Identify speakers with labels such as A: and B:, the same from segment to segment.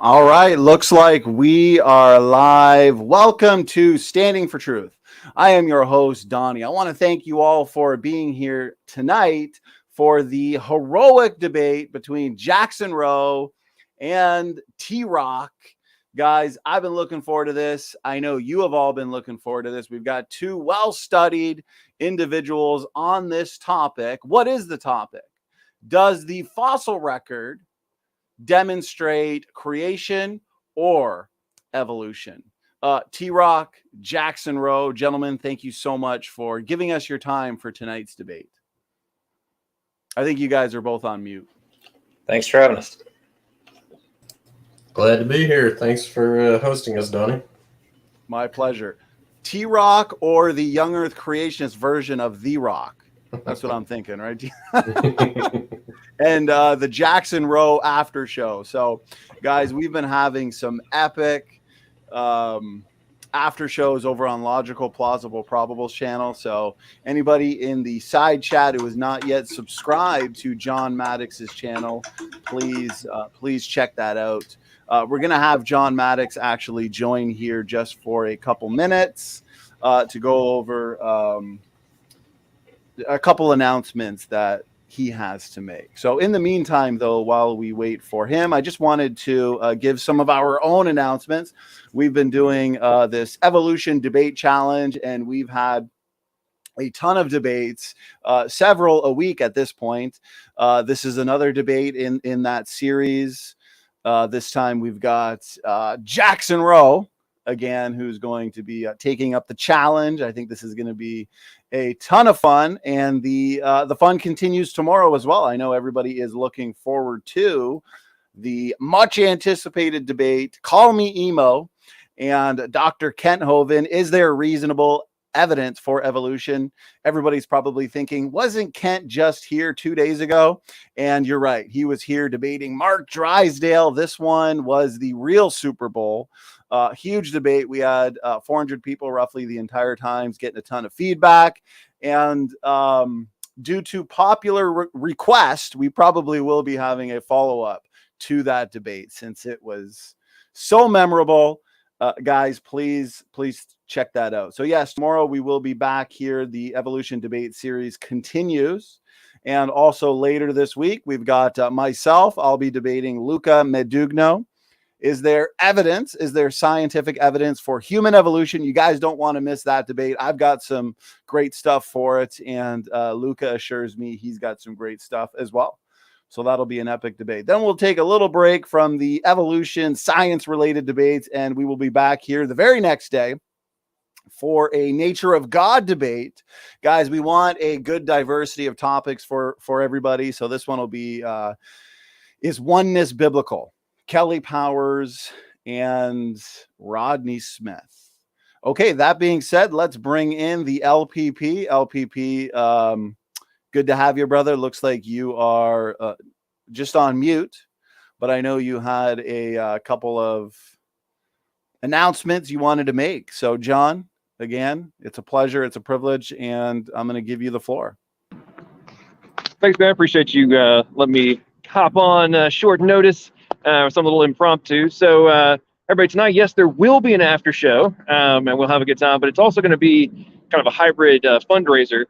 A: All right, looks like we are live. Welcome to Standing for Truth. I am your host, Donnie. I want to thank you all for being here tonight for the heroic debate between Jackson Roe and TRock. Guys, I've been looking forward to this. I know you have all been looking forward to this. We've got two well-studied individuals on this topic. What is the topic? Does the fossil record demonstrate creation or evolution? TRock, Jackson Roe, gentlemen, thank you so much for giving us your time for tonight's debate. I think you guys are both on mute.
B: Thanks for having us.
C: Glad to be here. Thanks for hosting us, Donnie.
A: My pleasure. TRock or the young Earth creationist version of The Rock? That's what I'm thinking, right? And the Jackson Roe after show. So, guys, we've been having some epic after shows over on Logical, Plausible, Probable's channel. So, anybody in the side chat who is not yet subscribed to John Maddox's channel, please check that out. We're going to have John Maddox actually join here just for a couple minutes to go over a couple announcements that he has to make. So in the meantime, though, while we wait for him, I just wanted to give some of our own announcements. We've been doing this evolution debate challenge, and we've had a ton of debates, several a week at this point. This is another debate in that series. This time we've got Jackson Roe again, who's going to be taking up the challenge. I think this is going to be a ton of fun, and the fun continues tomorrow as well. I know everybody is looking forward to the much anticipated debate. Call me emo and Dr. Kent Hovind. Is there reasonable evidence for evolution? Everybody's probably thinking, wasn't Kent just here 2 days ago? And you're right, he was here debating Mark Drysdale. This one was the real Super Bowl. Huge debate. We had 400 people roughly the entire time, getting a ton of feedback. And due to popular request, we probably will be having a follow-up to that debate since it was so memorable. Guys, please check that out. So yes, tomorrow we will be back here. The Evolution debate series continues. And also later this week, we've got myself. I'll be debating Luca Medugno. Is there evidence? Is there scientific evidence for human evolution? You guys don't want to miss that debate. I've got some great stuff for it. And Luca assures me he's got some great stuff as well. So that'll be an epic debate. Then we'll take a little break from the evolution science-related debates, and we will be back here the very next day for a nature of God debate. Guys, we want a good diversity of topics for everybody. So this one will be, is oneness biblical? Kelly Powers and Rodney Smith. Okay, that being said, let's bring in the LPP. LPP, good to have you, brother. Looks like you are just on mute, but I know you had a couple of announcements you wanted to make. So, John, again, it's a pleasure. It's a privilege, and I'm going to give you the floor.
D: Thanks, man. I appreciate you letting me hop on short notice. Some little impromptu. So everybody tonight, yes, there will be an after show, and we'll have a good time, but it's also going to be kind of a hybrid fundraiser.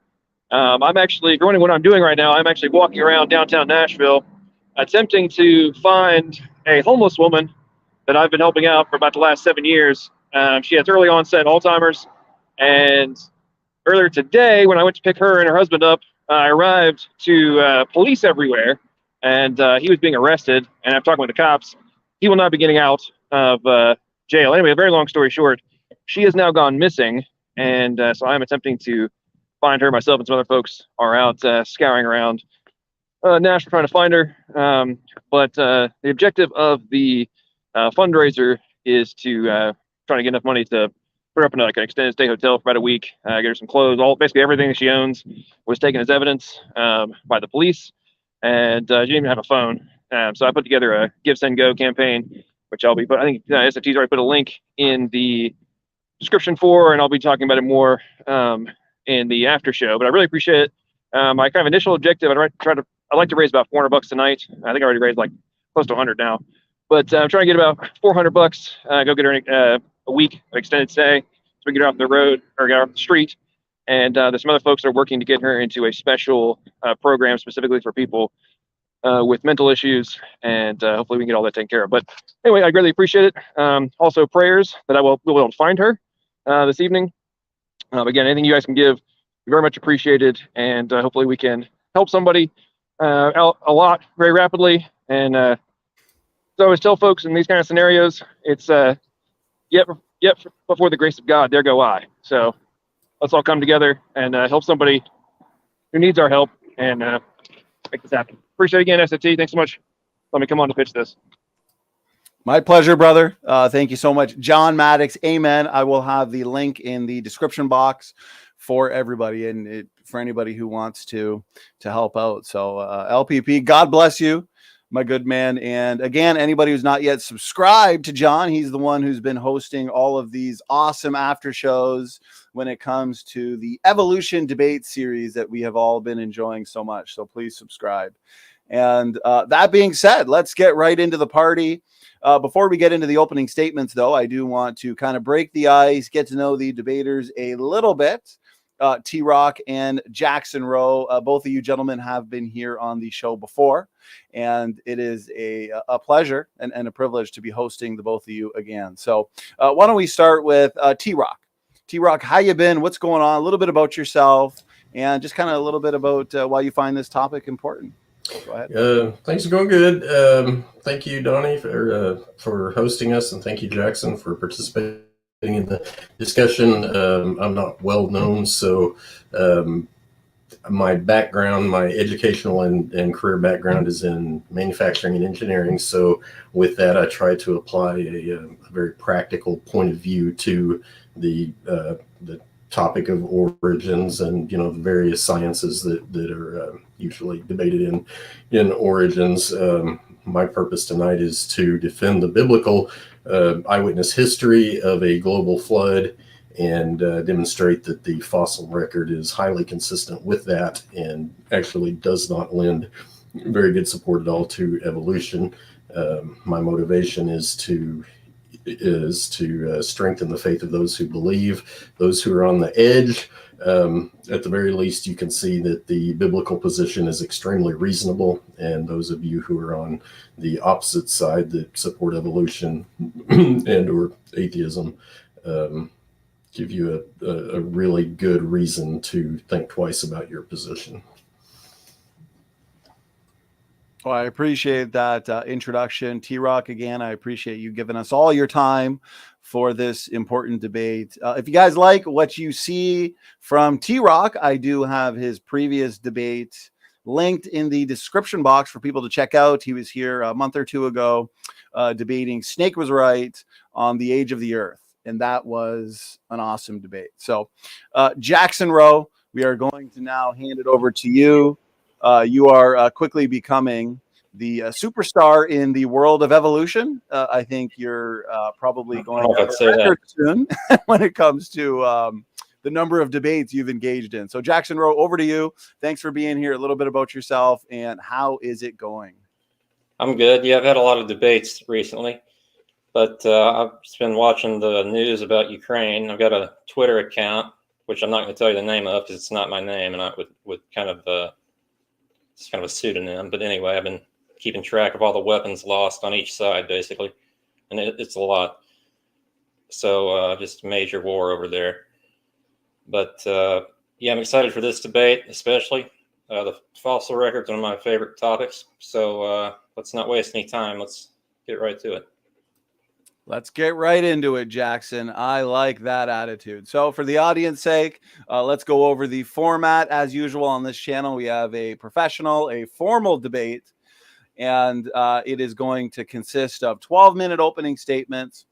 D: I'm actually, according to what I'm doing right now, I'm actually walking around downtown Nashville attempting to find a homeless woman that I've been helping out for about the last 7 years. She has early onset Alzheimer's, and earlier today when I went to pick her and her husband up, I arrived to police everywhere. And he was being arrested, and I'm talking with the cops. He will not be getting out of jail. Anyway, a very long story short, she has now gone missing, and so I'm attempting to find her. Myself and some other folks are out scouring around Nashville trying to find her. But the objective of the fundraiser is to try to get enough money to put her up in like an extended stay hotel for about a week, get her some clothes. Basically everything that she owns was taken as evidence by the police. And she didn't even have a phone. So I put together a Give, Send, Go campaign, which I'll be put. I think SFT's already put a link in the description for, and I'll be talking about it more in the after show. But I really appreciate it. My kind of initial objective, I'd like to raise about $400 tonight. I think I already raised like close to 100 now. But I'm trying to get about $400. Go get her a week of extended stay, so we can get her off the road or get her off the street. And there's some other folks that are working to get her into a special program specifically for people with mental issues, and hopefully we can get all that taken care of. But anyway, I greatly appreciate it. Also, prayers that I will able to find her this evening. Again, anything you guys can give, very much appreciated, and hopefully we can help somebody out a lot very rapidly. And so I always tell folks in these kind of scenarios, it's yet before the grace of God, there go I. So let's all come together and help somebody who needs our help and make this happen. Appreciate it again, SAT. Thanks so much. Let me come on to pitch this.
A: My pleasure, brother. Thank you so much. John Maddox, amen. I will have the link in the description box for everybody and for anybody who wants to help out. So LPP, God bless you, my good man. And again, anybody who's not yet subscribed to John, he's the one who's been hosting all of these awesome after shows when it comes to the evolution debate series that we have all been enjoying so much. So please subscribe. And that being said, let's get right into the party. Before we get into the opening statements, though, I do want to kind of break the ice, get to know the debaters a little bit. TRock and Jackson Roe, both of you gentlemen have been here on the show before, and it is a pleasure and a privilege to be hosting the both of you again. So why don't we start with TRock? TRock, how you been? What's going on? A little bit about yourself, and just kind of a little bit about why you find this topic important. Go ahead.
C: Things are going good. Thank you, Donnie, for hosting us, and thank you, Jackson, for participating in the discussion. I'm not well known, so my background, my educational and career background is in manufacturing and engineering. So with that, I try to apply a very practical point of view to the topic of origins and, the various sciences that are usually debated in origins. My purpose tonight is to defend the biblical eyewitness history of a global flood and demonstrate that the fossil record is highly consistent with that and actually does not lend very good support at all to evolution. My motivation is to strengthen the faith of those who believe, those who are on the edge. At the very least, you can see that the biblical position is extremely reasonable, and those of you who are on the opposite side that support evolution and or atheism give you a really good reason to think twice about your position.
A: Well, I appreciate that introduction. TRock, again, I appreciate you giving us all your time for this important debate. If you guys like what you see from TRock, I do have his previous debate linked in the description box for people to check out. He was here a month or two ago debating Snake Was Right on the age of the Earth. And that was an awesome debate. So Jackson Roe, we are going to now hand it over to you. You are quickly becoming the superstar in the world of evolution. I think you're probably going to have a record soon when it comes to the number of debates you've engaged in. So Jackson Roe, over to you. Thanks for being here. A little bit about yourself and how is it going?
B: I'm good. Yeah, I've had a lot of debates recently, but I've just been watching the news about Ukraine. I've got a Twitter account, which I'm not going to tell you the name of because it's not my name, and I would kind of it's kind of a pseudonym. But anyway, I've been keeping track of all the weapons lost on each side, basically, and it's a lot. So just major war over there. But yeah, I'm excited for this debate, especially. The fossil record is one of my favorite topics. So let's not waste any time. Let's get right to it.
A: Let's get right into it, Jackson. I like that attitude. So for the audience sake, let's go over the format. As usual on this channel, we have a professional, a formal debate, and it is going to consist of 12-minute opening statements.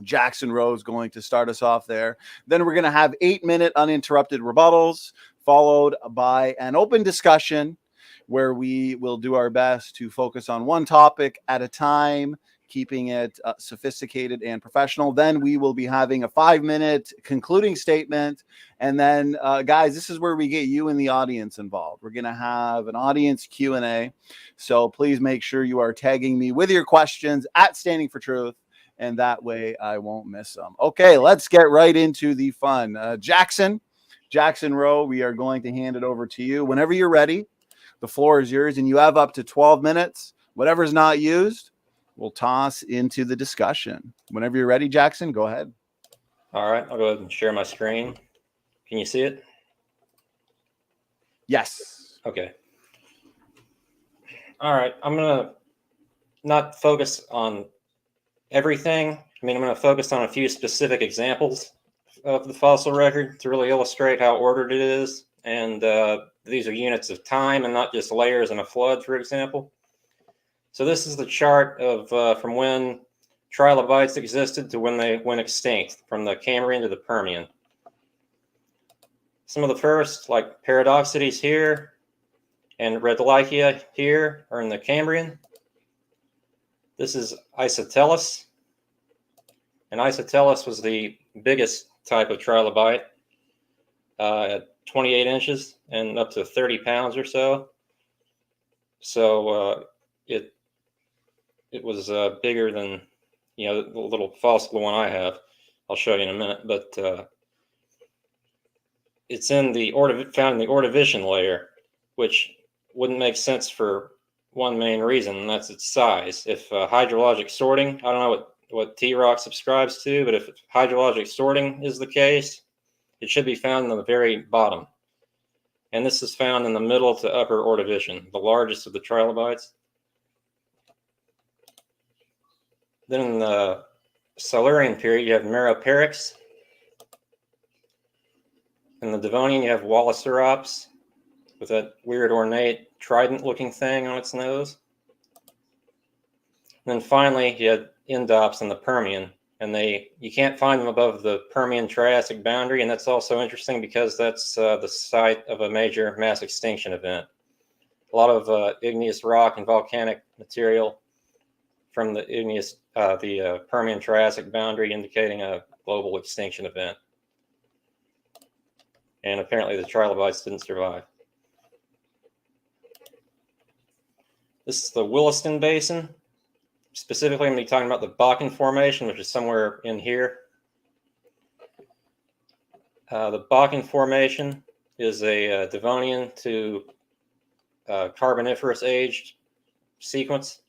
A: Jackson Roe is going to start us off there. Then we're going to have 8-minute uninterrupted rebuttals, followed by an open discussion where we will do our best to focus on one topic at a time keeping it sophisticated and professional. Then we will be having a 5-minute concluding statement. And then, guys, this is where we get you and the audience involved. We're going to have an audience Q&A. So please make sure you are tagging me with your questions at Standing for Truth. And that way I won't miss them. Okay, let's get right into the fun. Jackson Roe, we are going to hand it over to you. Whenever you're ready, the floor is yours, and you have up to 12 minutes. Whatever's not used, we'll toss into the discussion. Whenever you're ready, Jackson, go ahead.
B: All right, I'll go ahead and share my screen. Can you see it?
A: Yes.
B: Okay. All right, I'm going to not focus on everything. I mean, I'm going to focus on a few specific examples of the fossil record to really illustrate how ordered it is. And these are units of time and not just layers in a flood, for example. So this is the chart of from when trilobites existed to when they went extinct, from the Cambrian to the Permian. Some of the first, like Paradoxides here and Redlichia here, are in the Cambrian. This is Isotelus. And Isotelus was the biggest type of trilobite at 28 inches and up to 30 pounds or so. So it was bigger than, the little fossil one I have. I'll show you in a minute, but it's in the found in the Ordovician layer, which wouldn't make sense for one main reason, and that's its size. If hydrologic sorting, I don't know what TRock subscribes to, but if hydrologic sorting is the case, it should be found in the very bottom. And this is found in the middle to upper Ordovician, the largest of the trilobites. Then in the Silurian period, you have Meroperyx. In the Devonian, you have Wallaceurops with that weird ornate trident-looking thing on its nose. And then finally, you had Indops in the Permian, and you can't find them above the Permian-Triassic boundary, and that's also interesting because that's the site of a major mass extinction event. A lot of igneous rock and volcanic material from the Permian-Triassic boundary, indicating a global extinction event. And apparently the trilobites didn't survive. This is the Williston Basin. Specifically, I'm going to be talking about the Bakken Formation, which is somewhere in here. The Bakken Formation is a Devonian to Carboniferous aged sequence.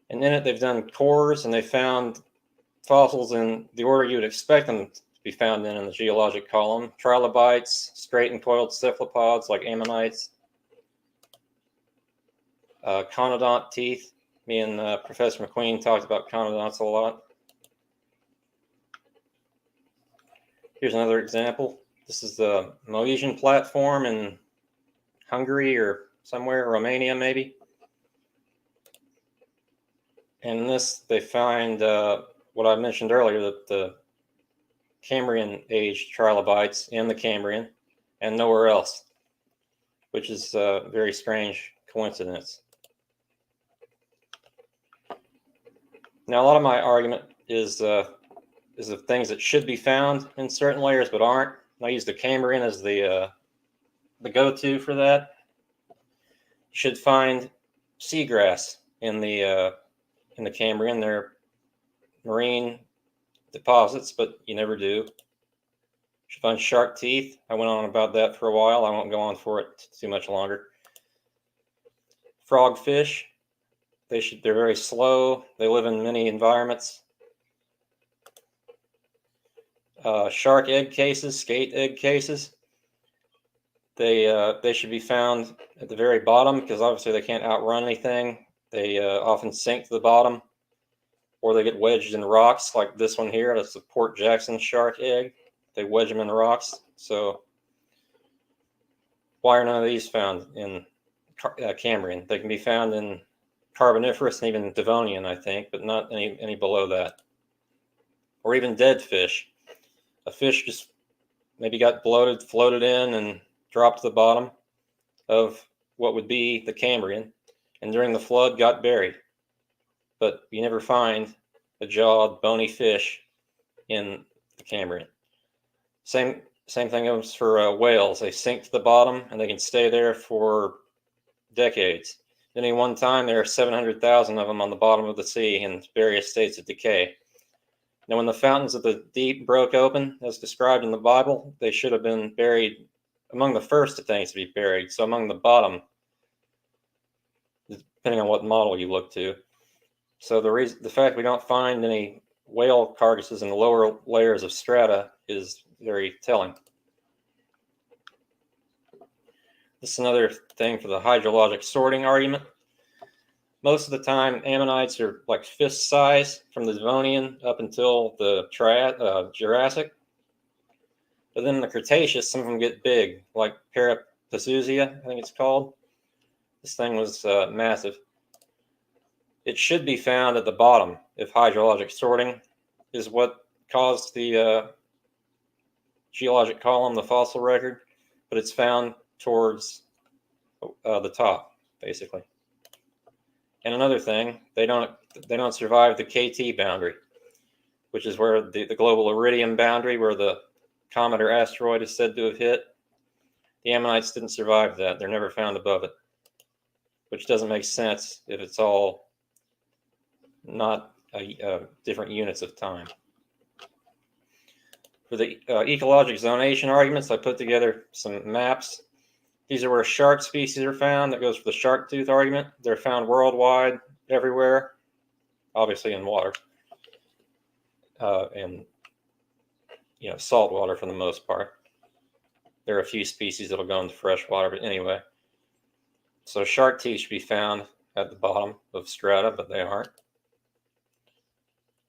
B: And in it, they've done cores, and they found fossils in the order you would expect them to be found in the geologic column. Trilobites, straight and coiled cephalopods like ammonites, conodont teeth. Me and Professor McQueen talked about conodonts a lot. Here's another example. This is the Moesian platform in Hungary or somewhere, Romania maybe. And in this, they find what I mentioned earlier, that the Cambrian aged trilobites in the Cambrian and nowhere else, which is a very strange coincidence. Now, a lot of my argument is of things that should be found in certain layers but aren't. I use the Cambrian as the go-to for that. You should find seagrass in the Cambrian. They're marine deposits, but you never do. You should find shark teeth. I went on about that for a while. I won't go on for it too much longer. Frogfish. They're very slow. They live in many environments. Shark egg cases, skate egg cases. They should be found at the very bottom because obviously they can't outrun anything. They often sink to the bottom, or they get wedged in rocks like this one here. That's the Port Jackson shark egg. They wedge them in rocks. So why are none of these found in Cambrian? They can be found in Carboniferous and even Devonian, I think, but not any below that. Or even dead fish. A fish just maybe got bloated, floated in, and dropped to the bottom of what would be the Cambrian, and during the flood got buried. but you never find a jawed, bony fish in the Cambrian. Same thing goes for whales. They sink to the bottom and they can stay there for decades. At any one time, there are 700,000 of them on the bottom of the sea in various states of decay. Now, when the fountains of the deep broke open, as described in the Bible, they should have been buried among the first of things to be buried. So among the bottom, depending on what model you look to. So the fact we don't find any whale carcasses in the lower layers of strata is very telling. This is another thing for the hydrologic sorting argument. Most of the time, ammonites are like fist size from the Devonian up until the Jurassic. But then in the Cretaceous, some of them get big, like Parapasusia, I think it's called. This thing was massive. It should be found at the bottom if hydrologic sorting is what caused the geologic column, the fossil record, but it's found towards the top, basically. And another thing, they don't survive the KT boundary, which is where the global iridium boundary, where the comet or asteroid is said to have hit. The ammonites didn't survive that. They're never found above it, which doesn't make sense if it's all not different units of time. For the ecologic zonation arguments, I put together some maps. These are where shark species are found. That goes for the shark tooth argument. They're found worldwide, everywhere, obviously in water, and salt water for the most part. There are a few species that'll go into fresh water, but anyway. So shark teeth should be found at the bottom of strata, but they aren't.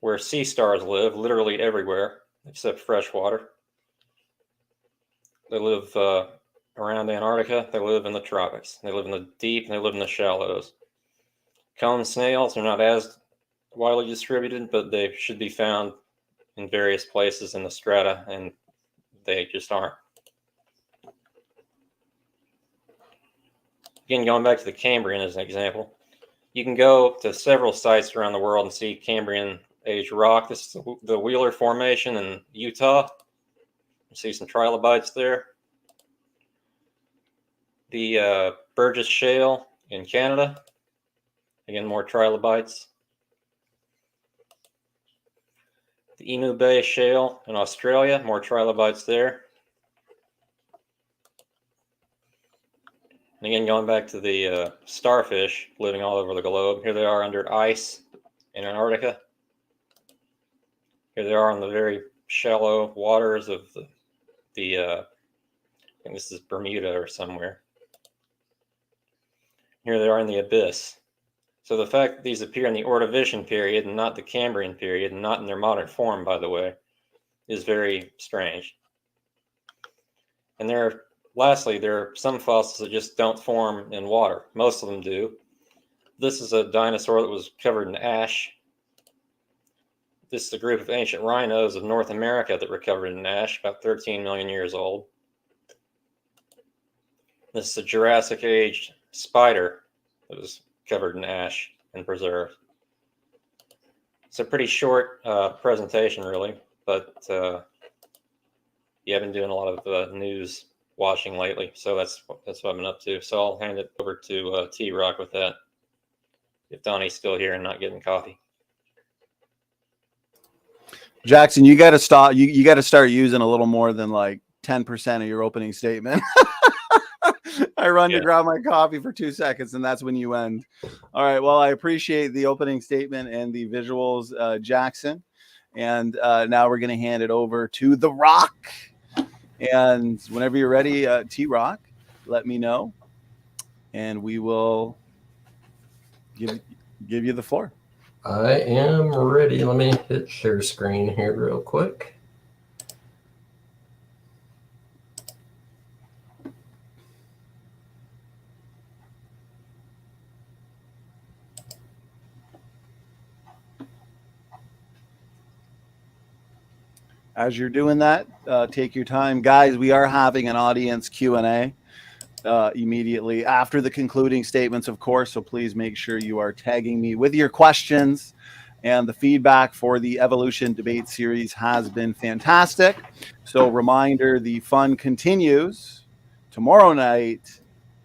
B: Where sea stars live, literally everywhere except fresh water. They live around Antarctica. They live in the tropics. They live in the deep and they live in the shallows. Cone snails are not as widely distributed, but they should be found in various places in the strata, and they just aren't. Again, going back to the Cambrian as an example, you can go to several sites around the world and see Cambrian age rock. This is the Wheeler Formation in Utah. You see some trilobites there. The Burgess Shale in Canada. Again, more trilobites. The Emu Bay Shale in Australia, more trilobites there. And again, going back to the starfish living all over the globe. Here they are under ice in Antarctica. Here they are in the very shallow waters of the I think this is Bermuda or somewhere. Here they are in the abyss. So the fact that these appear in the Ordovician period and not the Cambrian period, and not in their modern form, by the way, is very strange. And lastly, there are some fossils that just don't form in water. Most of them do. This is a dinosaur that was covered in ash. This is a group of ancient rhinos of North America that were covered in ash, about 13 million years old. This is a Jurassic age spider that was covered in ash and preserved. It's a pretty short presentation, really, but yeah, I've been doing a lot of news watching lately, so that's what I've been up to. So I'll hand it over to TRock with that, if Donnie's still here and not getting coffee.
A: Jackson, you got to stop. You got to start using a little more than like 10% of your opening statement. I run to grab my coffee for 2 seconds, and that's when you end. All right. Well, I appreciate the opening statement and the visuals, Jackson. And now we're going to hand it over to The Rock. And whenever you're ready, TRock, let me know, and we will give you the floor.
C: I am ready. Let me hit share screen here real quick.
A: As you're doing that, take your time. Guys, we are having an audience Q&A. immediately after the concluding statements, of course. So please make sure you are tagging me with your questions. And the feedback for the Evolution debate series has been fantastic. So reminder, the fun continues tomorrow night,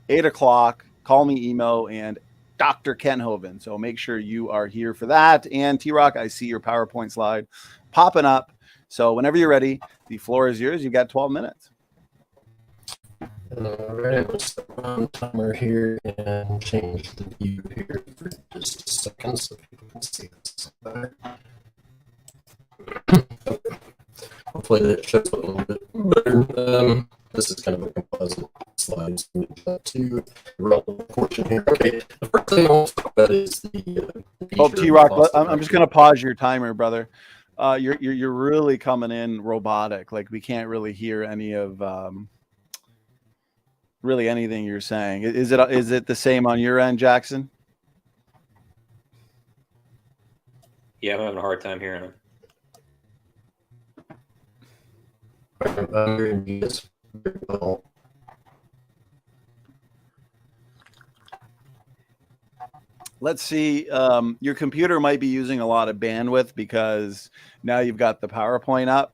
A: 8 o'clock. Call me, email, and Dr. Kenhoven. So make sure you are here for that. And TRock, I see your PowerPoint slide popping up. So whenever you're ready, the floor is yours. You've got 12 minutes.
C: All right, let's set on timer here and change the view here for just a second so people can see this. Hopefully that shows up a little bit better. This is kind of a composite slide. So to the relevant portion here. Okay, the first thing I want to talk about is the
A: TRock, I'm just going to pause your timer, brother. You're really coming in robotic. Like we can't really hear any of really anything you're saying. Is it the same on your end, Jackson?
B: Yeah, I'm having a hard time hearing him.
C: I'm hearing you guys very well.
A: Let's see. Your computer might be using a lot of bandwidth because now you've got the PowerPoint up.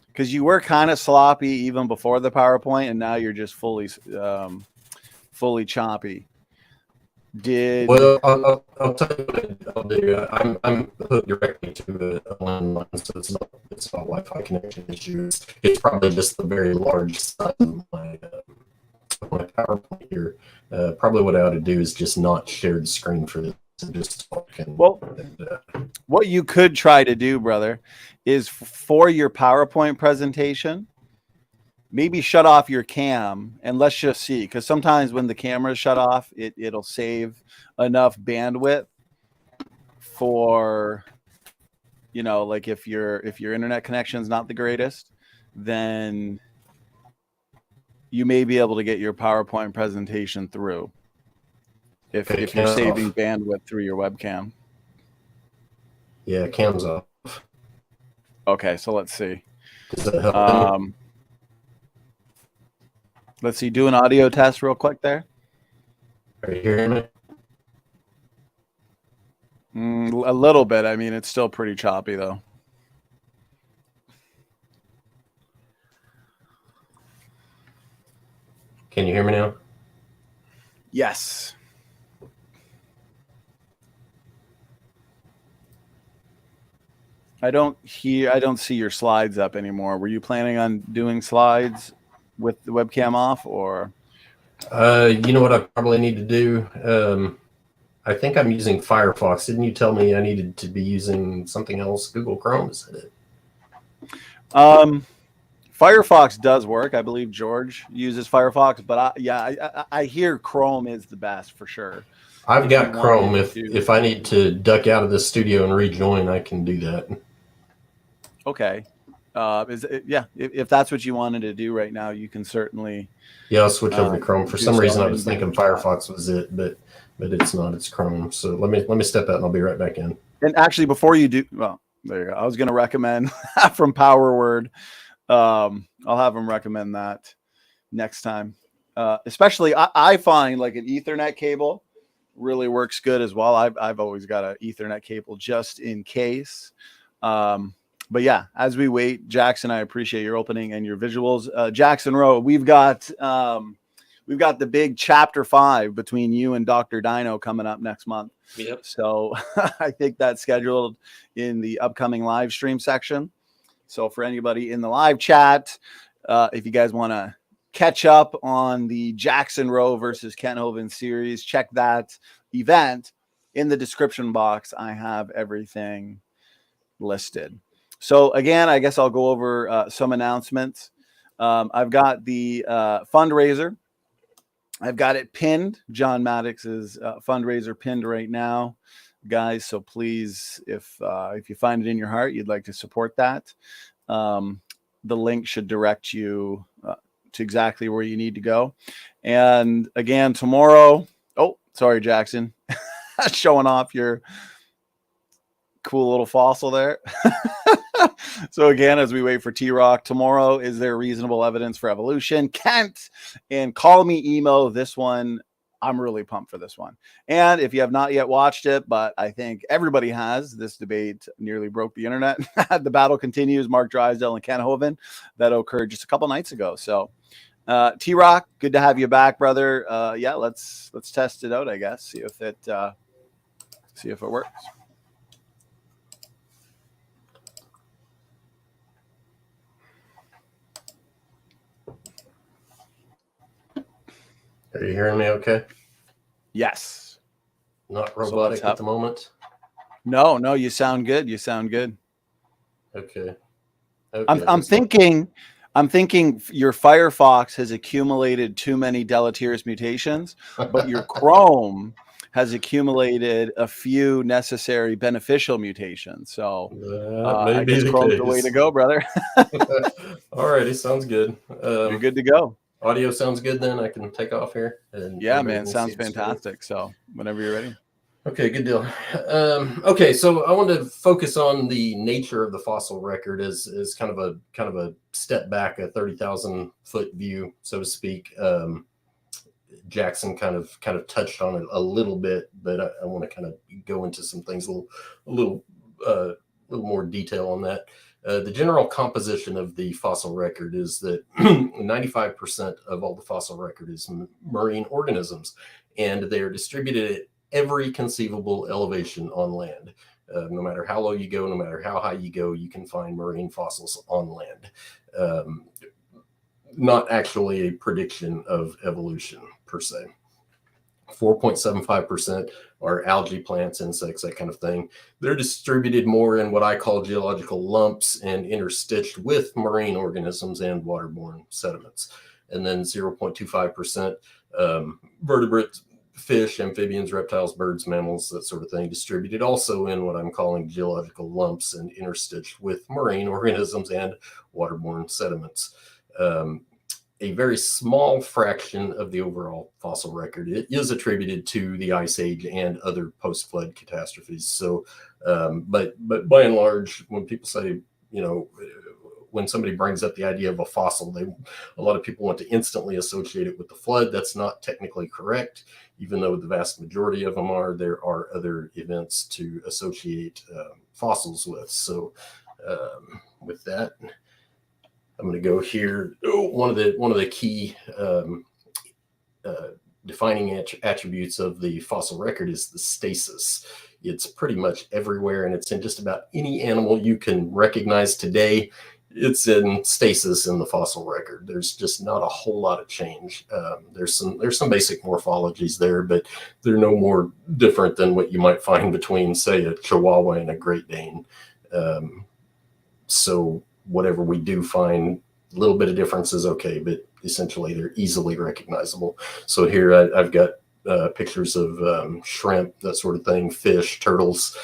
A: Because you were kind of sloppy even before the PowerPoint, and now you're just fully choppy.
C: Well, I'll tell you what I'll do. I'm hooked directly to a landline, so it's not Wi-Fi connection issues. It's probably just the very large size of my PowerPoint here. Probably what I ought to do is just not share the screen for this. Just
A: what you could try to do, brother, is for your PowerPoint presentation, maybe shut off your cam and let's just see, because sometimes when the camera is shut off, it'll save enough bandwidth for, like if your internet connection is not the greatest, then you may be able to get your PowerPoint presentation through. If you're saving bandwidth through your webcam.
C: Yeah, cam's off.
A: Okay, so let's see.
C: Does that help?
A: Let's see. Do an audio test real quick there.
C: Are you hearing me?
A: A little bit. I mean, it's still pretty choppy, though.
C: Can you hear me now?
A: Yes. I don't see your slides up anymore. Were you planning on doing slides with the webcam off, or?
C: You know what I probably need to do? I think I'm using Firefox. Didn't you tell me I needed to be using something else? Google Chrome, is that it?
A: Firefox does work. I believe George uses Firefox, but I hear Chrome is the best for sure.
C: I've got Chrome. If I need to duck out of the studio and rejoin, I can do that.
A: Okay. If that's what you wanted to do right now, you can certainly.
C: Yeah, I'll switch over to Chrome. For some reason, I was thinking Firefox was it, but it's not. It's Chrome. So let me step out, and I'll be right back in.
A: And actually, before you do, well, there you go. I was going to recommend from PowerWord. I'll have them recommend that next time. Especially, I find like an Ethernet cable really works good as well. I've always got an Ethernet cable just in case. But yeah, as we wait, Jackson, I appreciate your opening and your visuals. Jackson Roe, we've got the big chapter 5 between you and Dr. Dino coming up next month.
B: Yep.
A: So I think that's scheduled in the upcoming live stream section. So for anybody in the live chat, if you guys want to catch up on the Jackson Roe versus Kenhoven series, check that event. In the description box, I have everything listed. So again, I guess I'll go over some announcements. I've got the fundraiser. I've got it pinned. John Maddox's fundraiser pinned right now, guys. So please, if you find it in your heart, you'd like to support that, the link should direct you to exactly where you need to go. And again, tomorrow. Oh, sorry, Jackson, showing off your cool little fossil there. So again, as we wait for TRock tomorrow, is there reasonable evidence for evolution? Kent, and call me, email this one. I'm really pumped for this one. And if you have not yet watched it, but I think everybody has, this debate nearly broke the internet. The battle continues. Mark Drysdale and Ken Hovind. That occurred just a couple nights ago. So TRock, good to have you back, brother. Yeah, let's test it out, I guess. See if it works.
C: Are you hearing me okay?
A: Yes.
C: Not robotic at the moment?
A: No, you sound good. You sound good.
C: Okay.
A: I'm thinking your Firefox has accumulated too many deleterious mutations, but your Chrome has accumulated a few necessary beneficial mutations. So I guess Chrome's the way to go, brother.
C: All righty, sounds good.
A: You're good to go.
C: Audio sounds good then? I can take off here? And
A: yeah, man, sounds fantastic. So whenever you're ready.
C: Okay, good deal. Okay, so I want to focus on the nature of the fossil record as kind of a step back, a 30,000 foot view, so to speak. Jackson kind of touched on it a little bit, but I want to kind of go into some things a little more detail on that. The general composition of the fossil record is that 95% of all the fossil record is marine organisms, and they are distributed at every conceivable elevation on land. No matter how low you go, no matter how high you go, you can find marine fossils on land. Not actually a prediction of evolution per se. 4.75% are algae, plants, insects, that kind of thing. They're distributed more in what I call geological lumps and interstitched with marine organisms and waterborne sediments. And then 0.25% vertebrates, fish, amphibians, reptiles, birds, mammals, that sort of thing, distributed also in what I'm calling geological lumps and interstitched with marine organisms and waterborne sediments. A very small fraction of the overall fossil record is attributed to the Ice Age and other post-flood catastrophes. So, but by and large, when people say, when somebody brings up the idea of a fossil, a lot of people want to instantly associate it with the flood. That's not technically correct, even though the vast majority of them are. There are other events to associate fossils with. So, with that, I'm going to go here. One of the key defining attributes of the fossil record is the stasis. It's pretty much everywhere, and it's in just about any animal you can recognize today. It's in stasis in the fossil record. There's just not a whole lot of change. There's some basic morphologies there, but they're no more different than what you might find between, say, a Chihuahua and a Great Dane. So whatever we do find, a little bit of difference is okay, but essentially they're easily recognizable. So here I've got pictures of shrimp, that sort of thing, fish, turtles.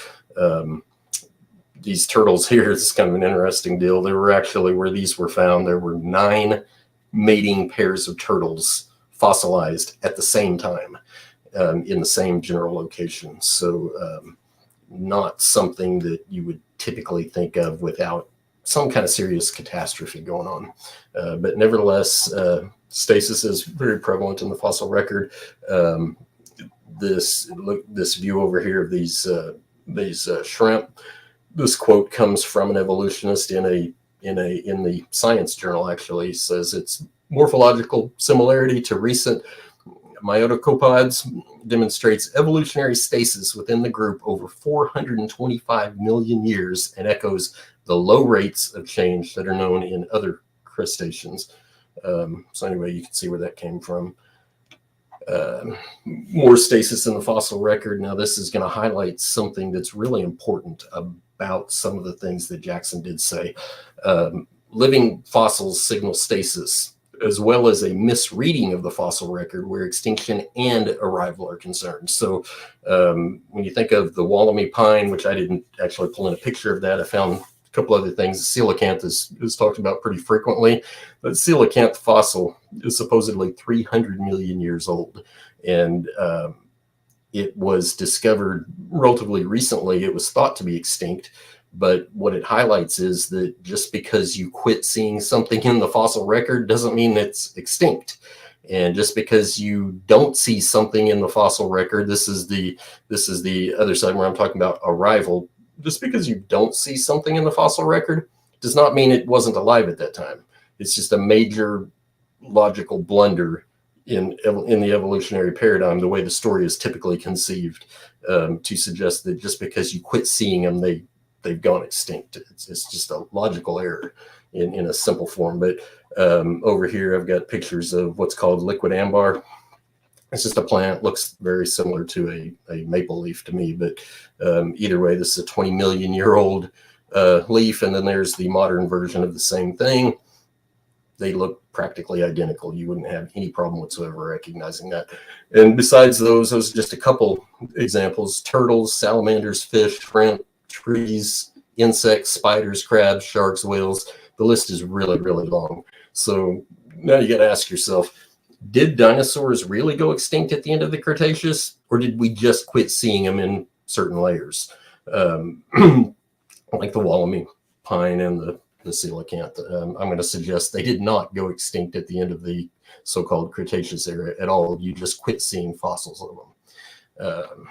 C: These turtles here is kind of an interesting deal. There were actually, where these were found, there were 9 mating pairs of turtles fossilized at the same time in the same general location. So not something that you would typically think of without some kind of serious catastrophe going on. But nevertheless, stasis is very prevalent in the fossil record. This view over here of these shrimp. This quote comes from an evolutionist in the Science Journal. Actually, it says its morphological similarity to recent myotocopods demonstrates evolutionary stasis within the group over 425 million years and echoes the low rates of change that are known in other crustaceans. So anyway, you can see where that came from. More stasis in the fossil record. Now, this is going to highlight something that's really important about some of the things that Jackson did say. Living fossils signal stasis, as well as a misreading of the fossil record where extinction and arrival are concerned. So when you think of the Wollemi pine, which I didn't actually pull in a picture of that, I found a couple other things. Coelacanth is talked about pretty frequently, but coelacanth fossil is supposedly 300 million years old. And it was discovered relatively recently. It was thought to be extinct, But what it highlights is that just because you quit seeing something in the fossil record doesn't mean it's extinct. And just because you don't see something in the fossil record, this is the other side where I'm talking about arrival. Just because you don't see something in the fossil record does not mean it wasn't alive at that time. It's just a major logical blunder in the evolutionary paradigm, the way the story is typically conceived, to suggest that just because you quit seeing them, they've gone extinct. It's just a logical error in a simple form. But over here, I've got pictures of what's called liquid ambar. It's just a plant, looks very similar to a maple leaf to me. But either way, this is a 20 million year old leaf. And then there's the modern version of the same thing. They look practically identical. You wouldn't have any problem whatsoever recognizing that. And besides those are just a couple examples: turtles, salamanders, fish, shrimp, trees, insects, spiders, crabs, sharks, whales. The list is really, really long. So now you got to ask yourself, did dinosaurs really go extinct at the end of the Cretaceous, or did we just quit seeing them in certain layers? Like the Wollemi pine and the coelacanth. I'm going to suggest they did not go extinct at the end of the so-called Cretaceous era at all. You just quit seeing fossils of them.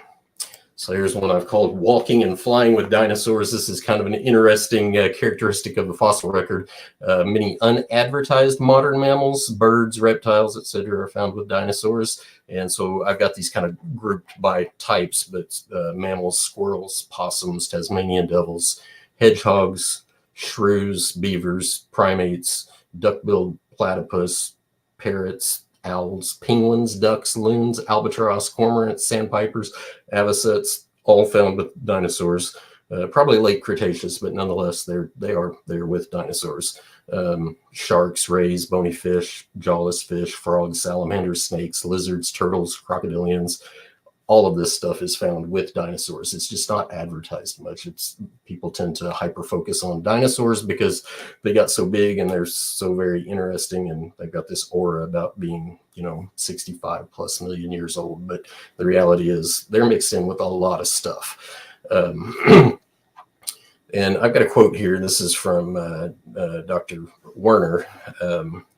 C: So here's one I've called Walking and Flying with Dinosaurs. This is kind of an interesting characteristic of the fossil record. Many unadvertised modern mammals, birds, reptiles, etc. are found with dinosaurs. And so I've got these kind of grouped by types, but mammals, squirrels, possums, Tasmanian devils, hedgehogs, shrews, beavers, primates, duck-billed platypus, parrots, owls, penguins, ducks, loons, albatross, cormorants, sandpipers, avocets, all found with dinosaurs. Probably late Cretaceous, but nonetheless, they're with dinosaurs. Sharks, rays, bony fish, jawless fish, frogs, salamanders, snakes, lizards, turtles, crocodilians. All of this stuff is found with dinosaurs. It's just not advertised much. People tend to hyper focus on dinosaurs because they got so big and they're so very interesting, and they've got this aura about being, 65 plus million years old. But the reality is they're mixed in with a lot of stuff. And I've got a quote here. This is from Dr. Werner.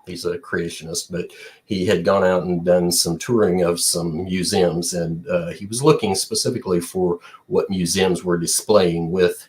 C: He's a creationist, but he had gone out and done some touring of some museums, and he was looking specifically for what museums were displaying with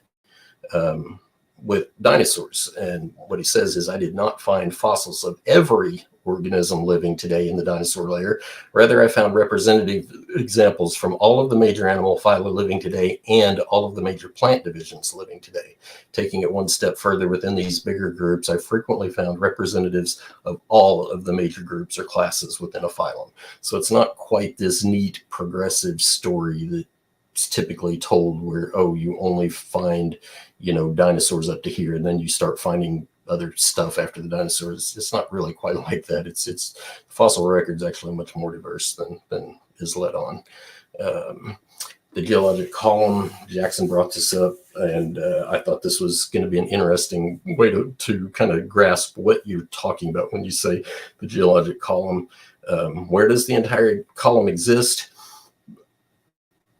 C: dinosaurs. And what he says is, I did not find fossils of every organism living today in the dinosaur layer. Rather, I found representative examples from all of the major animal phyla living today and all of the major plant divisions living today. Taking it one step further within these bigger groups, I frequently found representatives of all of the major groups or classes within a phylum. So it's not quite this neat progressive story that's typically told where, you only find, dinosaurs up to here, and then you start finding other stuff after the dinosaurs. It's not really quite like that. It's fossil record's actually much more diverse than is let on. The geologic column, Jackson brought this up, and I thought this was going to be an interesting way to kind of grasp what you're talking about when you say the geologic column. Where does the entire column exist?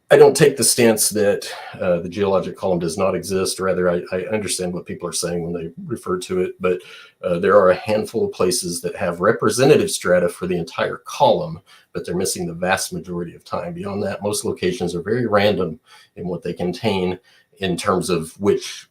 C: I don't take the stance that the geologic column does not exist. Rather, I understand what people are saying when they refer to it, but there are a handful of places that have representative strata for the entire column, but they're missing the vast majority of time. Beyond that, most locations are very random in what they contain in terms of which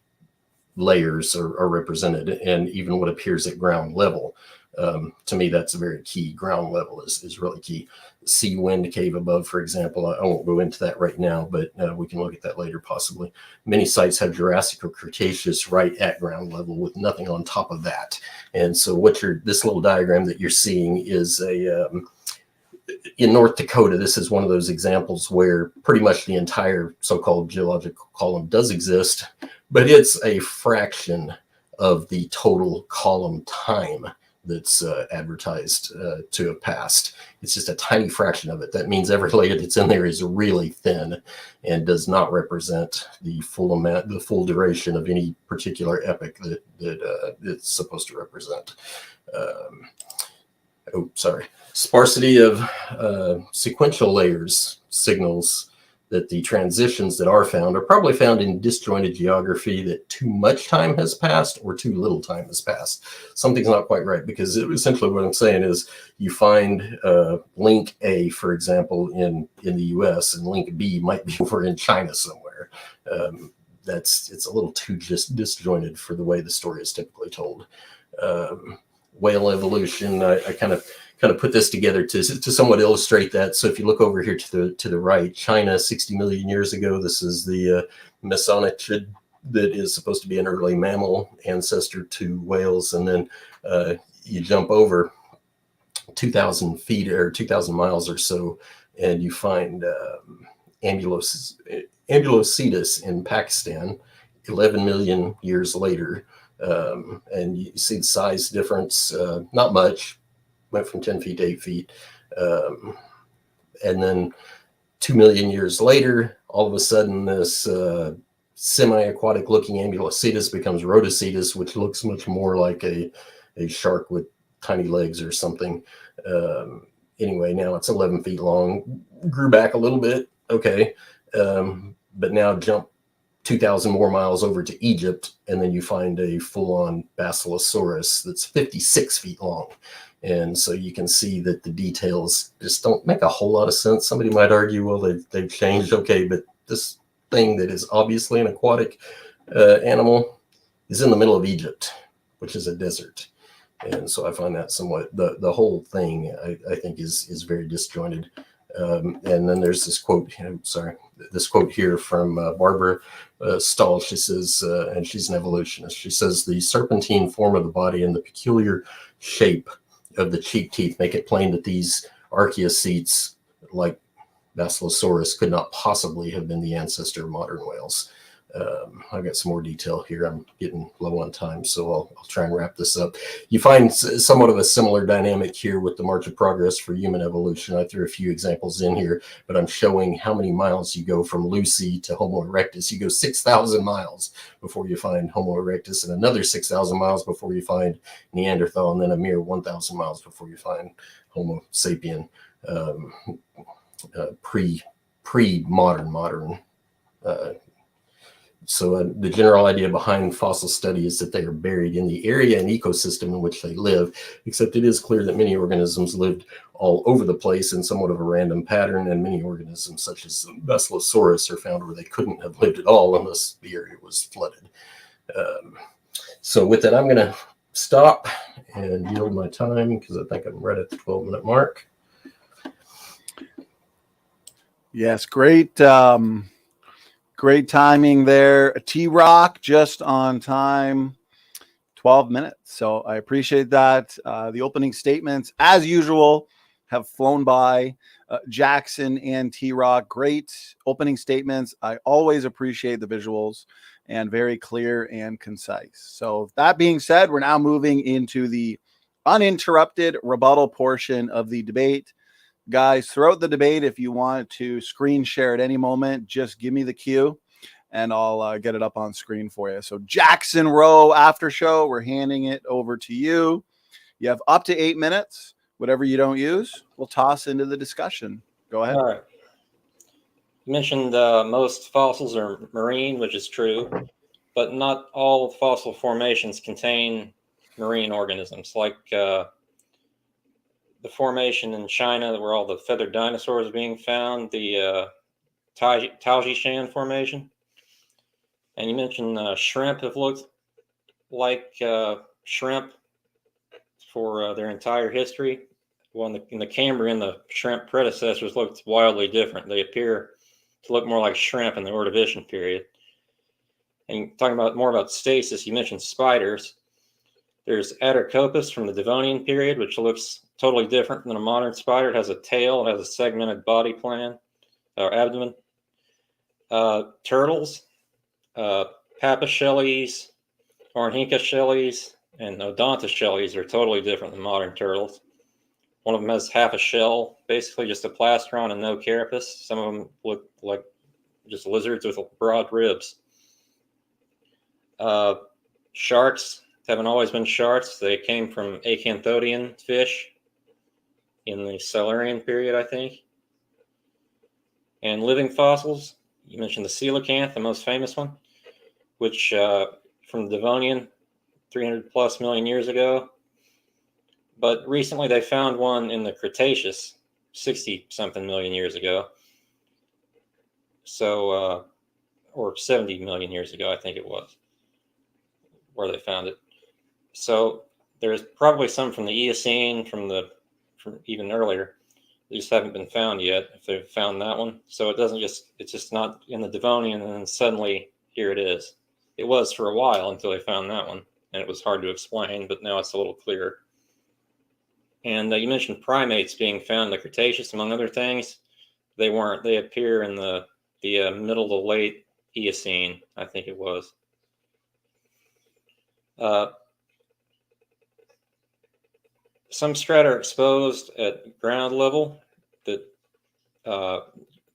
C: layers are represented, and even what appears at ground level. To me, that's a very key. Ground level is really key. Sea, wind, cave above, for example. I won't go into that right now, but we can look at that later possibly. Many sites have Jurassic or Cretaceous right at ground level with nothing on top of that. And so this little diagram that you're seeing is in North Dakota. This is one of those examples where pretty much the entire so-called geological column does exist, but it's a fraction of the total column time that's advertised to have passed. It's just a tiny fraction of it. That means every layer that's in there is really thin and does not represent the full amount, the full duration of any particular epoch that it's supposed to represent. Sparsity of sequential layers signals that the transitions that are probably found in disjointed geography, that too much time has passed or too little time has passed. Something's not quite right, because essentially what I'm saying is you find link A, for example, in the US, and link B might be over in China somewhere. It's a little too just disjointed for the way the story is typically told. Whale evolution, I kind of put this together to somewhat illustrate that. So if you look over here to the right, China 60 million years ago, this is the Mesonotid that is supposed to be an early mammal ancestor to whales. And then you jump over 2,000 feet or 2,000 miles or so, and you find Ambulocetus in Pakistan 11 million years later. And you see the size difference, not much, went from 10 feet to 8 feet. And then 2 million years later, all of a sudden this semi-aquatic looking Ambulocetus becomes Rhodocetus, which looks much more like a shark with tiny legs or something. Anyway, now it's 11 feet long, grew back a little bit. Okay. But now jump 2,000 more miles over to Egypt, and then you find a full-on Bacillosaurus that's 56 feet long. And so you can see that the details just don't make a whole lot of sense. Somebody might argue, well, they've changed. Okay, but this thing that is obviously an aquatic animal is in the middle of Egypt, which is a desert. And so I find that somewhat, the whole thing, I think, is very disjointed. And then there's this quote, this quote here from Barbara Stahl. She says, and she's an evolutionist, she says, the serpentine form of the body and the peculiar shape of the cheek teeth make it plain that these archaeocetes, like Bacillosaurus, could not possibly have been the ancestor of modern whales. I've got some more detail here. I'm getting low on time, so I'll try and wrap this up. You find somewhat of a similar dynamic here with the march of progress for human evolution. I threw a few examples in here, but I'm showing how many miles you go from Lucy to Homo erectus. You go 6,000 miles before you find Homo erectus, and another 6,000 miles before you find Neanderthal, and then a mere 1,000 miles before you find Homo sapien, pre-modern. So the general idea behind fossil study is that they are buried in the area and ecosystem in which they live, except it is clear that many organisms lived all over the place in somewhat of a random pattern, and many organisms, such as Bacillosaurus, are found where they couldn't have lived at all unless the area was flooded. So with that, I'm going to stop and yield my time, because I think I'm right at the 12-minute mark.
A: Yes, great. Great timing there. TRock just on time, 12 minutes. So I appreciate that. The opening statements, as usual, have flown by. Jackson and TRock, great opening statements. I always appreciate the visuals, and very clear and concise. So that being said, we're now moving into the uninterrupted rebuttal portion of the debate. Guys, throughout the debate, if you want to screen share at any moment, just give me the cue and I'll get it up on screen for you. So Jackson Roe after show, we're handing it over to you. You have up to 8 minutes. Whatever you don't use, we'll toss into the discussion. Go ahead.
B: All right. You mentioned most fossils are marine, which is true, but not all fossil formations contain marine organisms. Like the formation in China where all the feathered dinosaurs are being found, the Taojian formation. And you mentioned shrimp have looked like shrimp for their entire history. Well, in the Cambrian, the shrimp predecessors looked wildly different. They appear to look more like shrimp in the Ordovician period. And talking more about stasis, you mentioned spiders. There's Attercopus from the Devonian period, which looks totally different than a modern spider. It has a tail, it has a segmented body plan or abdomen. Turtles, Papashellies, Ornhincashellies, and Odontoschellies are totally different than modern turtles. One of them has half a shell, basically just a plastron and no carapace. Some of them look like just lizards with broad ribs. Sharks haven't always been sharks. They came from acanthodian fish in the Silurian period, I think. And living fossils, you mentioned the coelacanth, the most famous one, which from the Devonian, 300 plus million years ago. But recently they found one in the Cretaceous, 60 something million years ago. So, or 70 million years ago, I think it was, where they found it. So there's probably some from the Eocene, from even earlier. They just haven't been found yet, if they've found that one. So it's just not in the Devonian, and then suddenly here it is. It was for a while until they found that one, and it was hard to explain, but now it's a little clearer. And you mentioned primates being found in the Cretaceous, among other things. They weren't. They appear in the middle to late Eocene, I think it was. Some strata are exposed at ground level that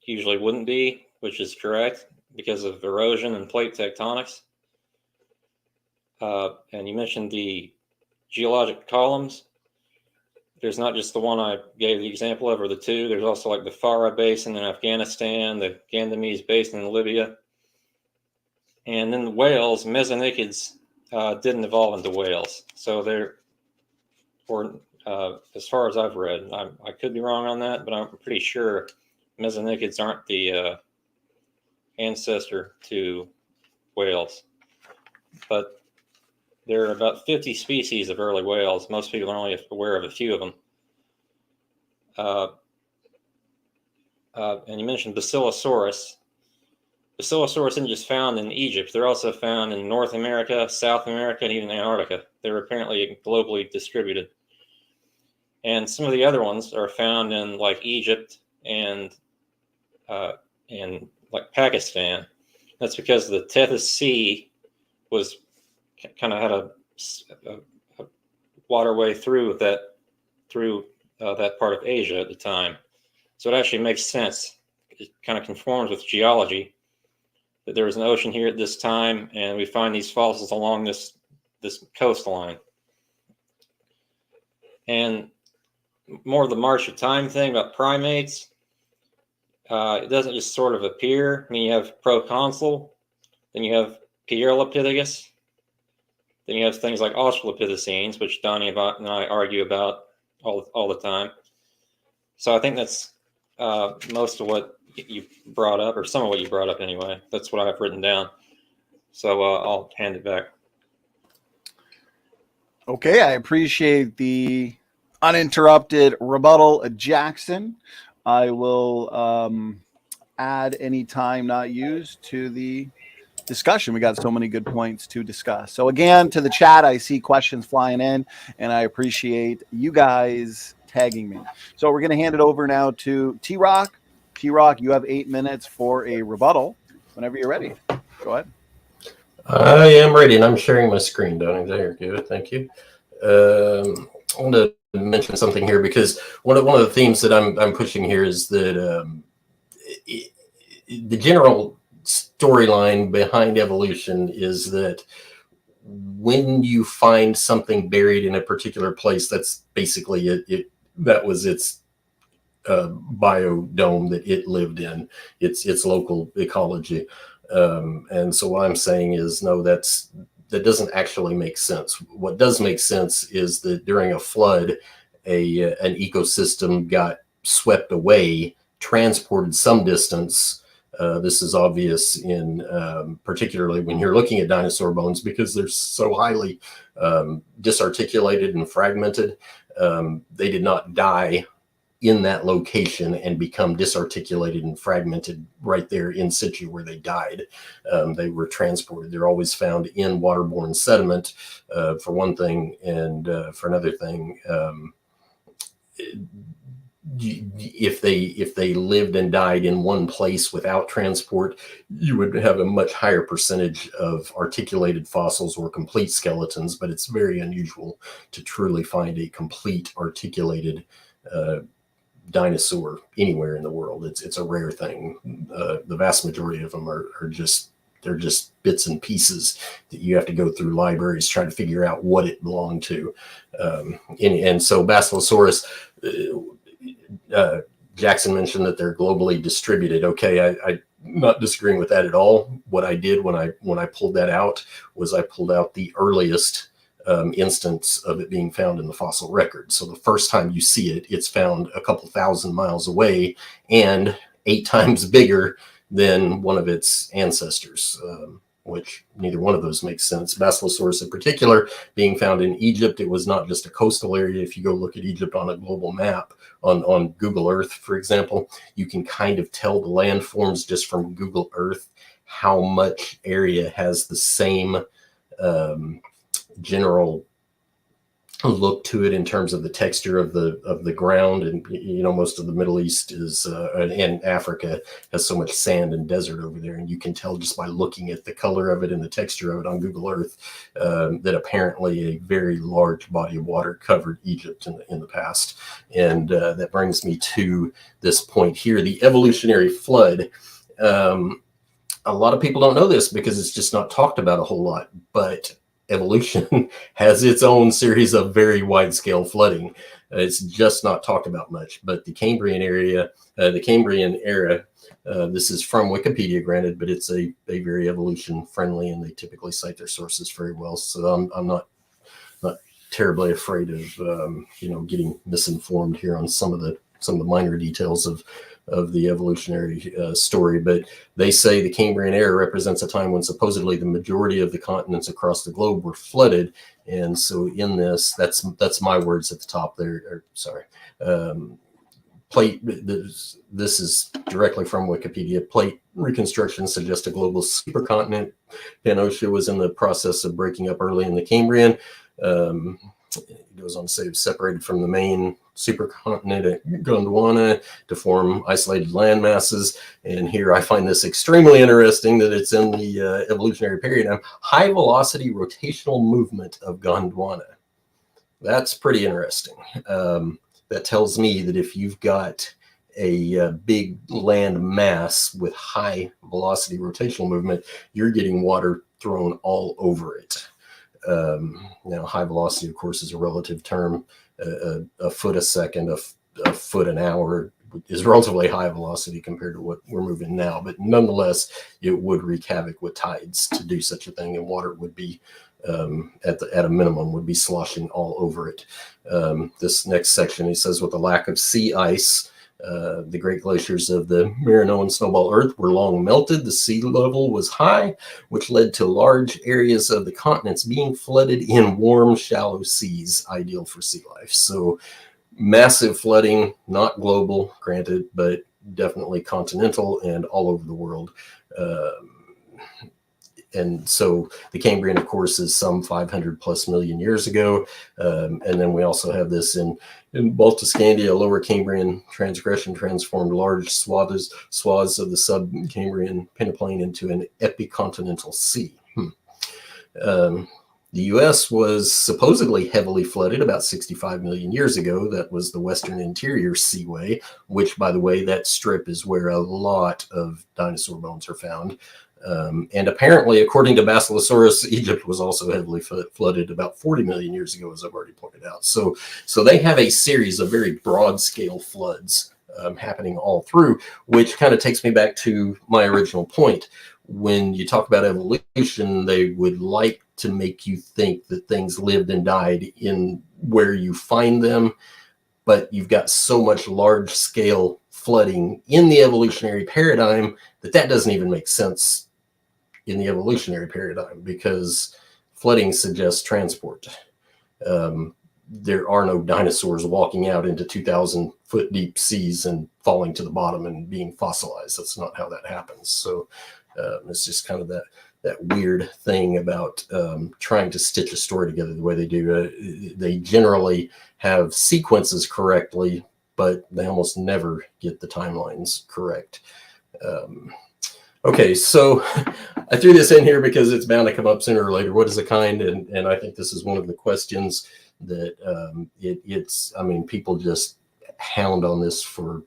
B: usually wouldn't be, which is correct because of erosion and plate tectonics. And you mentioned the geologic columns. There's not just the one I gave the example of, or the two. There's also like the Farah Basin in Afghanistan, the Gandamese Basin in Libya. And then the whales, mesonychids, didn't evolve into whales. So as far as I've read, I could be wrong on that, but I'm pretty sure mesonychids aren't the ancestor to whales. But there are about 50 species of early whales. Most people are only aware of a few of them. And you mentioned Bacillosaurus. Bacillosaurus isn't just found in Egypt. They're also found in North America, South America, and even Antarctica. They're apparently globally distributed. And some of the other ones are found in like Egypt and like Pakistan. That's because the Tethys Sea was kind of had a waterway through that part of Asia at the time. So it actually makes sense. It kind of conforms with geology that there was an ocean here at this time, and we find these fossils along this coastline. And more of the march of time thing about primates, it doesn't just sort of appear. I mean, you have proconsul, then you have Pierolopithecus, then you have things like Australopithecines, which Donnie and I argue about all the time. So I think that's most of what you brought up, or some of what you brought up anyway. That's what I've written down. So I'll hand it back.
A: Okay, I appreciate the uninterrupted rebuttal, Jackson. I will add any time not used to the discussion. We got so many good points to discuss. So again, to the chat, I see questions flying in, and I appreciate you guys tagging me. So we're going to hand it over now to TRock. TRock, you have 8 minutes for a rebuttal whenever you're ready. Go ahead.
C: I am ready, and I'm sharing my screen, Donnie. There, good. Thank you. I want to mention something here because one of the themes that I'm pushing here is that the general storyline behind evolution is that when you find something buried in a particular place, that's basically it. That was its biodome that it lived in, its local ecology. And so what I'm saying is, no, that doesn't actually make sense. What does make sense is that during a flood, an ecosystem got swept away, transported some distance. This is obvious in particularly when you're looking at dinosaur bones, because they're so highly disarticulated and fragmented. They did not die in that location and become disarticulated and fragmented right there in situ where they died. They were transported. They're always found in waterborne sediment, for one thing, and for another thing, if they lived and died in one place without transport, you would have a much higher percentage of articulated fossils or complete skeletons. But it's very unusual to truly find a complete articulated dinosaur anywhere in the world. It's a rare thing. The vast majority of them are just bits and pieces that you have to go through libraries trying to figure out what it belonged to. And so Bacillosaurus, Jackson mentioned that they're globally distributed. Okay, I'm not disagreeing with that at all. What I did when I pulled that out was I pulled out the earliest instance of it being found in the fossil record. So the first time you see it, it's found a couple thousand miles away and 8 times bigger than one of its ancestors, which neither one of those makes sense. Bacillosaurus in particular being found in Egypt, it was not just a coastal area. If you go look at Egypt on a global map, on Google Earth, for example, you can kind of tell the landforms just from Google Earth how much area has the same general look to it in terms of the texture of the ground. And most of the Middle East is and Africa has so much sand and desert over there, and you can tell just by looking at the color of it and the texture of it on Google Earth that apparently a very large body of water covered Egypt in the past. And that brings me to this point here, the evolutionary flood. A lot of people don't know this because it's just not talked about a whole lot, but evolution has its own series of very wide-scale flooding. It's just not talked about much. But the Cambrian era, this is from Wikipedia, granted, but it's a very evolution-friendly, and they typically cite their sources very well. So I'm not terribly afraid of getting misinformed here on some of the minor details of the evolutionary story. But they say the Cambrian era represents a time when supposedly the majority of the continents across the globe were flooded. And so in this, that's my words at the top there. This is directly from Wikipedia. Plate reconstruction suggests a global supercontinent. Pannotia was in the process of breaking up early in the Cambrian. It goes on to say it was separated from the main supercontinent at Gondwana to form isolated land masses. And here I find this extremely interesting that it's in the evolutionary paradigm. High velocity rotational movement of Gondwana. That's pretty interesting. That tells me that if you've got a big land mass with high velocity rotational movement, you're getting water thrown all over it. Now, high velocity, of course, is a relative term. A foot a second, a foot an hour is relatively high velocity compared to what we're moving now. But nonetheless, it would wreak havoc with tides to do such a thing, and water would be, at a minimum, would be sloshing all over it. This next section, he says, with the lack of sea ice, the great glaciers of the Marinoan snowball Earth were long melted. The sea level was high, which led to large areas of the continents being flooded in warm, shallow seas, ideal for sea life. So massive flooding, not global, granted, but definitely continental and all over the world. And so the Cambrian, of course, is some 500 plus million years ago. And then we also have this in Baltiscandia, Lower Cambrian transgression transformed large swaths of the sub-Cambrian peneplain into an epicontinental sea. The U.S. was supposedly heavily flooded about 65 million years ago. That was the Western Interior Seaway, which, by the way, that strip is where a lot of dinosaur bones are found. And apparently, according to Bacillosaurus, Egypt was also heavily flooded about 40 million years ago, as I've already pointed out. So they have a series of very broad-scale floods happening all through, which kind of takes me back to my original point. When you talk about evolution, they would like to make you think that things lived and died in where you find them, but you've got so much large-scale flooding in the evolutionary paradigm that doesn't even make sense in the evolutionary paradigm, because flooding suggests transport. There are no dinosaurs walking out into 2,000 foot deep seas and falling to the bottom and being fossilized. That's not how that happens. So it's just kind of that weird thing about trying to stitch a story together the way they do. They generally have sequences correctly, but they almost never get the timelines correct. Okay, so I threw this in here because it's bound to come up sooner or later. What is a kind? And I think this is one of the questions that people just hound on this for.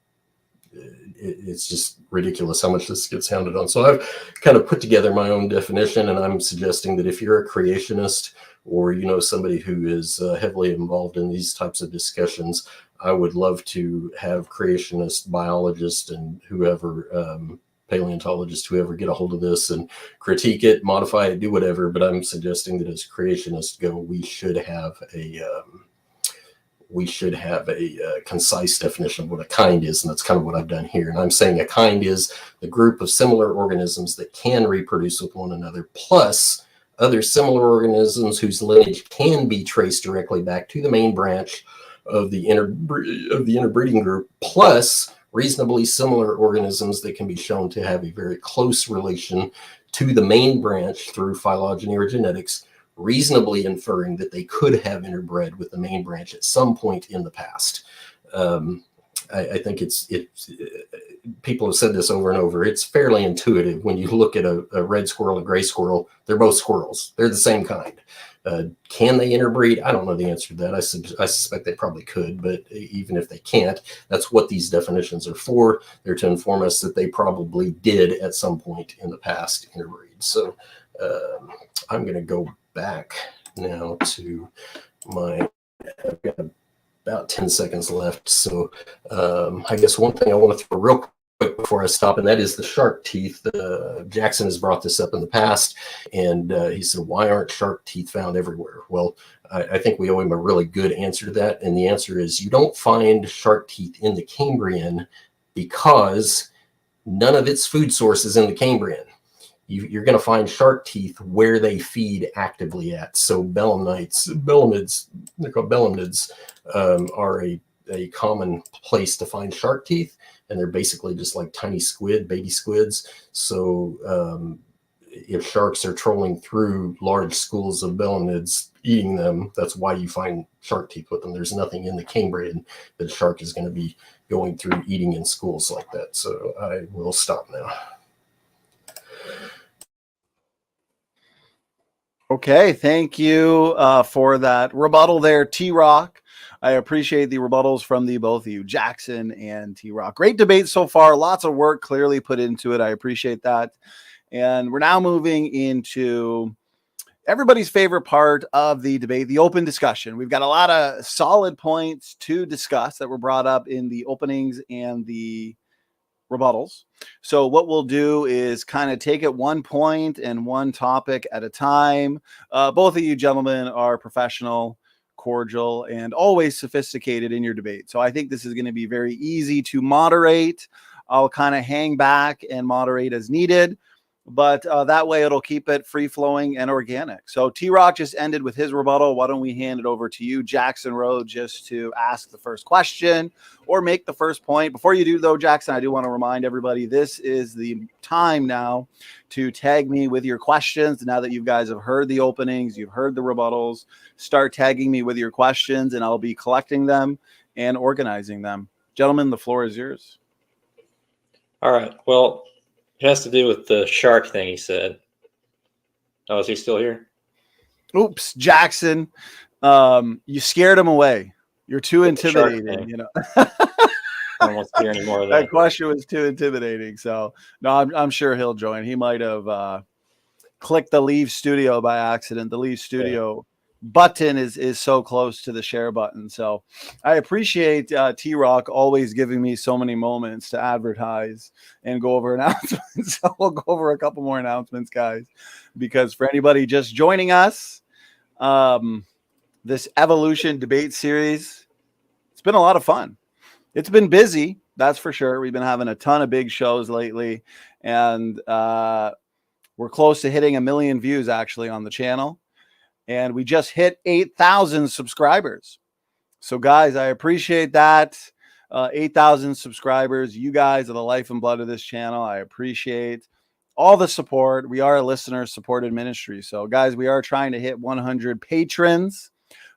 C: It's just ridiculous how much this gets hounded on. So I've kind of put together my own definition, and I'm suggesting that if you're a creationist or somebody who is heavily involved in these types of discussions, I would love to have creationist biologists and whoever, paleontologists, whoever, get a hold of this and critique it, modify it, do whatever. But I'm suggesting that as creationists go, we should have a concise definition of what a kind is, and that's kind of what I've done here. And I'm saying a kind is the group of similar organisms that can reproduce with one another, plus other similar organisms whose lineage can be traced directly back to the main branch of the interbreeding group, plus reasonably similar organisms that can be shown to have a very close relation to the main branch through phylogeny or genetics, reasonably inferring that they could have interbred with the main branch at some point in the past. I think it's people have said this over and over. It's fairly intuitive. When you look at a red squirrel, a gray squirrel, they're both squirrels. They're the same kind. Can they interbreed? I don't know the answer to that. I suspect they probably could, but even if they can't, that's what these definitions are for. They're to inform us that they probably did at some point in the past interbreed. So I'm going to go back now to I've got about 10 seconds left. So I guess one thing I want to throw real quick before I stop, and that is the shark teeth. Jackson has brought this up in the past, and he said, why aren't shark teeth found everywhere? Well, I think we owe him a really good answer to that. And the answer is you don't find shark teeth in the Cambrian because none of its food source is in the Cambrian. You're going to find shark teeth where they feed actively at. So belemnids, they're called belemnids, are a common place to find shark teeth, and they're basically just like tiny squid, baby squids. So if sharks are trolling through large schools of belemnids eating them, that's why you find shark teeth with them. There's nothing in the Cambrian that a shark is going to be going through eating in schools like that. So I will stop now.
A: Okay, thank you for that rebuttal there, TRock. I appreciate the rebuttals from the both of you, Jackson and TRock. Great debate so far. Lots of work clearly put into it. I appreciate that. And we're now moving into everybody's favorite part of the debate, the open discussion. We've got a lot of solid points to discuss that were brought up in the openings and the rebuttals. So what we'll do is kind of take it one point and one topic at a time. Both of you gentlemen are professional, cordial, and always sophisticated in your debate. So I think this is going to be very easy to moderate. I'll kind of hang back and moderate as needed, but that way it'll keep it free-flowing and organic. So TRock just ended with his rebuttal. Why don't we hand it over to you, Jackson Roe, just to ask the first question or make the first point. Before you do, though, Jackson, I do want to remind everybody, this is the time now to tag me with your questions. Now that you guys have heard the openings, you've heard the rebuttals, start tagging me with your questions, and I'll be collecting them and organizing them. Gentlemen, the floor is yours.
B: All right. Well, it has to do with the shark thing he said. Oh, is he still here?
A: Oops, Jackson. You scared him away. You're too intimidating, you know.
B: I don't want to hear any more of that.
A: That question was too intimidating. So no, I'm sure he'll join. He might have clicked the leave studio by accident. The leave studio button is so close to the share button. So I appreciate TRock always giving me so many moments to advertise and go over announcements. So we'll go over a couple more announcements, guys, because for anybody just joining us, this evolution debate series, it's been a lot of fun. It's been busy, that's for sure. We've been having a ton of big shows lately, and we're close to hitting 1 million views actually on the channel. And we just hit 8,000 subscribers. So guys, I appreciate that. 8,000 subscribers. You guys are the life and blood of this channel. I appreciate all the support. We are a listener supported ministry. So guys, we are trying to hit 100 patrons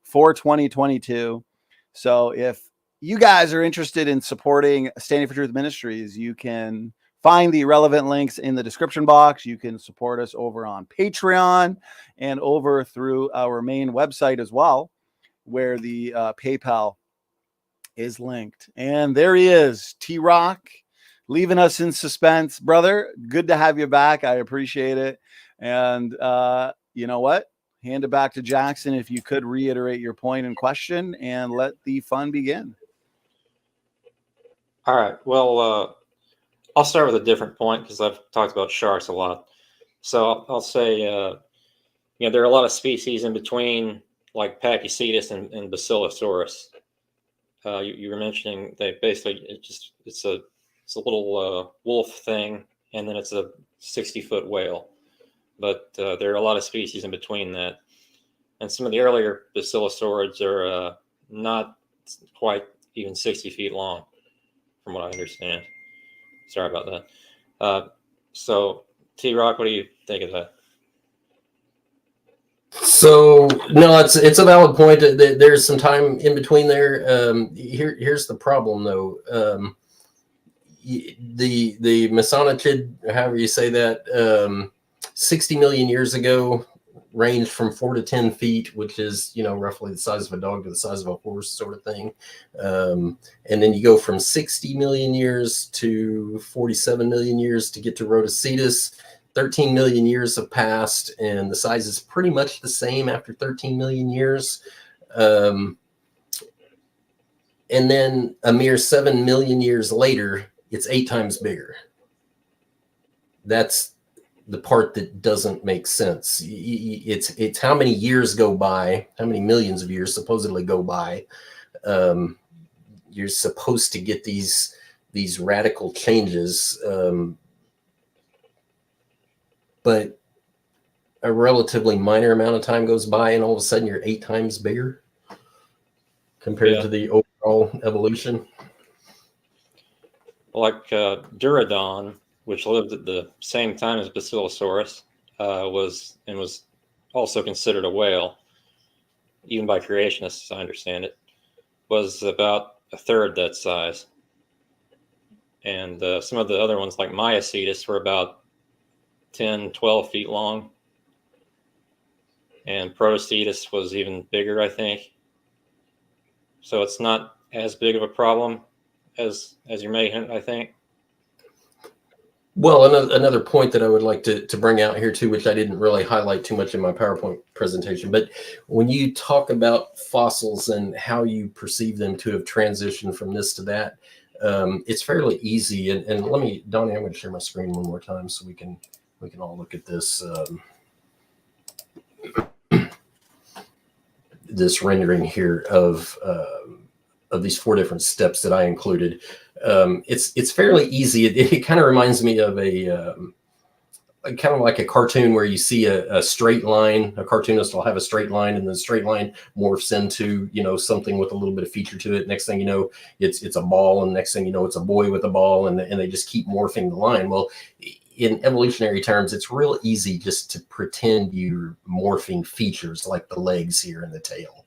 A: for 2022. So if you guys are interested in supporting Standing for Truth Ministries, you can find the relevant links in the description box. You can support us over on Patreon and over through our main website as well, where the PayPal is linked. And there he is, TRock, leaving us in suspense. Brother, good to have you back. I appreciate it. And you know what? Hand it back to Jackson if you could reiterate your point and question and let the fun begin.
B: All right. Well, I'll start with a different point because I've talked about sharks a lot. So I'll say, there are a lot of species in between, like Pachycetus and Bacillosaurus. You were mentioning they basically it's a little wolf thing, and then it's a 60-foot whale. But there are a lot of species in between that, and some of the earlier Bacillosaurids are not quite even 60 feet long, from what I understand. Sorry about that. So, TRock, what do you think of that?
C: So no, it's a valid point. There's some time in between there. Here's the problem, though. The Mesonotid, however you say that, 60 million years ago, ranged from 4 to 10 feet, which is roughly the size of a dog to the size of a horse, sort of thing. And then you go from 60 million years to 47 million years to get to Rhodocetus. 13 million years have passed, and the size is pretty much the same after 13 million years. And then a mere 7 million years later, it's 8 times bigger. That's the part that doesn't make sense. It's how many years go by, how many millions of years supposedly go by. You're supposed to get these radical changes. But a relatively minor amount of time goes by, and all of a sudden you're 8 times bigger compared to the overall evolution.
B: Like Durodon, which lived at the same time as Bacillosaurus, was also considered a whale, even by creationists, as I understand it, was about a third that size. And some of the other ones, like Myocetus, were about 10, 12 feet long. And Protocetus was even bigger, I think. So it's not as big of a problem as you may hint, I think.
C: Well, another point that I would like to bring out here too, which I didn't really highlight too much in my PowerPoint presentation, but when you talk about fossils and how you perceive them to have transitioned from this to that, it's fairly easy. And let me, Donnie, I'm going to share my screen one more time so we can all look at this this rendering here of these 4 different steps that I included. It's fairly easy. It kind of reminds me of a kind of like a cartoon where you see a straight line. A cartoonist will have a straight line, and the straight line morphs into something with a little bit of feature to it. Next thing you know, it's a ball, and next thing you know, it's a boy with a ball, and they just keep morphing the line. Well, in evolutionary terms, it's real easy just to pretend you're morphing features like the legs here and the tail.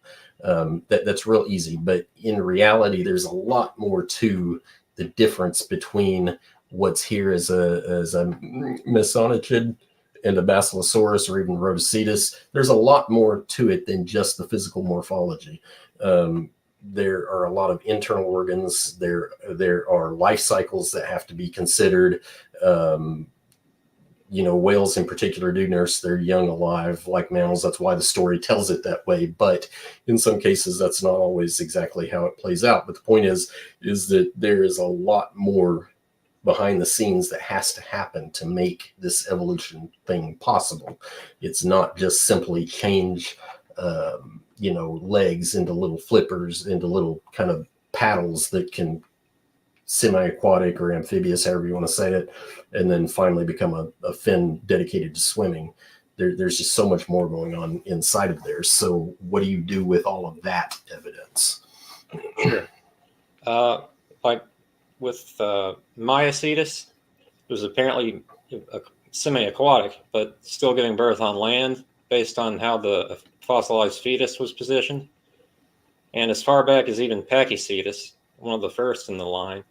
C: That's real easy, but in reality, there's a lot more to the difference between what's here as a Mesonotid and a Bacillosaurus or even Rhodocetus. There's a lot more to it than just the physical morphology. There are a lot of internal organs. There are life cycles that have to be considered. Whales in particular do nurse their young alive like mammals. That's why the story tells it that way. But in some cases, that's not always exactly how it plays out. But the point is that there is a lot more behind the scenes that has to happen to make this evolution thing possible. It's not just simply change, legs into little flippers, into little kind of paddles that can semi-aquatic or amphibious, however you want to say it, and then finally become a fin dedicated to swimming. There's just so much more going on inside of there. So what do you do with all of that evidence?
B: Sure. Like with Myocetus, it was apparently semi-aquatic, but still giving birth on land based on how the fossilized fetus was positioned. And as far back as even Pachycetus, one of the first in the line,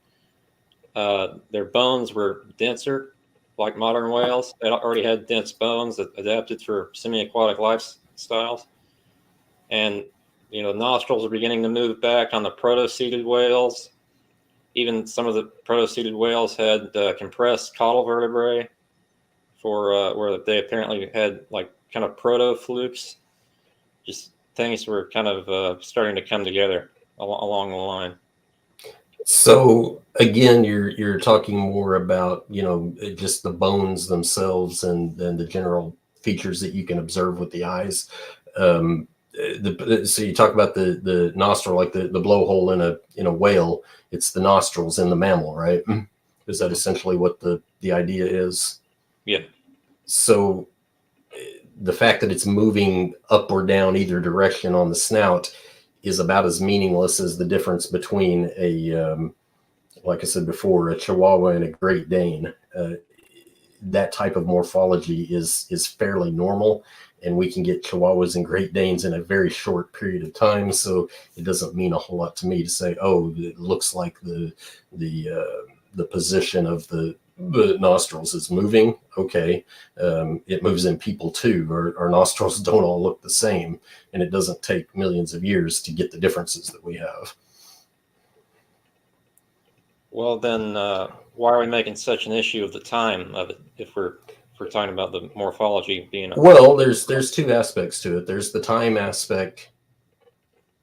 B: their bones were denser, like modern whales. They already had dense bones that adapted for semi-aquatic lifestyles. And, nostrils are beginning to move back on the proto-seeded whales. Even some of the proto-seeded whales had compressed caudal vertebrae for where they apparently had like kind of proto-flukes. Just things were kind of starting to come together along the line.
C: So again, you're talking more about, you know, just the bones themselves and the general features that you can observe with the eyes. So you talk about the nostril, like the blowhole in a whale. It's the nostrils in the mammal, right? Is that essentially what the idea is?
B: Yeah.
C: So the fact that it's moving up or down either direction on the snout is about as meaningless as the difference between like I said before, a Chihuahua and a Great Dane. That type of morphology is fairly normal, and we can get Chihuahuas and Great Danes in a very short period of time. So it doesn't mean a whole lot to me to say, oh, it looks like the position of the nostrils is moving. Okay, it moves in people too. Our nostrils don't all look the same, and it doesn't take millions of years to get the differences that we have.
B: Well, then, why are we making such an issue of the time of it if we're talking about the morphology being?
C: Well, there's two aspects to it. There's the time aspect,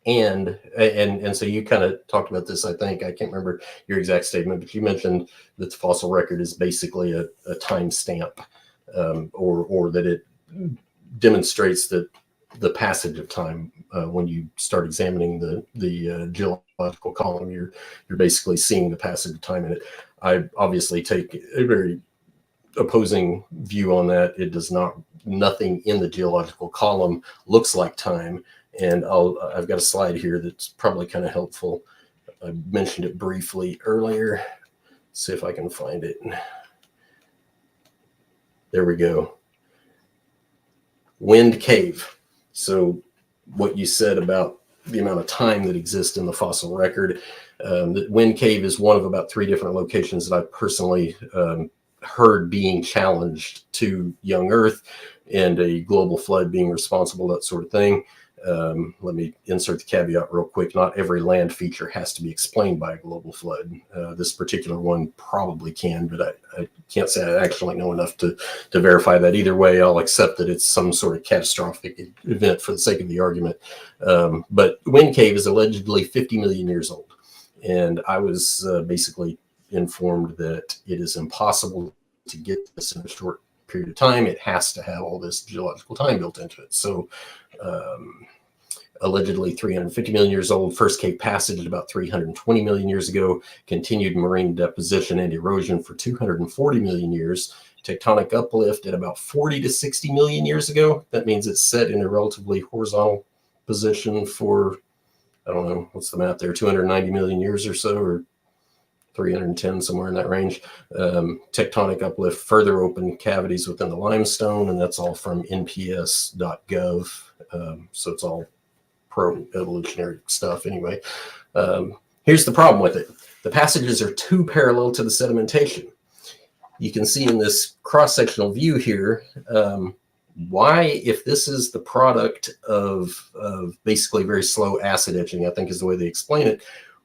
C: and so you kind of talked about this. I think I can't remember your exact statement, but you mentioned that the fossil record is basically a time stamp, or that it demonstrates that the passage of time. When you start examining the geological column, you're basically seeing the passage of time in it. I obviously take a very opposing view on that. It does not. Nothing in the geological column looks like time. And I've got a slide here that's probably kind of helpful. I mentioned it briefly earlier. See if I can find it. There we go. Wind cave. So what you said about the amount of time that exists in the fossil record, the wind cave is one of about 3 different locations that I personally heard being challenged to young Earth and a global flood being responsible, that sort of thing. Let me insert the caveat real quick. Not every land feature has to be explained by a global flood. This particular one probably can, but I can't say I actually know enough to verify that. Either way, I'll accept that it's some sort of catastrophic event for the sake of the argument. But Wind Cave is allegedly 50 million years old. And I was basically informed that it is impossible to get this in a short period of time. It has to have all this geological time built into it. So allegedly 350 million years old, first cave passage at about 320 million years ago, continued marine deposition and erosion for 240 million years, tectonic uplift at about 40 to 60 million years ago. That means it's set in a relatively horizontal position for, I don't know, what's the math there, 290 million years or so, or 310, somewhere in that range. Tectonic uplift further open cavities within the limestone, and that's all from nps.gov. So it's all pro-evolutionary stuff anyway. Here's the problem with it. The passages are too parallel to the sedimentation. You can see in this cross-sectional view here, why, if this is the product of basically very slow acid etching, I think is the way they explain it,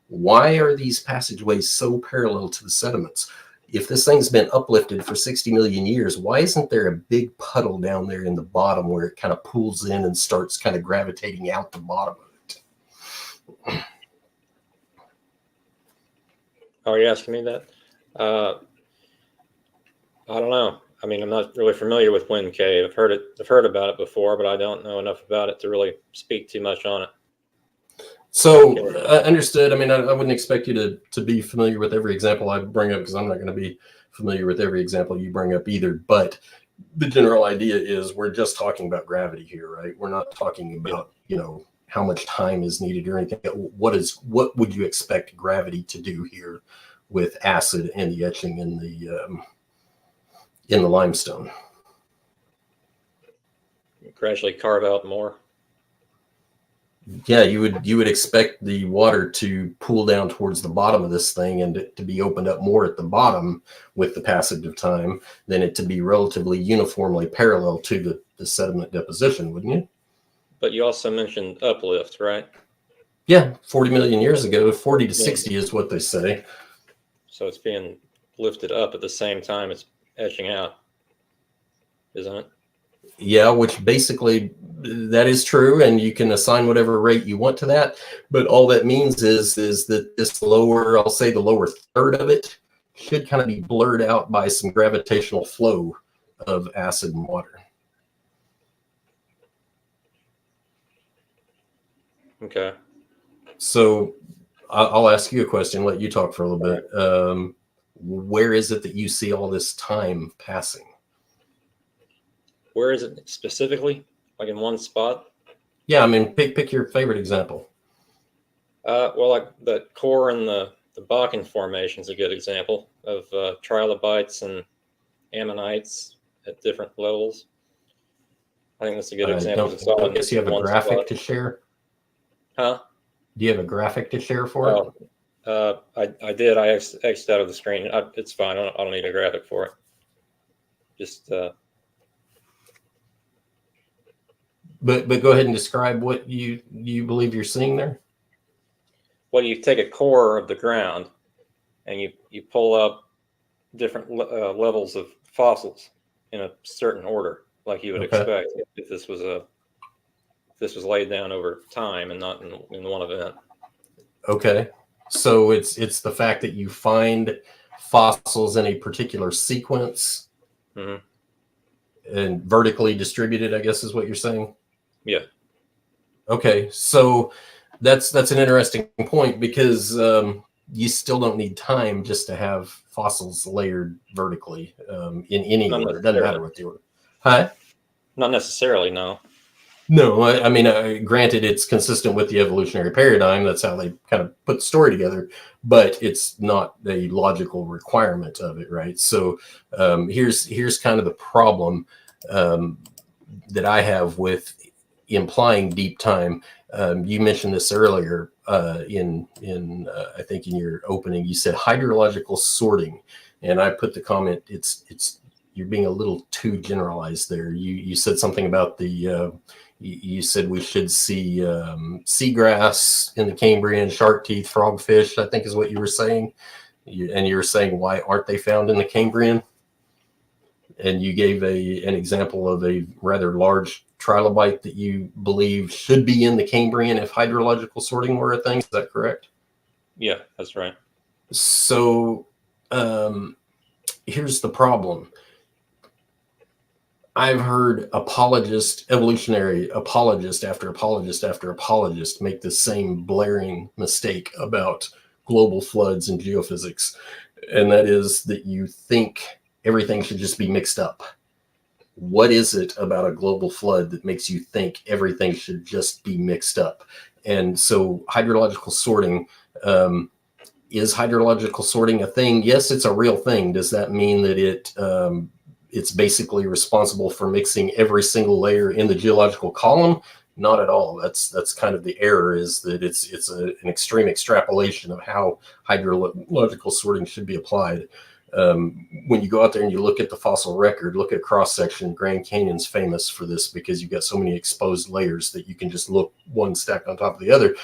C: why are these passageways so parallel to the sediments? If this thing's been uplifted for 60 million years, why isn't there a big puddle down there in the bottom where it kind of pulls in and starts kind of gravitating out the bottom of it?
B: Are you asking me that? I don't know. I mean, I'm not really familiar with Wind Cave. I've heard about it before, but I don't know enough about it to really speak too much on it.
C: So understood. I mean, I wouldn't expect you to be familiar with every example I bring up, because I'm not going to be familiar with every example you bring up either. But the general idea is we're just talking about gravity here, right? We're not talking about, you know, how much time is needed or anything. What would you expect gravity to do here with acid and the etching in the limestone?
B: Gradually carve out more.
C: Yeah, you would expect the water to pool down towards the bottom of this thing and to be opened up more at the bottom with the passage of time than it to be relatively uniformly parallel to the sediment deposition, wouldn't you?
B: But you also mentioned uplift, right?
C: Yeah, 40 million years ago, 40 to 60 is what they say.
B: So it's being lifted up at the same time it's etching out, isn't it?
C: Yeah, which basically That is true, and you can assign whatever rate you want to that. But all that means is that this lower, I'll say the lower third of it, should kind of be blurred out by some gravitational flow of acid and water.
B: Okay.
C: So I'll ask you a question, let you talk for a little bit. Where is it that you see all this time passing?
B: Where is it specifically? Like in one spot?
C: Yeah, I mean, pick your favorite example.
B: Well, like the core and the Bakken formation is a good example of trilobites and ammonites at different levels. I think that's a good example.
C: I guess you have a graphic to share.
B: Huh?
C: Do you have a graphic to share for it?
B: I did. I X'd out of the screen. It's fine. I don't need a graphic for it. Just.
C: But go ahead and describe what you believe you're seeing there.
B: Well, you take a core of the ground, and you pull up different levels of fossils in a certain order, like you would expect if this was laid down over time and not in one event. Okay.
C: So it's the fact that you find fossils in a particular sequence and vertically distributed, I guess is what you're saying?
B: Yeah.
C: Okay. So that's an interesting point because you still don't need time just to have fossils layered vertically in any order. It doesn't matter what the order. Huh?
B: Not necessarily, no.
C: No, I mean, granted, it's consistent with the evolutionary paradigm. That's how they kind of put the story together, but it's not a logical requirement of it, right? So here's kind of the problem that I have with implying deep time. You mentioned this earlier in I think in your opening. You said hydrological sorting, and I put the comment. It's you're being a little too generalized there. You said something about the. You said we should see seagrass in the Cambrian, shark teeth, frogfish, I think is what you were saying. And you were saying, why aren't they found in the Cambrian? And you gave an example of a rather large trilobite that you believe should be in the Cambrian if hydrological sorting were a thing. Is that correct?
B: Yeah, that's right.
C: So here's the problem. I've heard evolutionary apologist after apologist after apologist make the same blaring mistake about global floods and geophysics. And that is that you think everything should just be mixed up. What is it about a global flood that makes you think everything should just be mixed up? And so hydrological sorting, is hydrological sorting a thing? Yes, it's a real thing. Does that mean that it's basically responsible for mixing every single layer in the geological column? Not at all. That's kind of the error, is that it's an extreme extrapolation of how hydrological sorting should be applied. When you go out there and you look at the fossil record, look at cross section. Grand Canyon's famous for this because you've got so many exposed layers that you can just look one stacked on top of the other.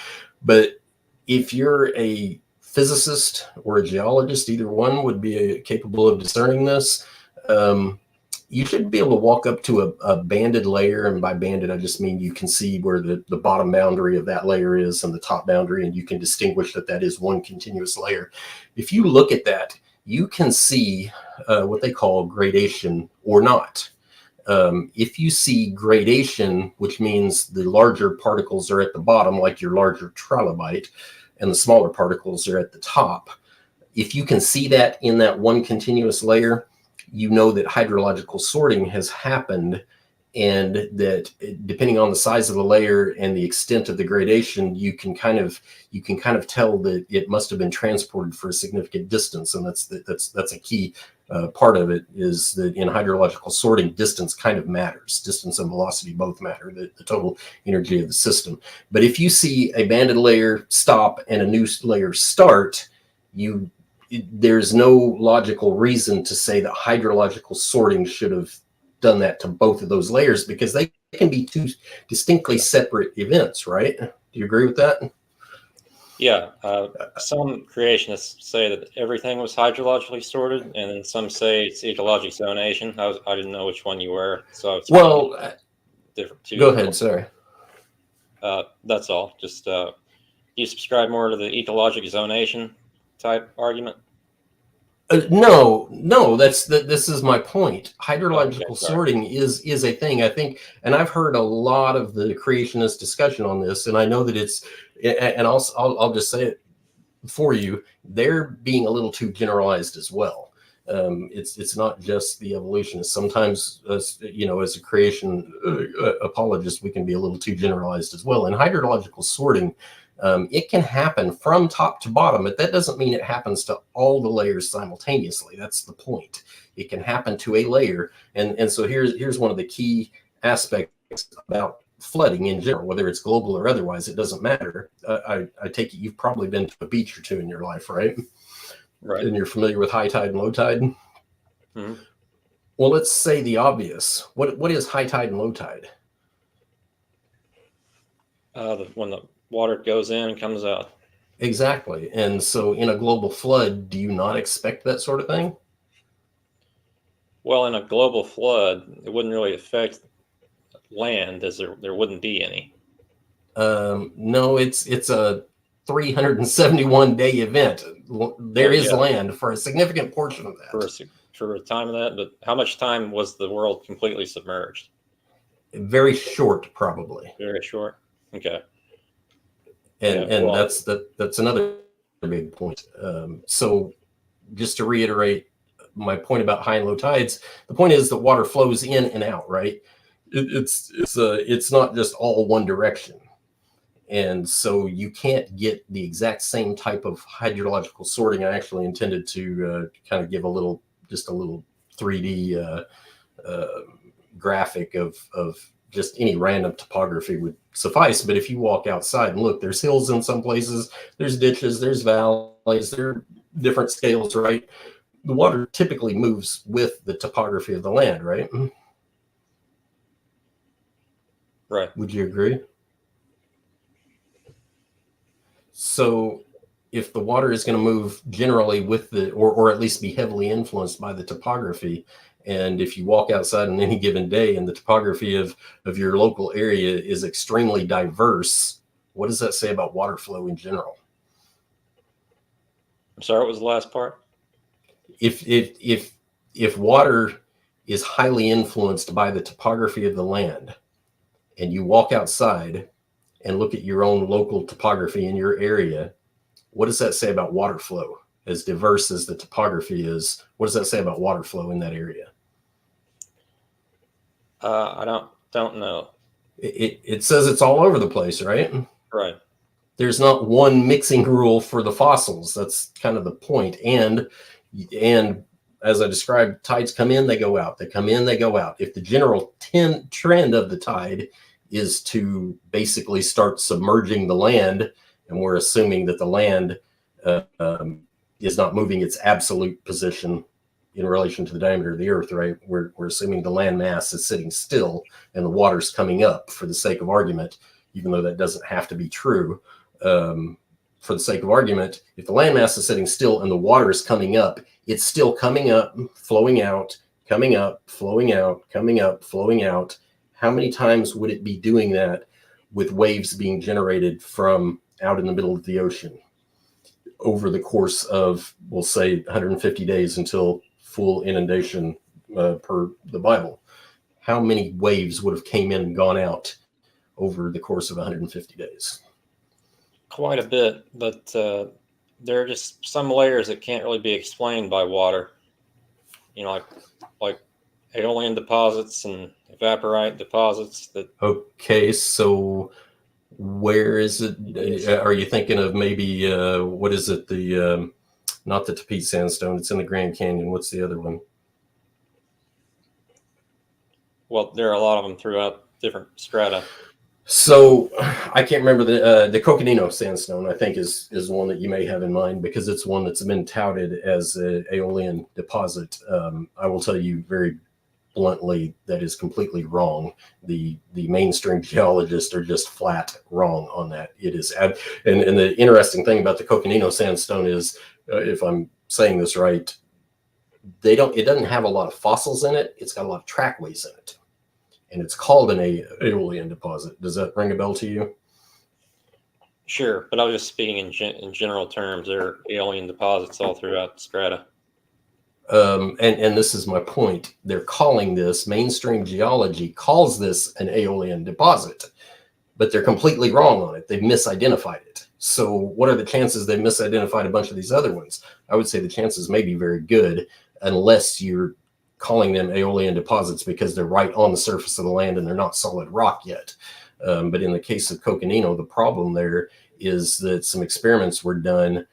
C: But if you're a physicist or a geologist, either one would be capable of discerning this. You should be able to walk up to a banded layer, and by banded I just mean you can see where the bottom boundary of that layer is and the top boundary, and you can distinguish that is one continuous layer. If you look at that, you can see what they call gradation or not. If you see gradation, which means the larger particles are at the bottom, like your larger trilobite, and the smaller particles are at the top, if you can see that in that one continuous layer, you know that hydrological sorting has happened, and that depending on the size of the layer and the extent of the gradation, you can kind of tell that it must have been transported for a significant distance. And that's a key part of it, is that in hydrological sorting, distance kind of matters. Distance and velocity both matter, the total energy of the system. But if you see a banded layer stop and a new layer start, there's no logical reason to say that hydrological sorting should have done that to both of those layers, because they can be two distinctly separate events, right? Do you agree with that?
B: Yeah. Some creationists say that everything was hydrologically sorted, and then some say it's ecologic zonation. I didn't know which one you were. So different.
C: Go ahead. Sorry.
B: That's all. Just do you subscribe more to the ecologic zonation type argument?
C: No, this is my point. Hydrological
B: Okay, sorry.
C: sorting is a thing, I think, and I've heard a lot of the creationist discussion on this, and I know that it's, and I'll just say it for you, they're being a little too generalized as well. It's not just the evolutionists. Sometimes, as a creation apologist, we can be a little too generalized as well. And hydrological sorting, it can happen from top to bottom, but that doesn't mean it happens to all the layers simultaneously. That's the point. It can happen to a layer. And so here's one of the key aspects about flooding in general, whether it's global or otherwise, it doesn't matter. I take it you've probably been to a beach or two in your life, right?
B: Right.
C: And you're familiar with high tide and low tide.
B: Mm-hmm.
C: Well, let's say the obvious. What is high tide and low tide?
B: When the water goes in and comes out.
C: Exactly. And so in a global flood, do you not expect that sort of thing?
B: Well, in a global flood, it wouldn't really affect land, as there wouldn't be any.
C: No, it's a 371-day event. There is land for a significant portion of that.
B: For a time of that, but how much time was the world completely submerged?
C: Very short, probably.
B: Very short. Okay.
C: And that's another big point. So just to reiterate my point about high and low tides, the point is that water flows in and out, right? It's not just all one direction. And so you can't get the exact same type of hydrological sorting. I actually intended to kind of give a little 3D graphic of just any random topography would suffice. But if you walk outside and look, there's hills in some places, there's ditches, there's valleys, there are different scales, right? The water typically moves with the topography of the land, right?
B: Right.
C: Would you agree? So if the water is going to move generally with or at least be heavily influenced by the topography, and if you walk outside on any given day and the topography of your local area is extremely diverse, what does that say about water flow in general?
B: I'm sorry, what was the last part?
C: If water is highly influenced by the topography of the land, and you walk outside and look at your own local topography in your area, what does that say about water flow? As diverse as the topography is, what does that say about water flow in that area?
B: I don't know.
C: It says it's all over the place, right?
B: Right.
C: There's not one mixing rule for the fossils. That's kind of the point. And as I described, tides come in, they go out. They come in, they go out. If the general trend of the tide is to basically start submerging the land, and we're assuming that the land is not moving its absolute position in relation to the diameter of the earth, right? We're assuming the land mass is sitting still and the water's coming up for the sake of argument, even though that doesn't have to be true. For the sake of argument, if the land mass is sitting still and the water is coming up, it's still coming up, flowing out, coming up, flowing out, coming up, flowing out. How many times would it be doing that with waves being generated from out in the middle of the ocean over the course of, we'll say, 150 days until full inundation per the Bible? How many waves would have came in and gone out over the course of 150 days?
B: Quite a bit, but there are just some layers that can't really be explained by water. Like aeolian deposits and evaporite deposits that.
C: Okay, so where is it? Are you thinking of maybe what is it? The not the Tapete Sandstone. It's in the Grand Canyon. What's the other one?
B: Well, there are a lot of them throughout different strata.
C: So I can't remember the Coconino Sandstone, I think is one that you may have in mind, because it's one that's been touted as an aeolian deposit. I will tell you very bluntly, that is completely wrong. The mainstream geologists are just flat wrong on that. It is, and the interesting thing about the Coconino Sandstone is, if I'm saying this right, it doesn't have a lot of fossils in it. It's got a lot of trackways in it. and it's called an aeolian deposit. Does that ring a bell to you?
B: Sure, but I was just speaking in general terms. There are aeolian deposits all throughout strata.
C: And this is my point. They're calling this, mainstream geology calls this an aeolian deposit, but they're completely wrong on it. They've misidentified it. So what are the chances they misidentified a bunch of these other ones? I would say the chances may be very good, unless you're calling them aeolian deposits because they're right on the surface of the land and they're not solid rock yet. But in the case of Coconino, the problem there is that some experiments were done.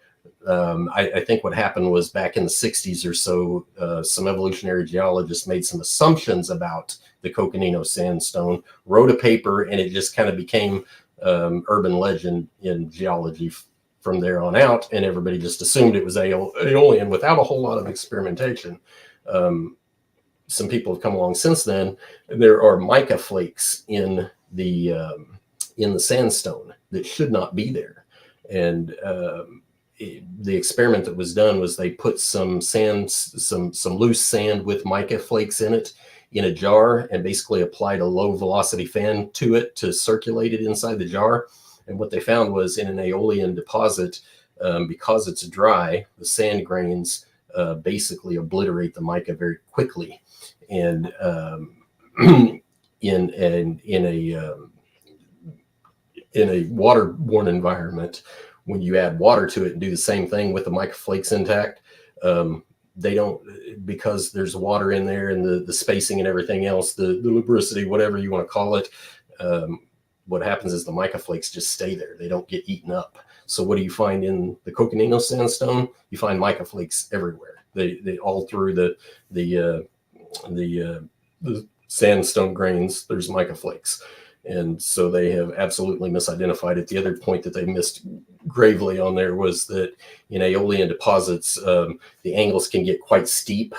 C: I think what happened was back in the 60s or so, some evolutionary geologists made some assumptions about the Coconino Sandstone, wrote a paper, and it just kind of became urban legend in geology from there on out, and everybody just assumed it was aeolian without a whole lot of experimentation. Some people have come along since then. There are mica flakes in the sandstone that should not be there, and the experiment that was done was they put some sand, some loose sand with mica flakes in it in a jar, and basically applied a low velocity fan to it to circulate it inside the jar. And what they found was in an aeolian deposit, because it's dry, the sand grains basically obliterate the mica very quickly. And in a waterborne environment, when you add water to it and do the same thing with the mica flakes intact, they don't, because there's water in there and the spacing and everything else, the lubricity, whatever you want to call it, what happens is the mica flakes just stay there. They don't get eaten up. So what do you find in the Coconino Sandstone? You find mica flakes everywhere. They all through the sandstone grains, there's mica flakes. And so they have absolutely misidentified it. The other point that they missed gravely on there was that in aeolian deposits, the angles can get quite steep,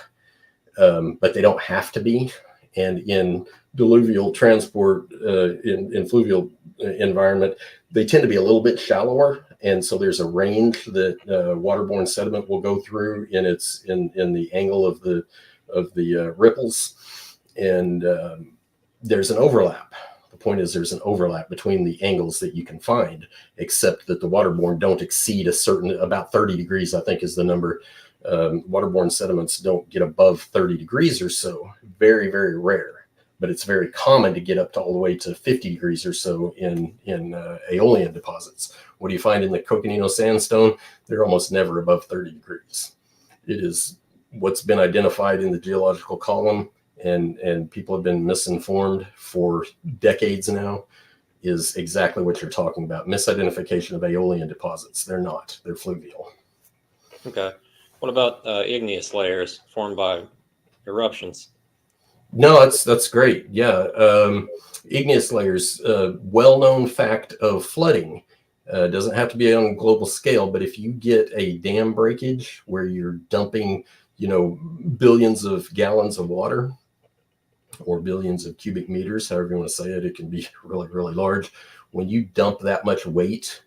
C: but they don't have to be. And in diluvial transport, in fluvial environment, they tend to be a little bit shallower. And so there's a range that waterborne sediment will go through in the angle of the ripples. And there's an overlap. The point is there's an overlap between the angles that you can find, except that the waterborne don't exceed about 30 degrees, I think is the number. Waterborne sediments don't get above 30 degrees or so. Very, very rare, but it's very common to get up to all the way to 50 degrees or so in aeolian deposits. What do you find in the Coconino Sandstone? They're almost never above 30 degrees. It is what's been identified in the geological column, and people have been misinformed for decades now, is exactly what you're talking about. Misidentification of aeolian deposits. They're not. They're fluvial.
B: Okay. What about igneous layers formed by eruptions?
C: No, that's great. Yeah. Igneous layers, well-known fact of flooding. Doesn't have to be on a global scale, but if you get a dam breakage where you're dumping, billions of gallons of water, or billions of cubic meters, however you want to say it, it can be really, really large. When you dump that much weight,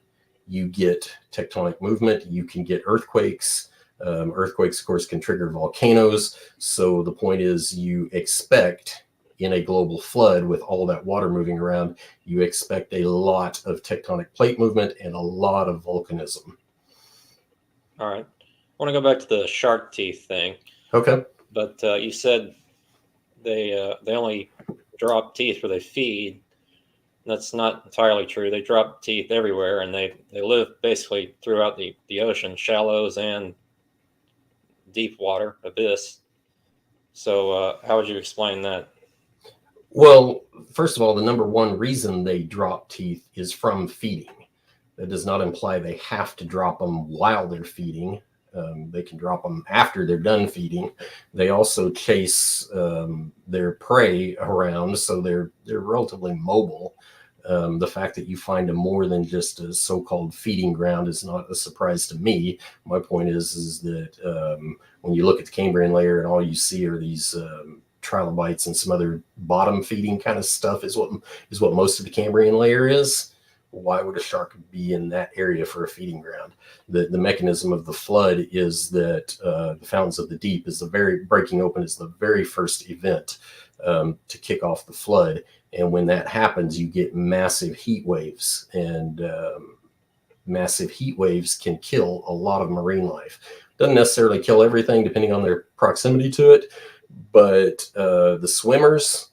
C: you get tectonic movement. You can get earthquakes. Earthquakes, of course, can trigger volcanoes. So the point is, you expect in a global flood with all that water moving around, you expect a lot of tectonic plate movement and a lot of volcanism.
B: All right. I want to go back to the shark teeth thing.
C: Okay.
B: But you said they only drop teeth where they feed. That's not entirely true. They drop teeth everywhere, and they live basically throughout the ocean, shallows and deep water, abyss. So how would you explain that?
C: Well, first of all, the number one reason they drop teeth is from feeding. That does not imply they have to drop them while they're feeding. They can drop them after they're done feeding. They also chase their prey around, so they're relatively mobile. The fact that you find them more than just a so-called feeding ground is not a surprise to me. My point is that when you look at the Cambrian layer and all you see are these trilobites and some other bottom feeding kind of stuff is what most of the Cambrian layer is. Why would a shark be in that area for a feeding ground? The mechanism of the flood is that the fountains of the deep breaking open is the very first event to kick off the flood. And when that happens, you get massive heat waves, and massive heat waves can kill a lot of marine life. Doesn't necessarily kill everything depending on their proximity to it, but the swimmers,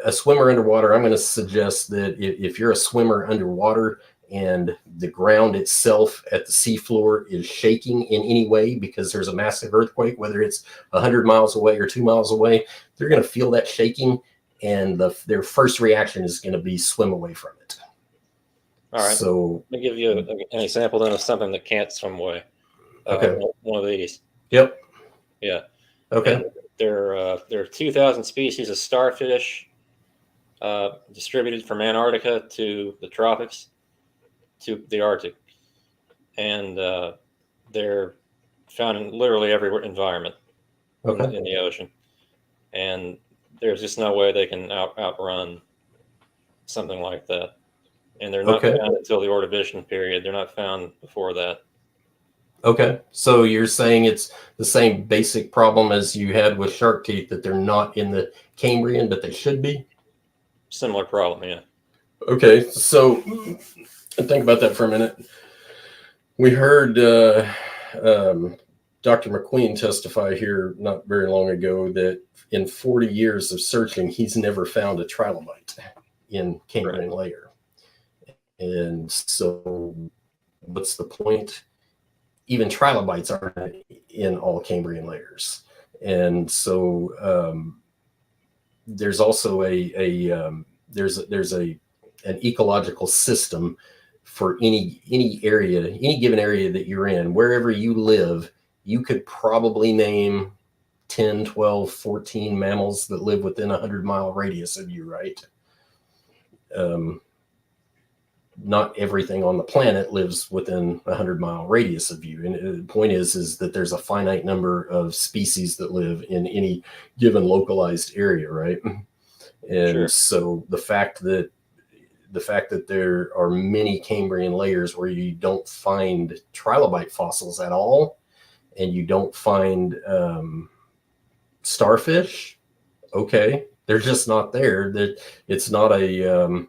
C: a swimmer underwater, I'm going to suggest that if you're a swimmer underwater and the ground itself at the seafloor is shaking in any way because there's a massive earthquake, whether it's 100 miles away or 2 miles away, they're going to feel that shaking, and their first reaction is going to be swim away from it.
B: All right.
C: So
B: let me give you an example then of something that can't swim away.
C: Okay.
B: One of these.
C: Yep.
B: Yeah.
C: Okay.
B: And there are 2,000 species of starfish distributed from Antarctica to the tropics to the Arctic, and they're found in literally every environment in the ocean, and there's just no way they can outrun something like that. And they're not found until the Ordovician period. They're not found before that.
C: Okay. So you're saying it's the same basic problem as you had with shark teeth, that they're not in the Cambrian, but they should be?
B: Similar problem, yeah.
C: Okay. So think about that for a minute. We heard Dr. McQueen testify here not very long ago that in 40 years of searching, he's never found a trilobite in Cambrian layer. And so what's the point? Even trilobites aren't in all Cambrian layers. And so there's also there's an ecological system for any area, any given area that you're in. Wherever you live, you could probably name 10, 12, 14 mammals that live within a 100-mile radius of you, right? Not everything on the planet lives within a 100-mile radius of you. And the point is that there's a finite number of species that live in any given localized area, right? And so the fact that there are many Cambrian layers where you don't find trilobite fossils at all, and you don't find starfish, okay, they're just not there. That it's not a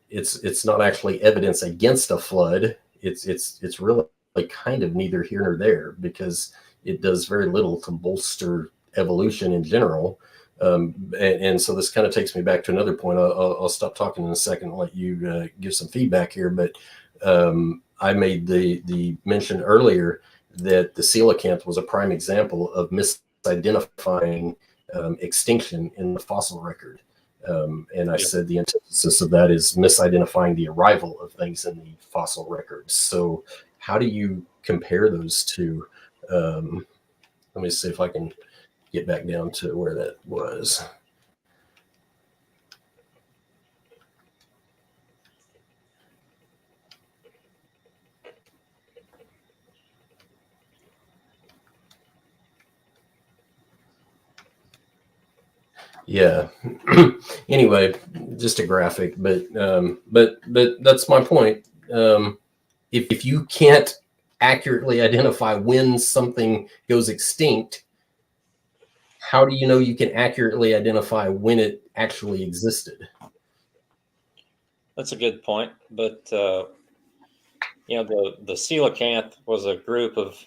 C: it's not actually evidence against a flood. It's really kind of neither here nor there, because it does very little to bolster evolution in general. And so this kind of takes me back to another point. I'll stop talking in a second and let you give some feedback here. But I made the mention earlier that the coelacanth was a prime example of misidentifying extinction in the fossil record. And I said the antithesis of that is misidentifying the arrival of things in the fossil records. So how do you compare those two? Let me see if I can get back down to where that was. Yeah. Anyway, just a graphic, but that's my point. If you can't accurately identify when something goes extinct, how do you know you can accurately identify when it actually existed?
B: That's a good point. But the coelacanth was a group of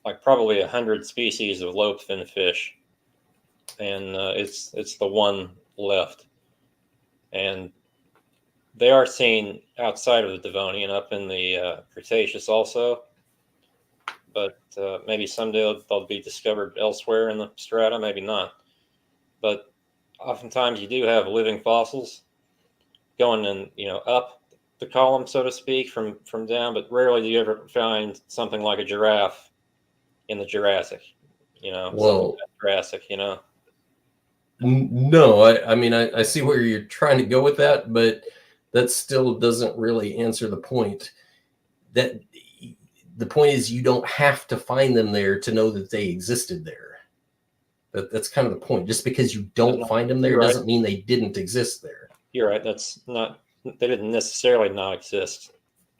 B: like probably 100 species of lobe-finned fish, and it's the one left, and they are seen outside of the Devonian, up in the Cretaceous also, but maybe someday they'll be discovered elsewhere in the strata, maybe not. But oftentimes you do have living fossils going in, up the column, so to speak, from down, but rarely do you ever find something like a giraffe in the Jurassic,
C: Well,
B: Jurassic,
C: No, I mean, I see where you're trying to go with that, but that still doesn't really answer the point. That the point is, you don't have to find them there to know that they existed there. That's kind of the point. Just because you don't find them there doesn't mean they didn't exist there.
B: You're right. They didn't necessarily not exist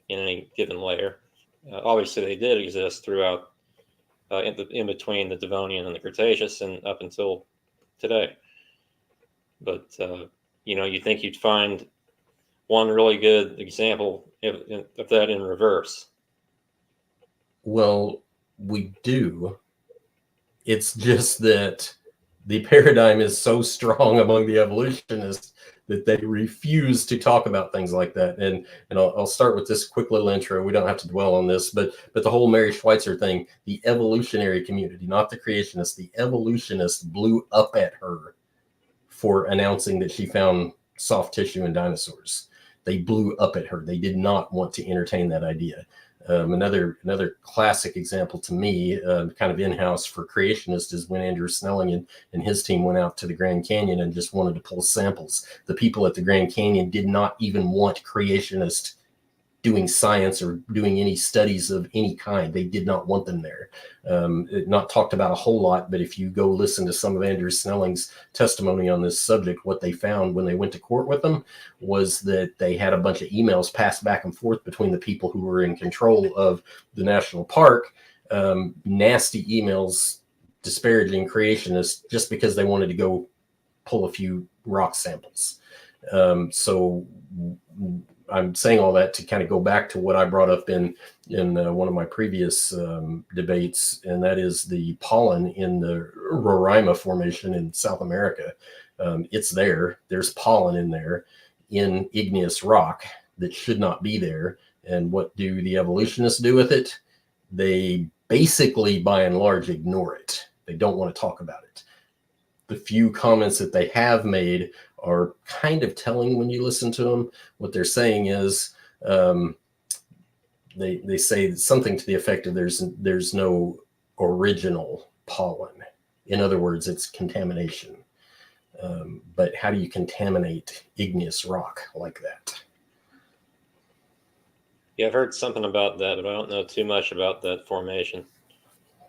B: in any given layer. Obviously, they did exist throughout in between the Devonian and the Cretaceous and up until today. But you think you'd find one really good example of that in reverse.
C: Well, we do. It's just that the paradigm is so strong among the evolutionists that they refuse to talk about things like that. And I'll start with this quick little intro. We don't have to dwell on this, but the whole Mary Schweitzer thing, the evolutionary community, not the creationists, the evolutionists blew up at her for announcing that she found soft tissue in dinosaurs. They blew up at her. They did not want to entertain that idea. Another classic example to me, kind of in-house for creationists, is when Andrew Snelling and his team went out to the Grand Canyon and just wanted to pull samples. The people at the Grand Canyon did not even want creationists doing science or doing any studies of any kind. They did not want them there. Not talked about a whole lot, but if you go listen to some of Andrew Snelling's testimony on this subject, what they found when they went to court with them was that they had a bunch of emails passed back and forth between the people who were in control of the national park, nasty emails disparaging creationists just because they wanted to go pull a few rock samples. So I'm saying all that to kind of go back to what I brought up in one of my previous debates, and that is the pollen in the Roraima Formation in South America. It's there. There's pollen in there in igneous rock that should not be there. And what do the evolutionists do with it? They basically, by and large, ignore it. They don't want to talk about it. The few comments that they have made are kind of telling when you listen to them. What they're saying is they say something to the effect of there's no original pollen. In other words, it's contamination. But how do you contaminate igneous rock like that?
B: Yeah, I've heard something about that, but I don't know too much about that formation.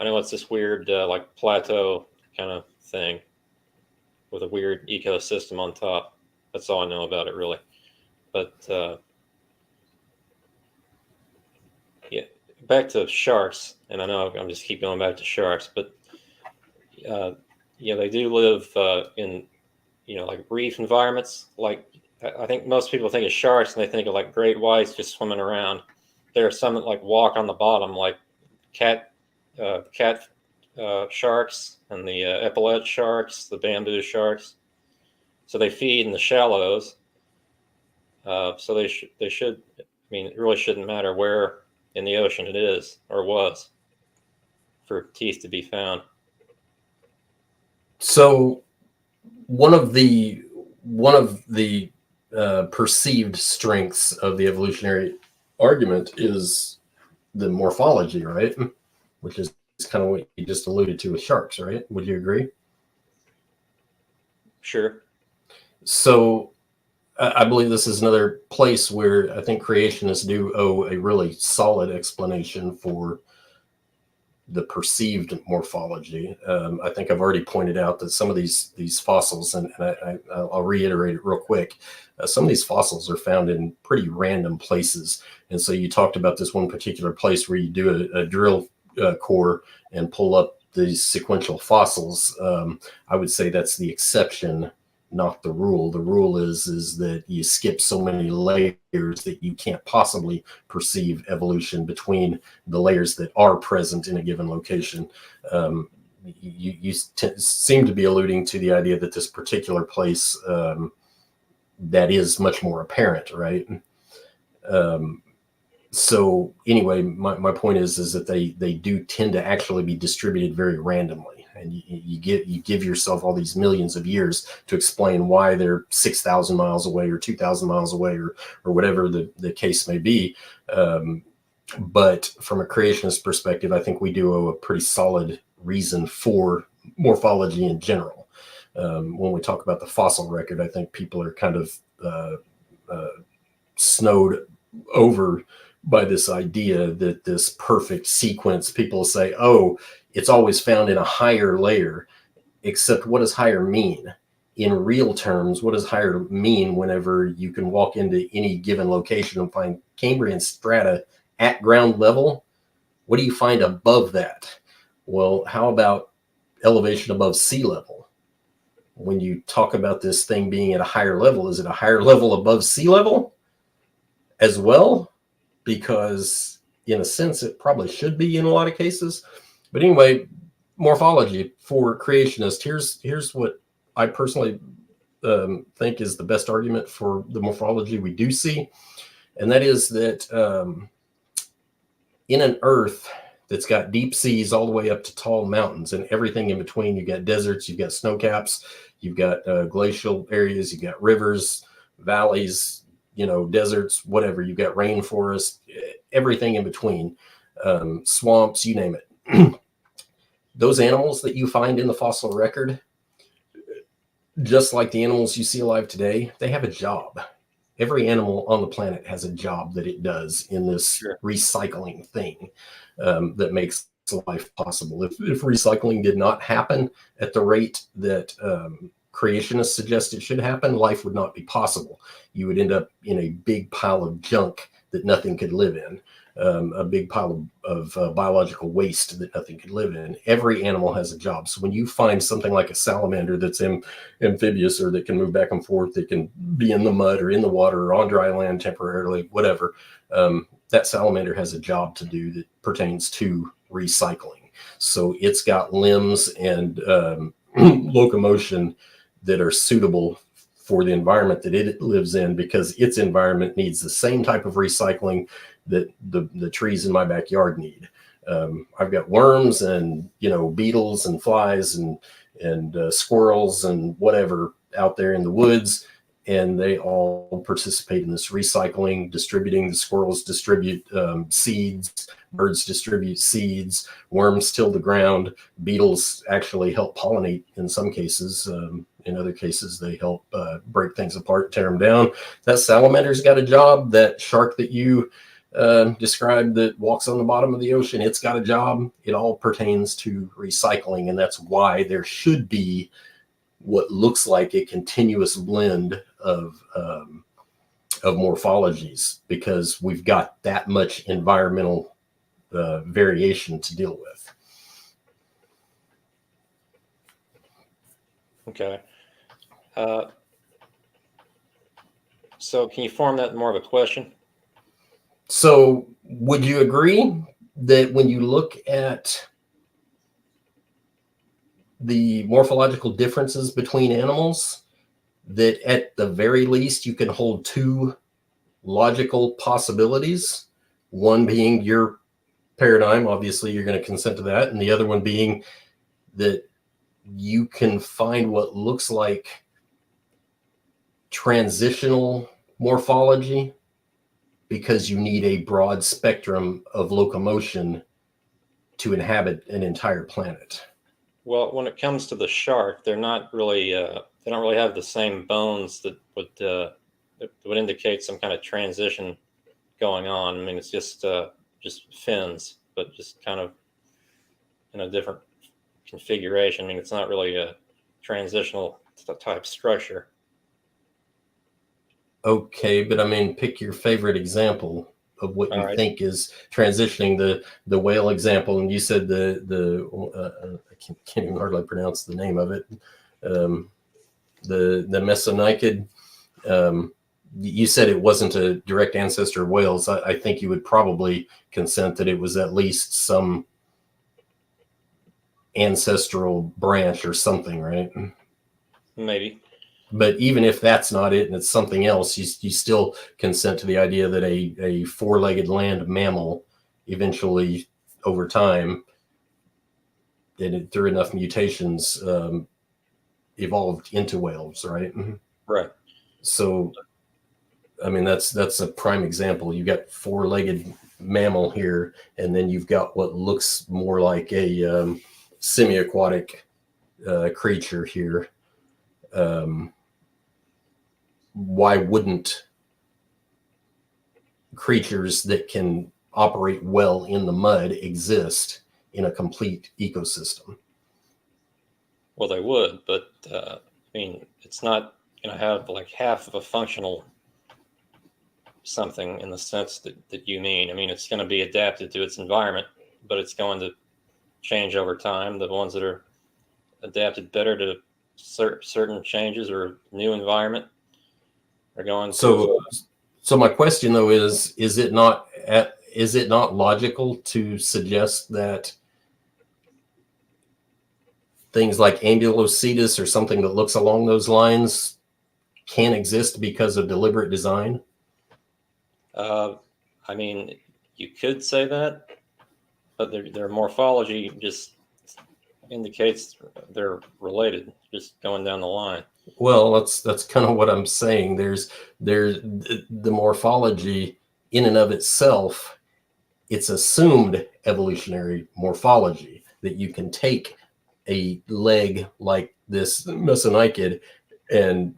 B: I know it's this weird like plateau kind of thing with a weird ecosystem on top. That's all I know about it, really. But yeah, back to sharks, and I know I'm just keep going back to sharks, but they do live in like reef environments. Like I think most people think of sharks and they think of like great whites just swimming around. There are some that like walk on the bottom, like cat sharks and the epaulet sharks, the bamboo sharks. So they feed in the shallows. So they should. I mean, it really shouldn't matter where in the ocean it is or was for teeth to be found.
C: So one of the perceived strengths of the evolutionary argument is the morphology, right? Which is kind of what you just alluded to with sharks, right? Would you agree?
B: Sure.
C: So I believe this is another place where I think creationists do owe a really solid explanation for the perceived morphology. I think I've already pointed out that some of these fossils, and I'll reiterate it real quick, some of these fossils are found in pretty random places. And so you talked about this one particular place where you do a drill core and pull up these sequential fossils. I would say that's the exception, not the rule. The rule is that you skip so many layers that you can't possibly perceive evolution between the layers that are present in a given location. You seem to be alluding to the idea that this particular place that is much more apparent, right? So anyway, my point is that they do tend to actually be distributed very randomly, and you give yourself all these millions of years to explain why they're 6,000 miles away or 2,000 miles away or whatever the case may be. But from a creationist perspective, I think we do owe a pretty solid reason for morphology in general. When we talk about the fossil record, I think people are kind of snowed over by this idea that this perfect sequence, people say, oh, it's always found in a higher layer. Except what does higher mean? In real terms, what does higher mean whenever you can walk into any given location and find Cambrian strata at ground level? What do you find above that? Well, how about elevation above sea level? When you talk about this thing being at a higher level, is it a higher level above sea level as well? Because in a sense, it probably should be in a lot of cases. But anyway, morphology for creationists. Here's what I personally think is the best argument for the morphology we do see. And that is that in an Earth that's got deep seas all the way up to tall mountains and everything in between, you've got deserts, you've got snow caps, you've got glacial areas, you've got rivers, valleys, deserts, whatever. You've got rainforest, everything in between, swamps, you name it. Those animals that you find in the fossil record, just like the animals you see alive today, they have a job. Every animal on the planet has a job that it does in this recycling thing that makes life possible. If recycling did not happen at the rate that creationists suggest it should happen, life would not be possible. You would end up in a big pile of junk that nothing could live in, a big pile of biological waste that nothing could live in. Every animal has a job. So when you find something like a salamander that's amphibious or that can move back and forth, that can be in the mud or in the water or on dry land temporarily, whatever, that salamander has a job to do that pertains to recycling. So it's got limbs and locomotion that are suitable for the environment that it lives in, because its environment needs the same type of recycling that the trees in my backyard need. I've got worms and beetles and flies and squirrels and whatever out there in the woods, and they all participate in this recycling, distributing. The squirrels distribute seeds, birds distribute seeds, worms till the ground, beetles actually help pollinate in some cases. In other cases, they help break things apart, tear them down. That salamander's got a job. That shark that you described that walks on the bottom of the ocean, it's got a job. It all pertains to recycling, and that's why there should be what looks like a continuous blend of morphologies, because we've got that much environmental variation to deal with.
B: Okay. So can you form that more of a question?
C: So would you agree that when you look at the morphological differences between animals, that at the very least you can hold two logical possibilities, one being your paradigm, obviously you're going to consent to that, and the other one being that you can find what looks like transitional morphology because you need a broad spectrum of locomotion to inhabit an entire planet?
B: Well, when it comes to the shark, they're not really they don't really have the same bones that would indicate some kind of transition going on. I mean, it's just fins, but just kind of in a different configuration. I mean, it's not really a transitional type structure.
C: Okay, but I mean, pick your favorite example of what you think is transitioning. The whale example, and you said I can't even hardly pronounce the name of it. The Mesonykid. You said it wasn't a direct ancestor of whales. I think you would probably consent that it was at least some ancestral branch or something, right?
B: Maybe.
C: But even if that's not it and it's something else, you still consent to the idea that a four-legged land mammal eventually, over time, and through enough mutations, evolved into whales, right?
B: Right.
C: So, I mean, that's a prime example. You've got four-legged mammal here, and then you've got what looks more like a semi-aquatic creature here. Why wouldn't creatures that can operate well in the mud exist in a complete ecosystem?
B: Well, they would, but I mean, it's not going to have like half of a functional something in the sense that you mean. I mean, it's going to be adapted to its environment, but it's going to change over time. The ones that are adapted better to certain changes or new environment are going to.
C: So my question though is it not logical to suggest that things like Ambulocetus or something that looks along those lines can exist because of deliberate design?
B: I mean, you could say that, but their morphology just indicates they're related, just going down the line.
C: Well, that's kind of what I'm saying. There's the morphology in and of itself. It's assumed evolutionary morphology that you can take a leg like this Mesonychid and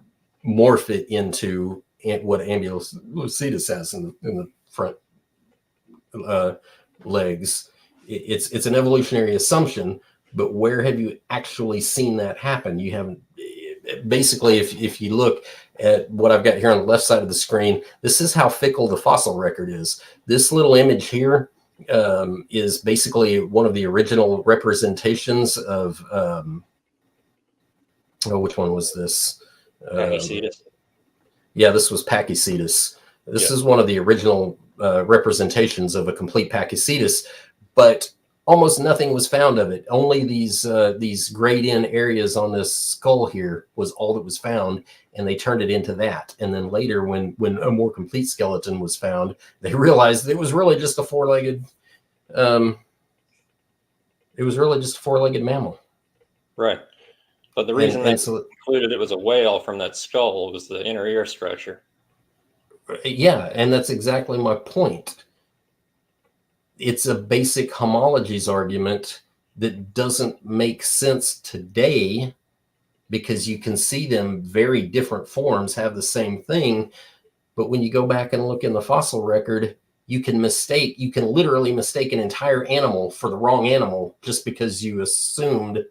C: morph it into what Ambulocetus has in the front legs. It's an evolutionary assumption, but where have you actually seen that happen? You haven't. Basically, if you look at what I've got here on the left side of the screen, this is how fickle the fossil record is. This little image here is basically one of the original representations of, which one was this?
B: Pachycetus.
C: Yeah, this was Pachycetus. This
B: Yeah.
C: is one of the original representations of a complete Pachycetus, but almost nothing was found of it. Only these grayed in areas on this skull here was all that was found, and they turned it into that. And then later, when a more complete skeleton was found, they realized it was really just a four-legged. It was really just a four-legged mammal.
B: Right. But the reason they concluded it was a whale from that skull was the inner ear structure.
C: Yeah, and that's exactly my point. It's a basic homologies argument that doesn't make sense today because you can see them very different forms have the same thing. But when you go back and look in the fossil record, you can literally mistake an entire animal for the wrong animal just because you assumed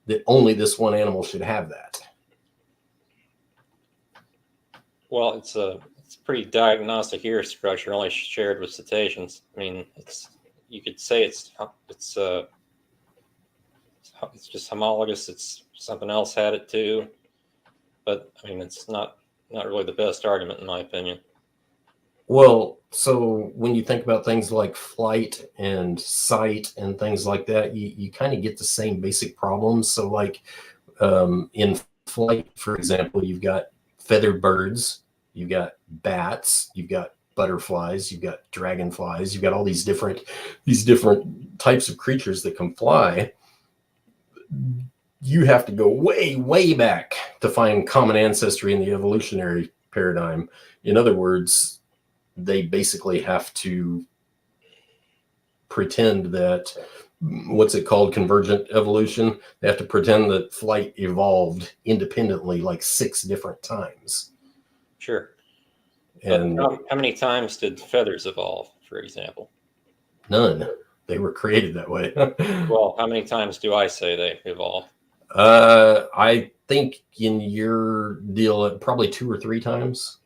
C: that only this one animal should have that.
B: Well, it's a pretty diagnostic ear structure, only shared with cetaceans. I mean, you could say it's just homologous. It's something else had it too, but I mean, it's not really the best argument in my opinion.
C: Well, so when you think about things like flight and sight and things like that, you kind of get the same basic problems. So like in flight, for example, you've got feathered birds, you've got bats, you've got butterflies, you've got dragonflies, you've got all these different types of creatures that can fly. You have to go way, way back to find common ancestry in the evolutionary paradigm. In other words, they basically have to pretend that, what's it called, convergent evolution? They have to pretend that flight evolved independently like 6 different times.
B: Sure.
C: And
B: how many times did feathers evolve, for example?
C: None. They were created that way.
B: Well, how many times do I say they evolved?
C: I think in your deal, probably 2 or 3 times.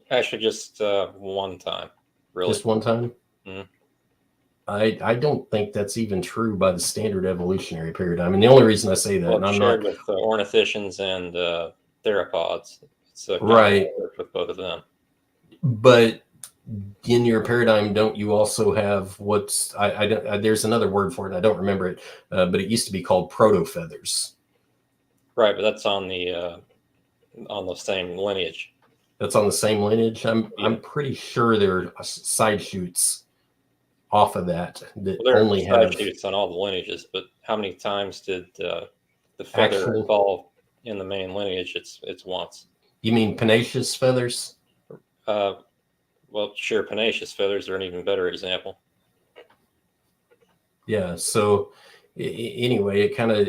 B: Actually, just one time. Really,
C: just one time.
B: Mm-hmm.
C: I don't think that's even true by the standard evolutionary paradigm. And the only reason I say that,
B: well,
C: and I'm
B: shared
C: not
B: with ornithicians and theropods. It's
C: right
B: with both of them.
C: But in your paradigm, don't you also have what's there's another word for it, and I don't remember it, but it used to be called proto feathers.
B: Right, but that's on the same lineage.
C: That's on the same lineage. I'm pretty sure there are side shoots off of that
B: there
C: only
B: are
C: have
B: side shoots on all the lineages. But how many times did the feather evolve in the main lineage? It's once.
C: You mean panaceous feathers?
B: Well, sure, panaceous feathers are an even better example.
C: Yeah. So anyway, it kind of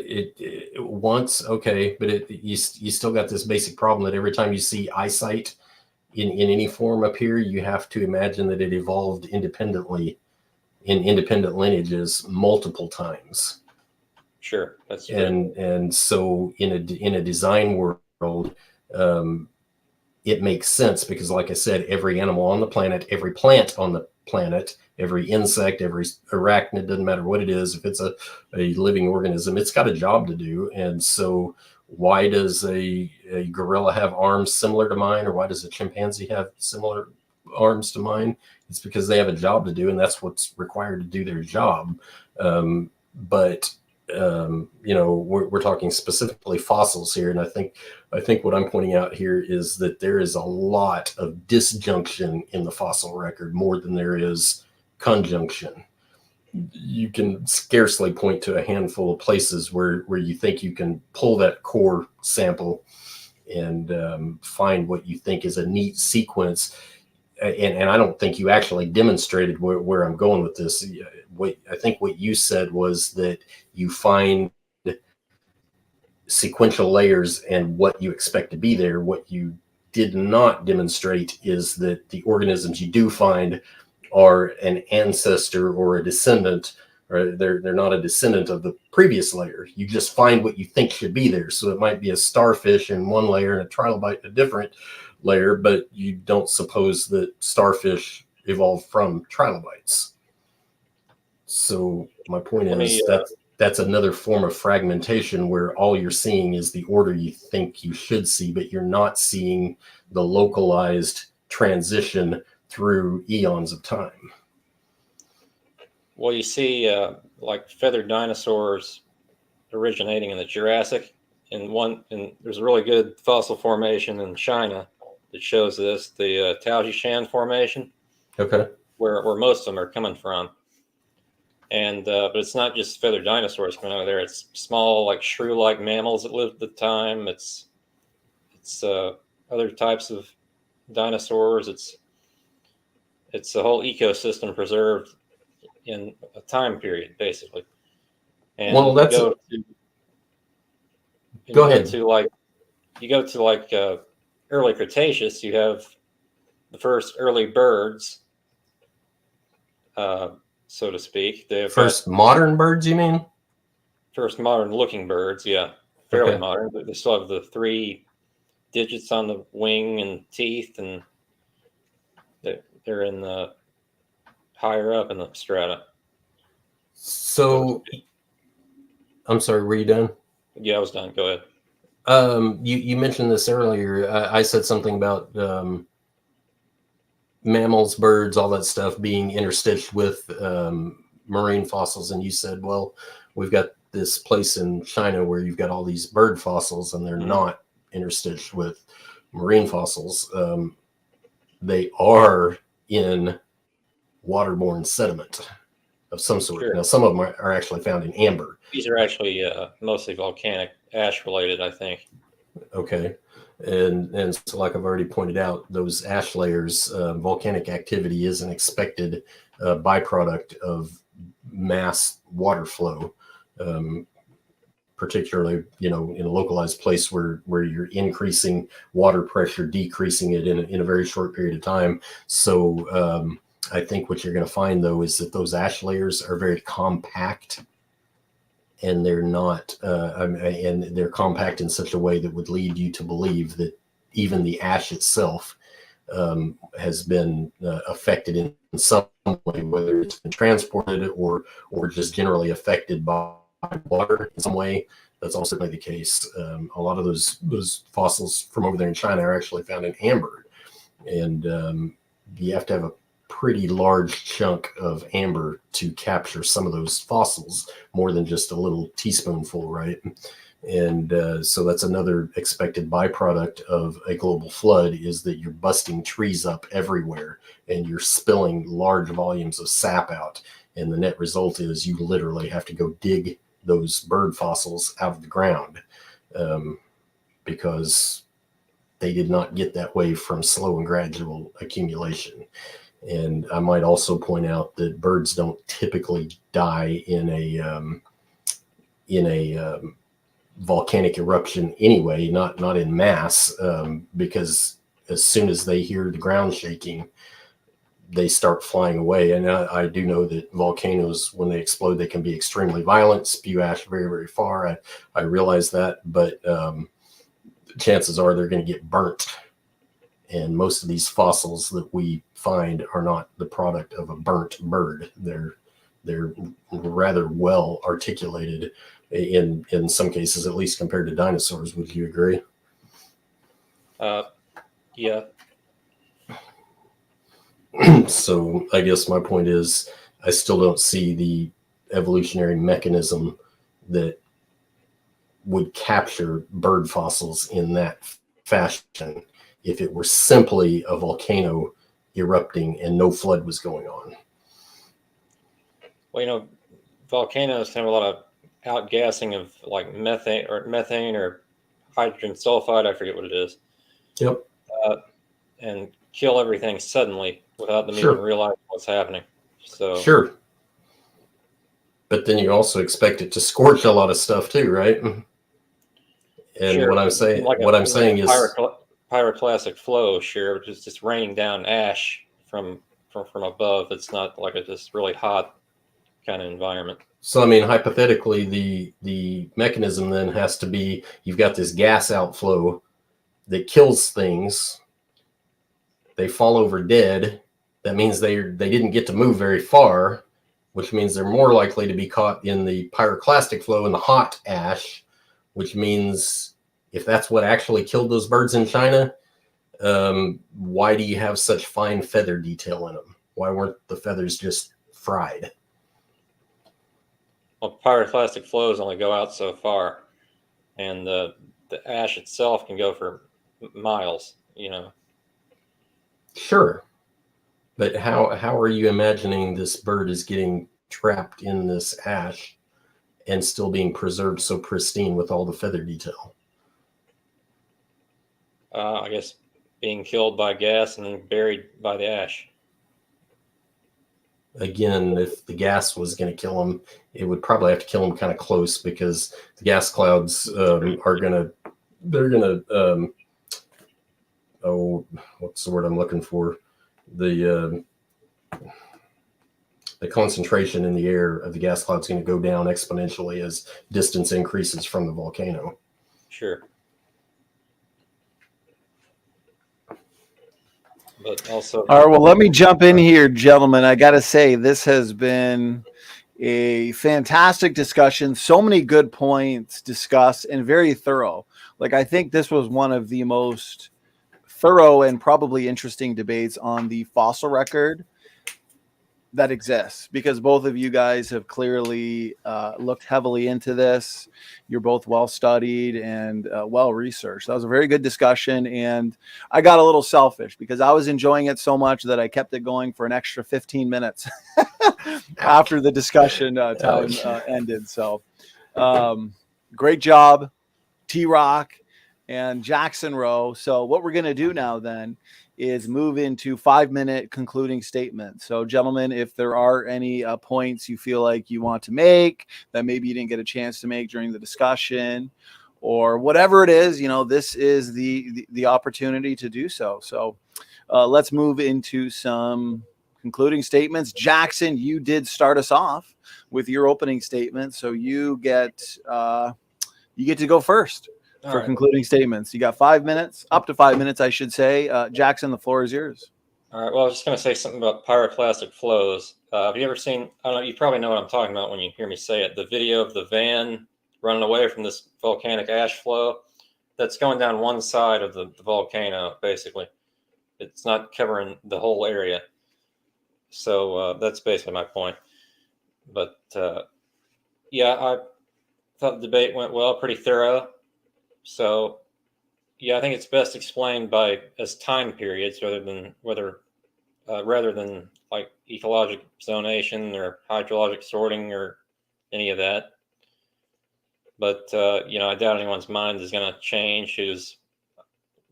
C: once okay, but you still got this basic problem that every time you see eyesight in any form up here, you have to imagine that it evolved independently in independent lineages multiple times.
B: Sure, that's true.
C: And so in a design world, it makes sense because, like I said, every animal on the planet, every plant on the planet, every insect, every arachnid, doesn't matter what it is, if it's a living organism, it's got a job to do. And so why does a gorilla have arms similar to mine, or why does a chimpanzee have similar arms to mine? It's because they have a job to do, and that's what's required to do their job. But we're talking specifically fossils here, and I think what I'm pointing out here is that there is a lot of disjunction in the fossil record, more than there is conjunction. You can scarcely point to a handful of places where you think you can pull that core sample and find what you think is a neat sequence. And I don't think you actually demonstrated where I'm going with this. I think what you said was that you find sequential layers and what you expect to be there. What you did not demonstrate is that the organisms you do find are an ancestor or a descendant, or they're not a descendant of the previous layer. You just find what you think should be there. So it might be a starfish in one layer and a trilobite in a different layer, but you don't suppose that starfish evolved from trilobites. So my point is that's another form of fragmentation where all you're seeing is the order you think you should see, but you're not seeing the localized transition through eons of time.
B: Well, you see like feathered dinosaurs originating in the Jurassic, and there's a really good fossil formation in China that shows this, the Taojinshan formation. Okay. Where most of them are coming from. And but it's not just feathered dinosaurs coming out of there. It's small, like shrew-like mammals that lived at the time. It's other types of dinosaurs. It's a whole ecosystem preserved in a time period, basically. And
C: well, that's
B: go to like early Cretaceous. You have the first early birds, so to speak.
C: Modern birds, you mean?
B: First modern looking birds, yeah. Fairly modern, but they still have the 3 digits on the wing and teeth, and they're in the higher up in the strata.
C: So, I'm sorry, were you done?
B: Yeah, I was done. Go ahead.
C: You mentioned this earlier. I said something about mammals, birds, all that stuff being interstitched with marine fossils, and you said, well, we've got this place in China where you've got all these bird fossils, and they're not interstitched with marine fossils. They are in waterborne sediment of some sort. Sure. Now, some of them are actually found in amber.
B: These are actually mostly volcanic ash related, I think.
C: Okay. And so, like I've already pointed out, those ash layers, volcanic activity is an expected byproduct of mass water flow, particularly, in a localized place where you're increasing water pressure, decreasing it in a very short period of time. So I think what you're going to find, though, is that those ash layers are very compact, and they're not, and they're compact in such a way that would lead you to believe that even the ash itself has been affected in some way, whether it's been transported or just generally affected by water in some way. That's also certainly the case. A lot of those fossils from over there in China are actually found in amber, and you have to have a pretty large chunk of amber to capture some of those fossils, more than just a little teaspoonful, right? And so that's another expected byproduct of a global flood, is that you're busting trees up everywhere and you're spilling large volumes of sap out. And the net result is you literally have to go dig those bird fossils out of the ground because they did not get that way from slow and gradual accumulation. And I might also point out that birds don't typically die in a volcanic eruption anyway, not in mass, because as soon as they hear the ground shaking, they start flying away. And I do know that volcanoes, when they explode, they can be extremely violent, spew ash very, very far. I realize that, but chances are they're going to get burnt. And most of these fossils that we find are not the product of a burnt bird. They're rather well articulated in some cases, at least compared to dinosaurs. Would you agree?
B: Yeah.
C: So I guess my point is, I still don't see the evolutionary mechanism that would capture bird fossils in that fashion if it were simply a volcano erupting and no flood was going on.
B: Well, volcanoes have a lot of outgassing of like methane or hydrogen sulfide. I forget what it is.
C: Yep.
B: And kill everything suddenly without them
C: Sure.
B: even realizing what's happening. So
C: Sure. But then you also expect it to scorch a lot of stuff too, right? And
B: sure,
C: what I'm saying,
B: like
C: is
B: pyroclastic flow, sure, which is just raining down ash from above. It's not like a just really hot kind of environment.
C: so. I mean, hypothetically, the mechanism then has to be, you've got this gas outflow that kills things. They fall over dead. That means they didn't get to move very far, which means they're more likely to be caught in the pyroclastic flow in the hot ash, which means if that's what actually killed those birds in China, why do you have such fine feather detail in them? Why weren't the feathers just fried?
B: Well, pyroclastic flows only go out so far, and the ash itself can go for miles.
C: Sure. But how are you imagining this bird is getting trapped in this ash and still being preserved so pristine with all the feather detail?
B: I guess being killed by gas and then buried by the ash.
C: Again, if the gas was going to kill them, it would probably have to kill them kind of close, because the gas clouds they're going to, what's the word I'm looking for? The concentration in the air of the gas cloud is going to go down exponentially as distance increases from the volcano.
B: Sure. But also,
A: all right, well, let me jump in here, gentlemen. I got to say, this has been a fantastic discussion. So many good points discussed and very thorough. Like, I think this was one of the most thorough and probably interesting debates on the fossil record that exists, because both of you guys have clearly looked heavily into this. You're both well studied and well researched. That was a very good discussion, and I got a little selfish because I was enjoying it so much that I kept it going for an extra 15 minutes after the discussion time ended. So great job, TRock and Jackson Roe. So what we're going to do now then is move into 5-minute concluding statements. So gentlemen, if there are any points you feel like you want to make that maybe you didn't get a chance to make during the discussion, or whatever it is, this is the opportunity to do so. So let's move into some concluding statements. Jackson, you did start us off with your opening statement, so you get to go first for concluding statements. You got 5 minutes, up to 5 minutes, I should say. Jackson, the floor is yours.
B: All right. Well, I was just going to say something about pyroclastic flows. Have you ever seen, I don't know, you probably know what I'm talking about when you hear me say it, the video of the van running away from this volcanic ash flow that's going down one side of the volcano, basically. It's not covering the whole area. So that's basically my point. But yeah, I thought the debate went well, pretty thorough. So, yeah, I think it's best explained as time periods rather than like ecological zonation or hydrologic sorting or any of that. But I doubt anyone's mind is going to change who's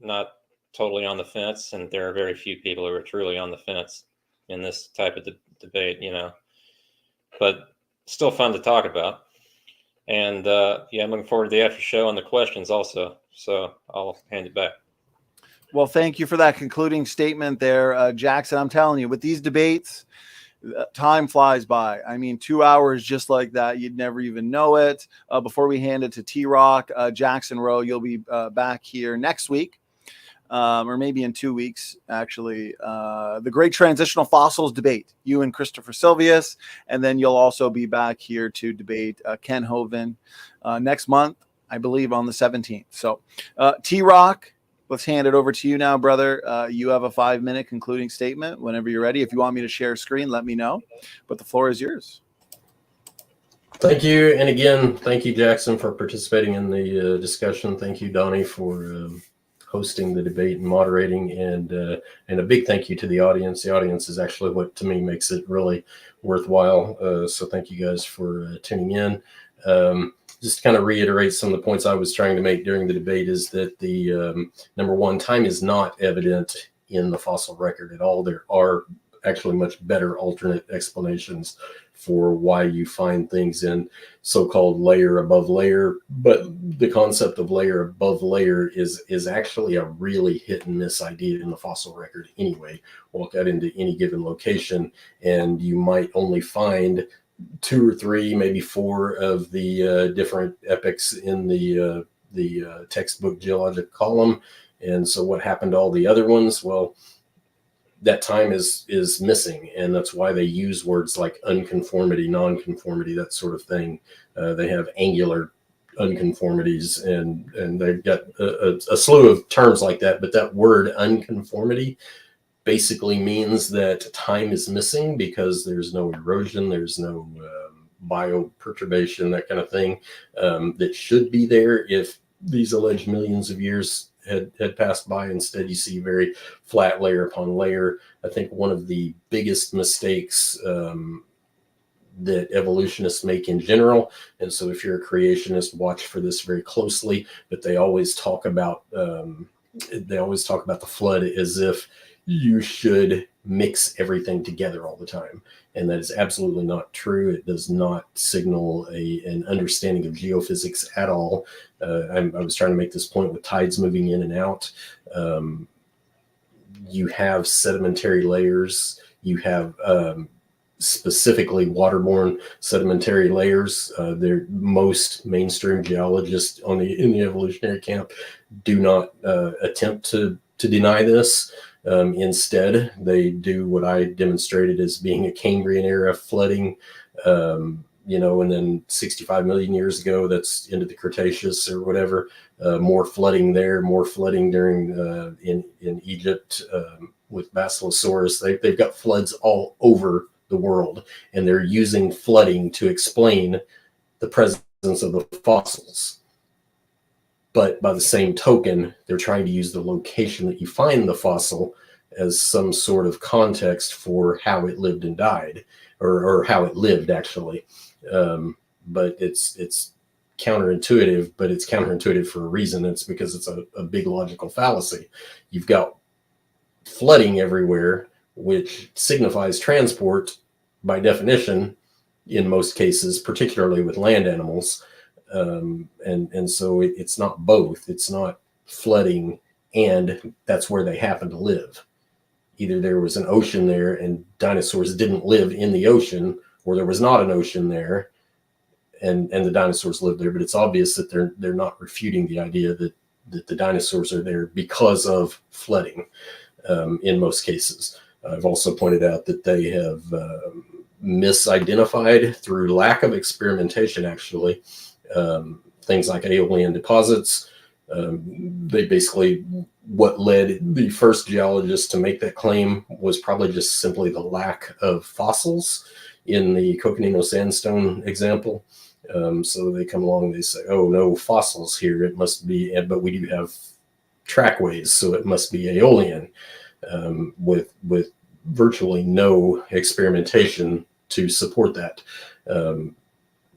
B: not totally on the fence, and there are very few people who are truly on the fence in this type of debate. But still fun to talk about. And I'm looking forward to the after show and the questions also. So I'll hand it back.
A: Well, thank you for that concluding statement there, Jackson. I'm telling you, with these debates, time flies by. I mean, 2 hours just like that, you'd never even know it. Before we hand it to TRock, Jackson Roe, you'll be back here next week. or maybe in 2 weeks, actually, the Great Transitional Fossils debate, you and Christopher Silvius. And then you'll also be back here to debate Ken Hovind next month, I believe on the 17th. So TRock, let's hand it over to you now, brother. You have a 5-minute concluding statement whenever you're ready. If you want me to share screen, let me know. But the floor is yours.
C: Thank you. And again, thank you, Jackson, for participating in the discussion. Thank you, Donnie, for hosting the debate and moderating. And a big thank you to the audience. The audience is actually what, to me, makes it really worthwhile. So thank you guys for tuning in. Just to kind of reiterate some of the points I was trying to make during the debate is that the number one, time is not evident in the fossil record at all. There are actually much better alternate explanations for why you find things in so-called layer above layer. But the concept of layer above layer is actually a really hit and miss idea in the fossil record anyway. Walk out into any given location and you might only find 2 or 3, maybe 4 of the different epochs in the textbook geologic column. And so what happened to all the other ones? Well, that time is missing, and that's why they use words like unconformity, nonconformity, that sort of thing. They have angular unconformities, and they've got a slew of terms like that. But that word unconformity basically means that time is missing because there's no erosion, there's no bioperturbation, that kind of thing, that should be there if these alleged millions of years had passed by. Instead, you see very flat layer upon layer. I think one of the biggest mistakes that evolutionists make in general, and so if you're a creationist, watch for this very closely, but they always talk about the flood as if you should mix everything together all the time. And that is absolutely not true. It does not signal an understanding of geophysics at all. I was trying to make this point with tides moving in and out. You have sedimentary layers. You have specifically waterborne sedimentary layers. Most mainstream geologists in the evolutionary camp do not attempt to deny this. Instead, they do what I demonstrated as being a Cambrian era flooding, and then 65 million years ago, that's into the Cretaceous or whatever, more flooding there, more flooding during in Egypt with Bacillosaurus. They've got floods all over the world, and they're using flooding to explain the presence of the fossils. But by the same token, they're trying to use the location that you find the fossil as some sort of context for how it lived and died, or how it lived, actually. But it's counterintuitive, but it's counterintuitive for a reason. It's because it's a big logical fallacy. You've got flooding everywhere, which signifies transport by definition in most cases, particularly with land animals. And so it's not both. It's not flooding and that's where they happen to live. Either there was an ocean there and dinosaurs didn't live in the ocean, or there was not an ocean there and the dinosaurs lived there. But it's obvious that they're not refuting the idea that the dinosaurs are there because of flooding in most cases. I've also pointed out that they have misidentified through lack of experimentation, actually, things like aeolian deposits. They basically, what led the first geologists to make that claim was probably just simply the lack of fossils in the Coconino Sandstone example. So they come along, they say, oh, no fossils here, it must be, but we do have trackways, so it must be aeolian, with virtually no experimentation to support that.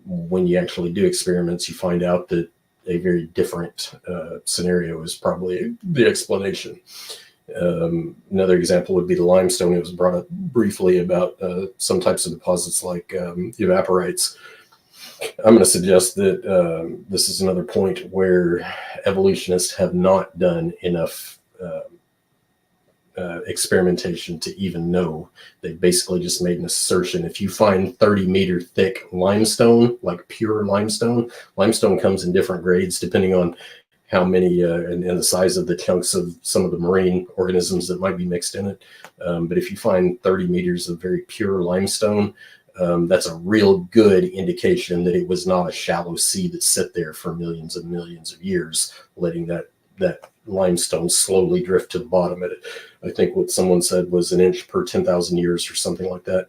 C: When you actually do experiments, you find out that a very different scenario is probably the explanation. Another example would be the limestone. It was brought up briefly about some types of deposits like evaporites. I'm going to suggest that this is another point where evolutionists have not done enough experimentation to even know. They basically just made an assertion. If you find 30-meter thick limestone, like pure limestone comes in different grades depending on how many and the size of the chunks of some of the marine organisms that might be mixed in it. But if you find 30 meters of very pure limestone, that's a real good indication that it was not a shallow sea that sit there for millions and millions of years, letting that limestone slowly drift to the bottom of it. I think what someone said was an inch per 10,000 years or something like that.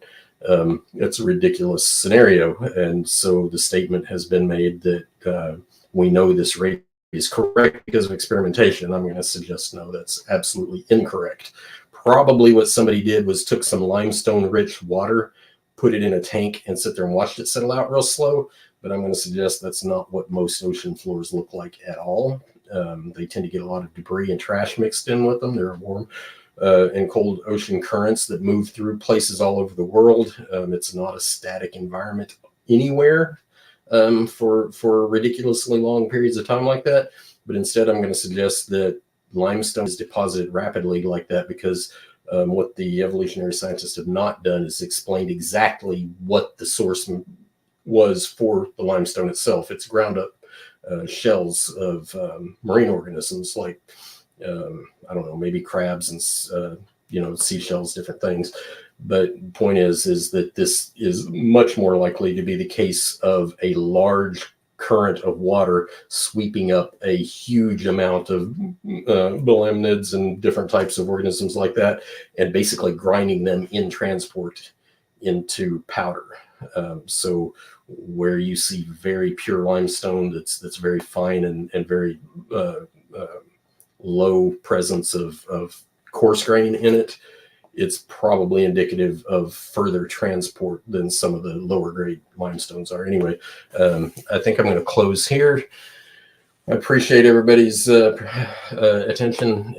C: It's a ridiculous scenario. And so the statement has been made that we know this rate is correct because of experimentation. I'm going to suggest no, that's absolutely incorrect. Probably what somebody did was took some limestone-rich water, put it in a tank, and sit there and watched it settle out real slow. But I'm going to suggest that's not what most ocean floors look like at all. They tend to get a lot of debris and trash mixed in with them. They're warm and cold ocean currents that move through places all over the world. It's not a static environment anywhere for ridiculously long periods of time like that. But instead, I'm going to suggest that limestone is deposited rapidly like that because what the evolutionary scientists have not done is explained exactly what the source was for the limestone itself. It's ground up shells of marine organisms like, I don't know, maybe crabs and, seashells, different things. But the point is that this is much more likely to be the case of a large current of water sweeping up a huge amount of belemnids and different types of organisms like that, and basically grinding them in transport into powder. So where you see very pure limestone that's very fine and very low presence of coarse grain in it, it's probably indicative of further transport than some of the lower grade limestones are. Anyway, I think I'm going to close here. I appreciate everybody's attention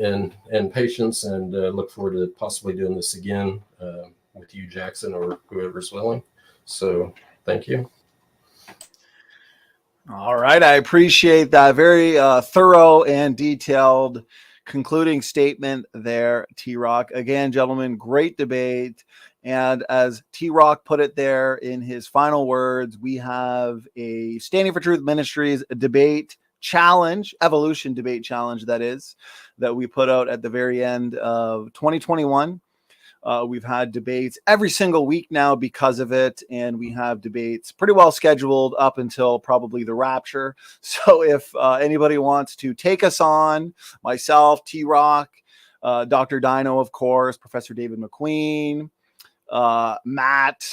C: and patience, and look forward to possibly doing this again with you, Jackson, or whoever's willing. So thank you.
A: All right. I appreciate that very thorough and detailed concluding statement there, TRock. Again, gentlemen, great debate. And as TRock put it there in his final words, we have a Standing for Truth Ministries debate challenge, evolution debate challenge, that we put out at the very end of 2021. We've had debates every single week now because of it, and we have debates pretty well scheduled up until probably the rapture. So if anybody wants to take us on, myself, TRock, Dr. Dino, of course, Professor David McQueen, Matt,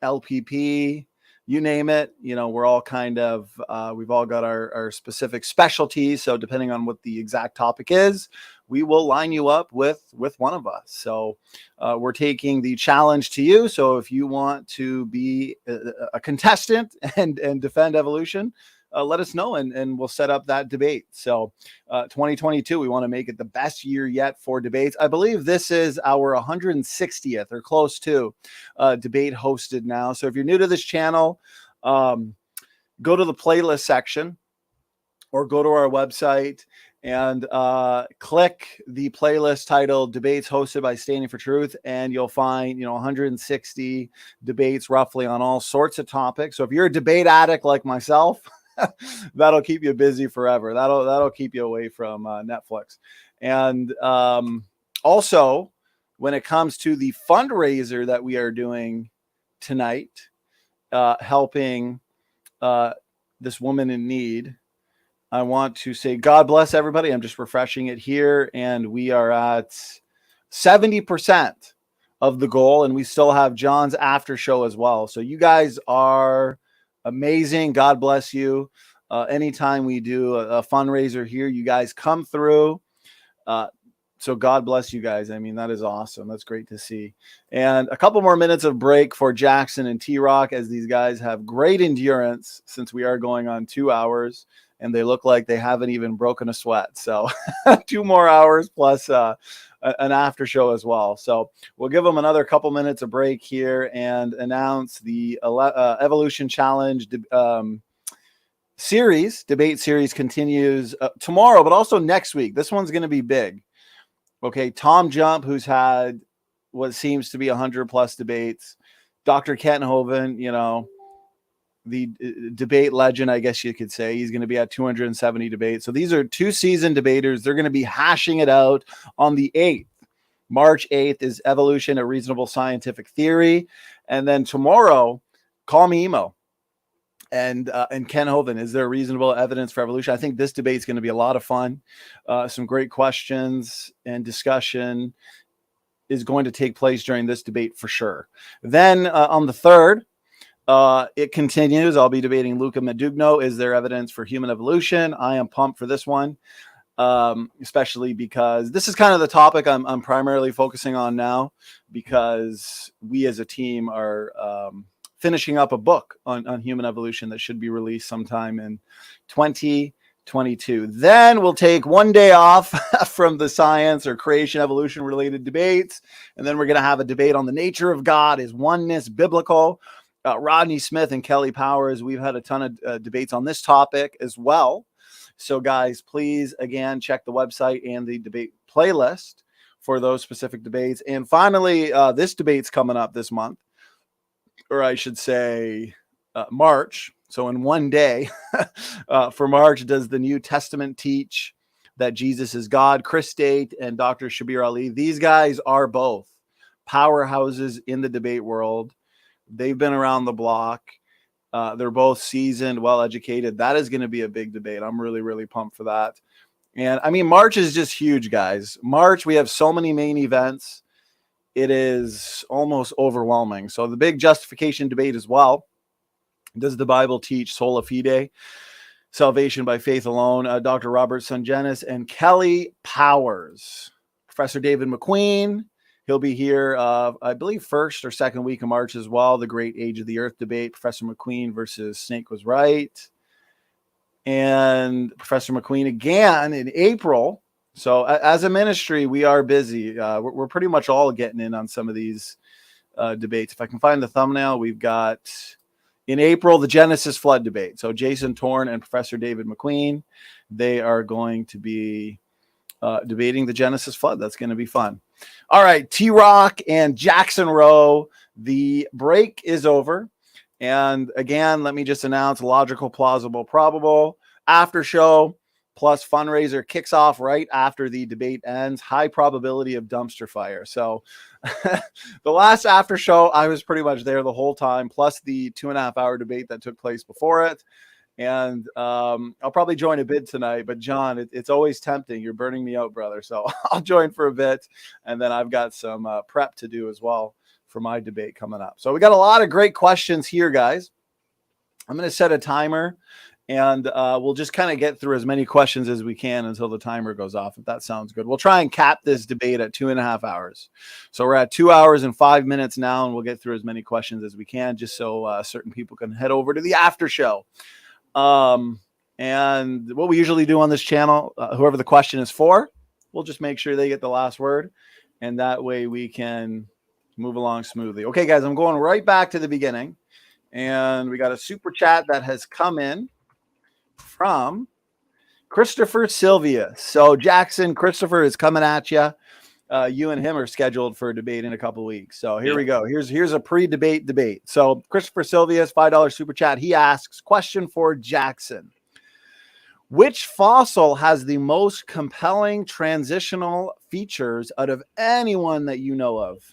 A: LPP, you name it, we're all kind of, we've all got our specific specialties. So depending on what the exact topic is, we will line you up with one of us. So we're taking the challenge to you. So if you want to be a contestant and defend evolution, let us know and we'll set up that debate. So 2022, we want to make it the best year yet for debates. I believe this is our 160th or close to debate hosted now. So if you're new to this channel, go to the playlist section or go to our website and click the playlist titled Debates Hosted by Standing for Truth, and you'll find 160 debates roughly on all sorts of topics. So if you're a debate addict like myself, that'll keep you busy forever. That'll keep you away from Netflix. And also, when it comes to the fundraiser that we are doing tonight, helping this woman in need, I want to say God bless everybody. I'm just refreshing it here, and we are at 70% of the goal, and we still have John's after show as well. So you guys are amazing. God bless you. Anytime we do a fundraiser here, you guys come through. So God bless you guys. I mean, that is awesome. That's great to see. And a couple more minutes of break for Jackson and TRock, as these guys have great endurance since we are going on 2 hours, and they look like they haven't even broken a sweat. So 2 more hours plus an after show as well. So we'll give them another couple minutes of break here and announce the Evolution Challenge debate series continues tomorrow, but also next week. This one's going to be big. Okay, Tom Jump, who's had what seems to be 100+ debates, Dr. Kenthoven, debate legend, I guess you could say. He's going to be at 270 debates. So these are 2 seasoned debaters. They're going to be hashing it out on the 8th. March 8th is Evolution, a Reasonable Scientific Theory. And then tomorrow, call me emo. And Ken Hovind, is there reasonable evidence for evolution? I think this debate is going to be a lot of fun. Some great questions and discussion is going to take place during this debate for sure. Then on the 3rd, it continues. I'll be debating Luca Medugno. Is there evidence for human evolution? I am pumped for this one, especially because this is kind of the topic I'm primarily focusing on now, because we as a team are finishing up a book on human evolution that should be released sometime in 2022. Then we'll take one day off from the science or creation evolution related debates. And then we're going to have a debate on the nature of God. Is oneness biblical? Rodney Smith and Kelly Powers, we've had a ton of debates on this topic as well. So guys, please, again, check the website and the debate playlist for those specific debates. And finally, this debate's coming up this month, or I should say March. So in one day for March, does the New Testament teach that Jesus is God? Chris State and Dr. Shabir Ali, these guys are both powerhouses in the debate world. They've been around the block. They're both seasoned, well-educated. That is going to be a big debate. I'm really, really pumped for that. And I mean, March is just huge, guys. March, we have so many main events. It is almost overwhelming. So the big justification debate as well. Does the Bible teach sola fide, salvation by faith alone? Dr. Robert Sungenis and Kelly Powers. Professor David McQueen, he'll be here, I believe, 1st or 2nd week of March as well. The Great Age of the Earth debate, Professor McQueen versus Snake Was Right. And Professor McQueen again in April. So as a ministry, we are busy. We're pretty much all getting in on some of these debates. If I can find the thumbnail, we've got in April, the Genesis Flood debate. So Jason Torn and Professor David McQueen, they are going to be debating the Genesis Flood. That's going to be fun. All right, TRock and Jackson Roe, the break is over. And again, let me just announce Logical, Plausible, Probable after show plus Fundraiser kicks off right after the debate ends. High probability of dumpster fire. So the last after show, I was pretty much there the whole time, plus the 2.5-hour debate that took place before it. And I'll probably join a bit tonight, but John, it's always tempting. You're burning me out, brother. So I'll join for a bit. And then I've got some prep to do as well for my debate coming up. So we got a lot of great questions here, guys. I'm going to set a timer and we'll just kind of get through as many questions as we can until the timer goes off, if that sounds good. We'll try and cap this debate at 2.5 hours. So we're at 2 hours and 5 minutes now, and we'll get through as many questions as we can, just so certain people can head over to the after show. And what we usually do on this channel, whoever the question is for, we'll just make sure they get the last word, and that way we can move along smoothly. Okay, guys, I'm going right back to the beginning, and we got a super chat that has come in from Christopher Sylvia. So Jackson, Christopher is coming at you. You and him are scheduled for a debate in a couple of weeks. So here we go. Here's a pre-debate debate. So Christopher Sylvia's $5 super chat. He asks, question for Jackson. Which fossil has the most compelling transitional features out of anyone that you know of?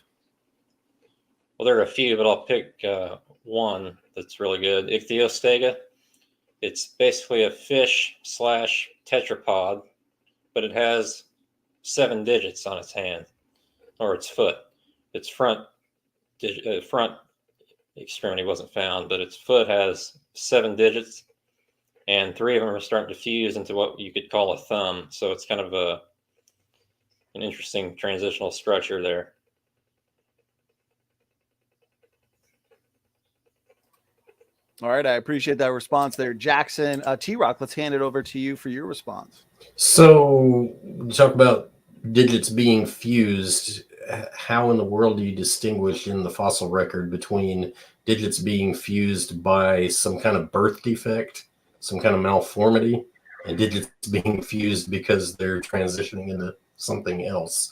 B: Well, there are a few, but I'll pick one that's really good. Ichthyostega. It's basically a fish / tetrapod, but it has 7 digits on its hand or its foot. Its front extremity wasn't found, but its foot has 7 digits, and 3 of them are starting to fuse into what you could call a thumb. So it's kind of an interesting transitional structure there.
A: All right, I appreciate that response there, Jackson. TRock, let's hand it over to you for your response.
C: So, talk about digits being fused. How in the world do you distinguish in the fossil record between digits being fused by some kind of birth defect, some kind of malformity, and digits being fused because they're transitioning into something else?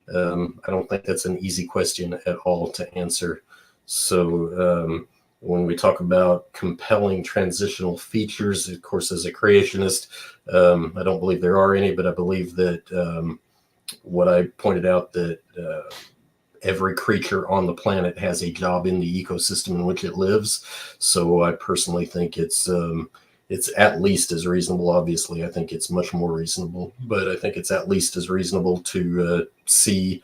C: I don't think that's an easy question at all to answer. So, when we talk about compelling transitional features, of course, as a creationist, I don't believe there are any, but I believe that what I pointed out, that every creature on the planet has a job in the ecosystem in which it lives. So I personally think it's at least as reasonable. Obviously, I think it's much more reasonable, but I think it's at least as reasonable to see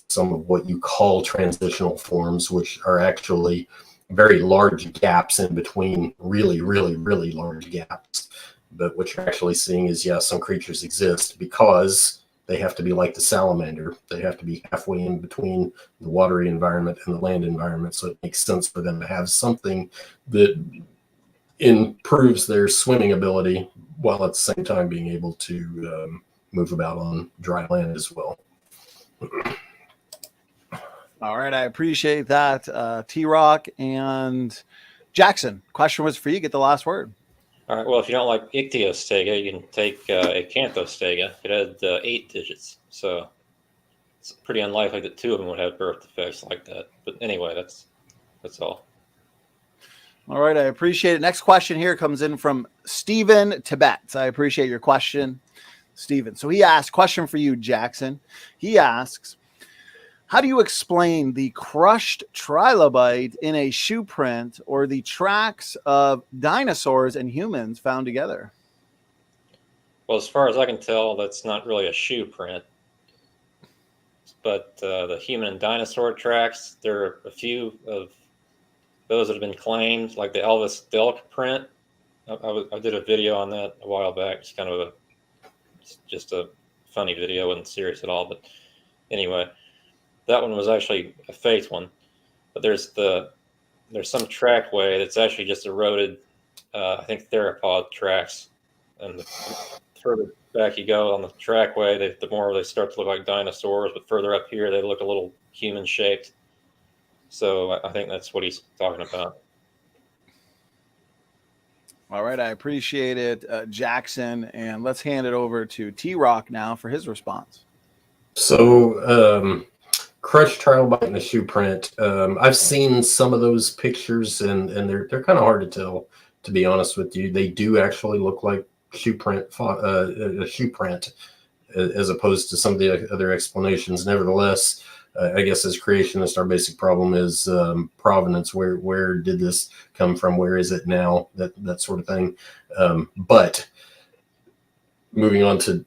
C: some of what you call transitional forms, which are actually very large gaps in between really, really, really large gaps. But what you're actually seeing is, yeah, some creatures exist because they have to be like the salamander. They have to be halfway in between the watery environment and the land environment. So it makes sense for them to have something that improves their swimming ability while at the same time being able to move about on dry land as well.
A: All right, I appreciate that, TRock. And Jackson, question was for you. Get the last word.
B: All right. Well, if you don't like Ichthyostega, you can take Acanthostega. It had 8 digits, so it's pretty unlikely that 2 of them would have birth defects like that. But anyway, that's all.
A: All right, I appreciate it. Next question here comes in from Stephen Tibet. I appreciate your question, Stephen. So he asked, question for you, Jackson. He asks, how do you explain the crushed trilobite in a shoe print or the tracks of dinosaurs and humans found together?
B: Well, as far as I can tell, that's not really a shoe print. But the human and dinosaur tracks, there are a few of those that have been claimed, like the Elvis Delk print. I did a video on that a while back. It's kind of just a funny video, wasn't serious at all. But anyway, that one was actually a fake one. But there's some trackway that's actually just eroded, I think, theropod tracks. And the further back you go on the trackway, the more they start to look like dinosaurs. But further up here, they look a little human-shaped. So I think that's what he's talking about.
A: All right, I appreciate it, Jackson. And let's hand it over to TRock now for his response.
C: So, crushed trilobite in a shoe print. I've seen some of those pictures, and they're kind of hard to tell, to be honest with you. They do actually look like shoe print, a shoe print, as opposed to some of the other explanations. Nevertheless, I guess as creationists, our basic problem is provenance. Where did this come from? Where is it now? That sort of thing. But moving on to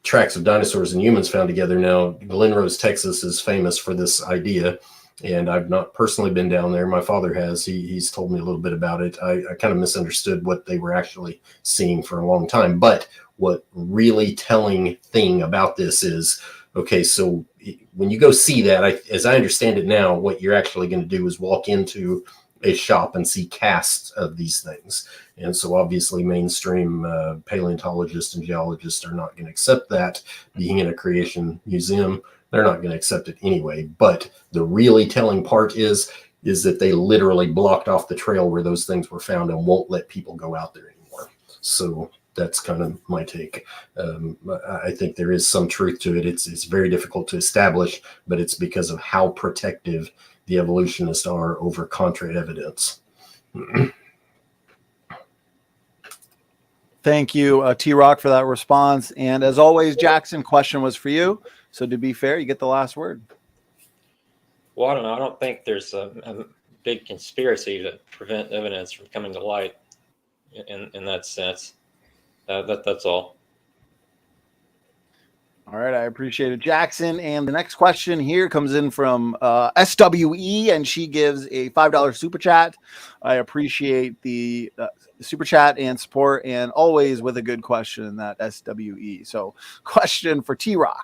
C: tracks of dinosaurs and humans found together. Now, Glen Rose, Texas is famous for this idea, and I've not personally been down there. My father has. He's told me a little bit about it. I kind of misunderstood what they were actually seeing for a long time. But what really telling thing about this is, okay, so when you go see that, as I understand it now, what you're actually going to do is walk into a shop and see casts of these things. And so obviously mainstream paleontologists and geologists are not going to accept that. Being in a creation museum, they're not going to accept it anyway. But the really telling part is that they literally blocked off the trail where those things were found and won't let people go out there anymore. So that's kind of my take. I think there is some truth to it. It's very difficult to establish, but it's because of how protective the evolutionists are over contra evidence.
A: Thank you, TRock, for that response. And as always, Jackson, question was for you. So to be fair, you get the last word.
B: Well, I don't know. I don't think there's a big conspiracy to prevent evidence from coming to light in that sense. That's all.
A: All right, I appreciate it, Jackson. And the next question here comes in from SWE, and she gives a $5 super chat. I appreciate the super chat and support, and always with a good question in that SWE. So, question for TRock.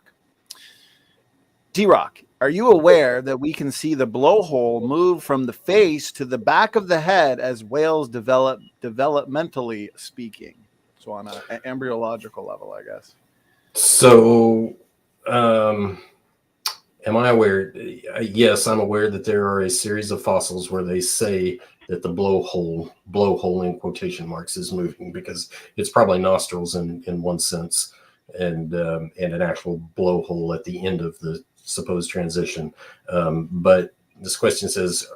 A: TRock, are you aware that we can see the blowhole move from the face to the back of the head as whales develop, developmentally speaking? So on an embryological level, I guess.
C: So, am I aware? Yes, I'm aware that there are a series of fossils where they say that the blowhole in quotation marks is moving, because it's probably nostrils in one sense, and an actual blowhole at the end of the supposed transition. But this question says,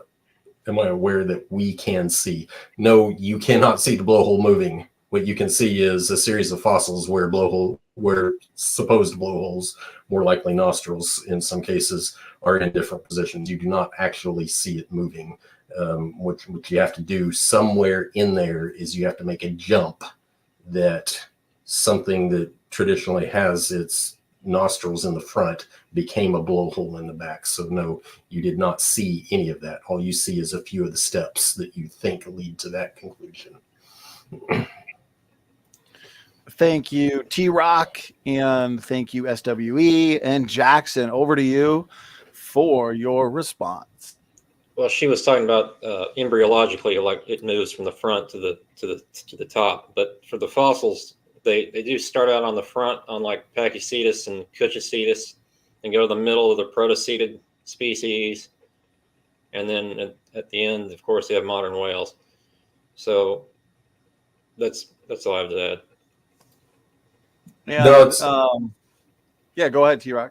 C: am I aware that we can see? No, you cannot see the blowhole moving. What you can see is a series of fossils where supposed blowholes, more likely nostrils in some cases, are in different positions. You do not actually see it moving. What you have to do somewhere in there is you have to make a jump that something that traditionally has its nostrils in the front became a blowhole in the back. So no, you did not see any of that. All you see is a few of the steps that you think lead to that conclusion.
A: Thank you, TRock, and thank you, SWE and Jackson. Over to you for your response.
B: Well, she was talking about embryologically, like it moves from the front to the top. But for the fossils, they do start out on the front on like Pachycetus and Cuchicitus, and go to the middle of the protoceted species, and then at the end, of course, they have modern whales. So that's all I have to add.
A: And, yeah, go ahead, TRock.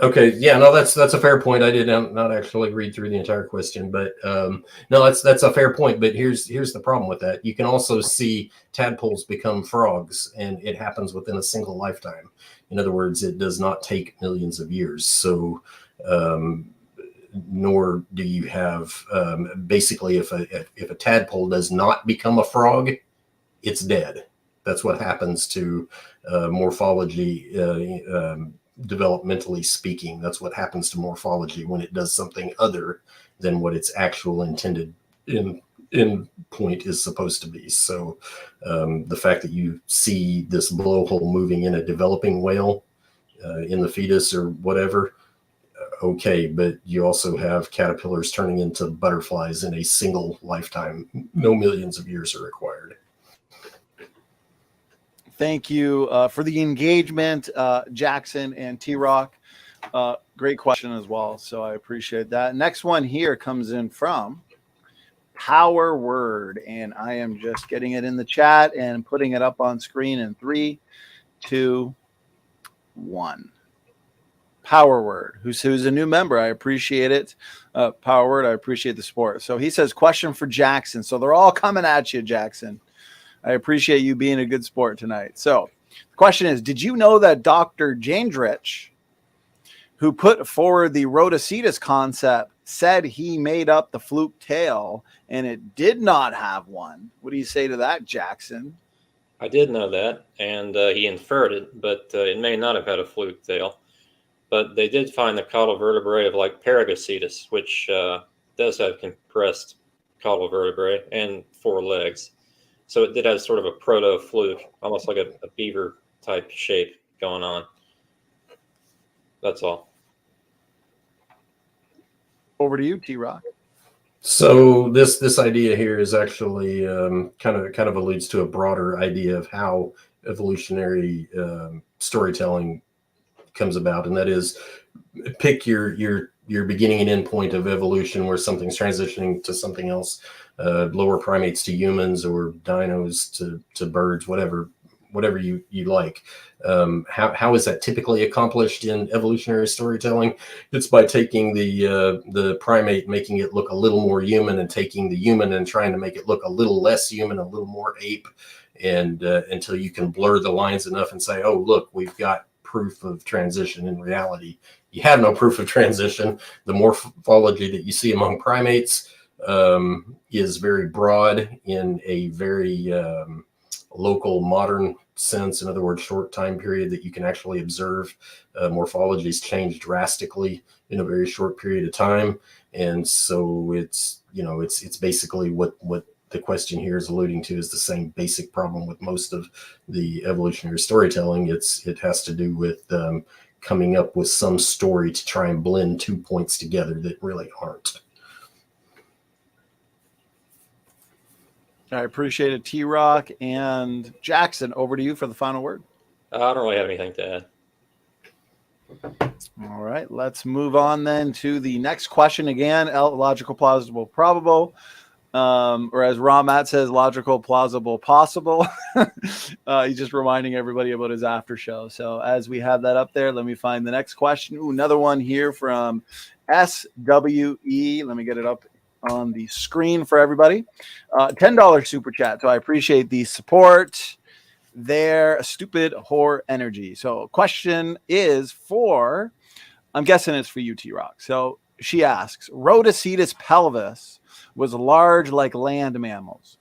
C: Okay, yeah, no, that's a fair point. I did not actually read through the entire question, but no, that's a fair point. But here's the problem with that. You can also see tadpoles become frogs, and it happens within a single lifetime. In other words, it does not take millions of years. So, nor do you have basically if a tadpole does not become a frog, it's dead. That's what happens to morphology. Developmentally speaking, that's what happens to morphology when it does something other than what its actual intended end point is supposed to be. So the fact that you see this blowhole moving in a developing whale in the fetus or whatever, okay, but you also have caterpillars turning into butterflies in a single lifetime. No millions of years are required.
A: Thank you for the engagement, Jackson and TRock. Great question as well, so I appreciate that. Next one here comes in from Power Word, and I am just getting it in the chat and putting it up on screen in 3, 2, 1. Power Word, who's a new member. I appreciate it. Power Word, I appreciate the support. So he says, question for Jackson. So they're all coming at you, Jackson. I appreciate you being a good sport tonight. So the question is, did you know that Dr. Jandrich, who put forward the Rhodocetus concept, said he made up the fluke tail and it did not have one? What do you say to that, Jackson?
B: I did know that, and he inferred it, but it may not have had a fluke tail. But they did find the caudal vertebrae of like Paragocetus, which does have compressed caudal vertebrae and 4 legs. So it did have sort of a proto-fluke, almost like a beaver type shape going on. That's all.
A: Over to you, TRock.
C: So this idea here is actually kind of alludes to a broader idea of how evolutionary storytelling comes about, and that is pick your beginning and end point of evolution where something's transitioning to something else, lower primates to humans or dinos to birds, whatever you like. How is that typically accomplished in evolutionary storytelling? It's by taking the primate, making it look a little more human, and taking the human and trying to make it look a little less human, a little more ape, and until you can blur the lines enough and say, oh, look, we've got proof of transition. In reality, you have no proof of transition. The morphology that you see among primates is very broad in a very local modern sense. In other words, short time period that you can actually observe morphologies change drastically in a very short period of time. And so it's basically what the question here is alluding to is the same basic problem with most of the evolutionary storytelling. It has to do with coming up with some story to try and blend 2 points together that really aren't.
A: I appreciate it, TRock. And Jackson, over to you for the final word.
B: I don't really have anything to add.
A: All right, let's move on then to the next question again. Logical, plausible, probable. Or as Ramat says, logical, plausible, possible. He's just reminding everybody about his after show. So as we have that up there, let me find the next question. Ooh, another one here from SWE. Let me get it up on the screen for everybody. $10 super chat. So I appreciate the support. Their stupid whore energy. So question is for, I'm guessing it's for you, TRock. So she asks, Rhodocetus pelvis was large like land mammals,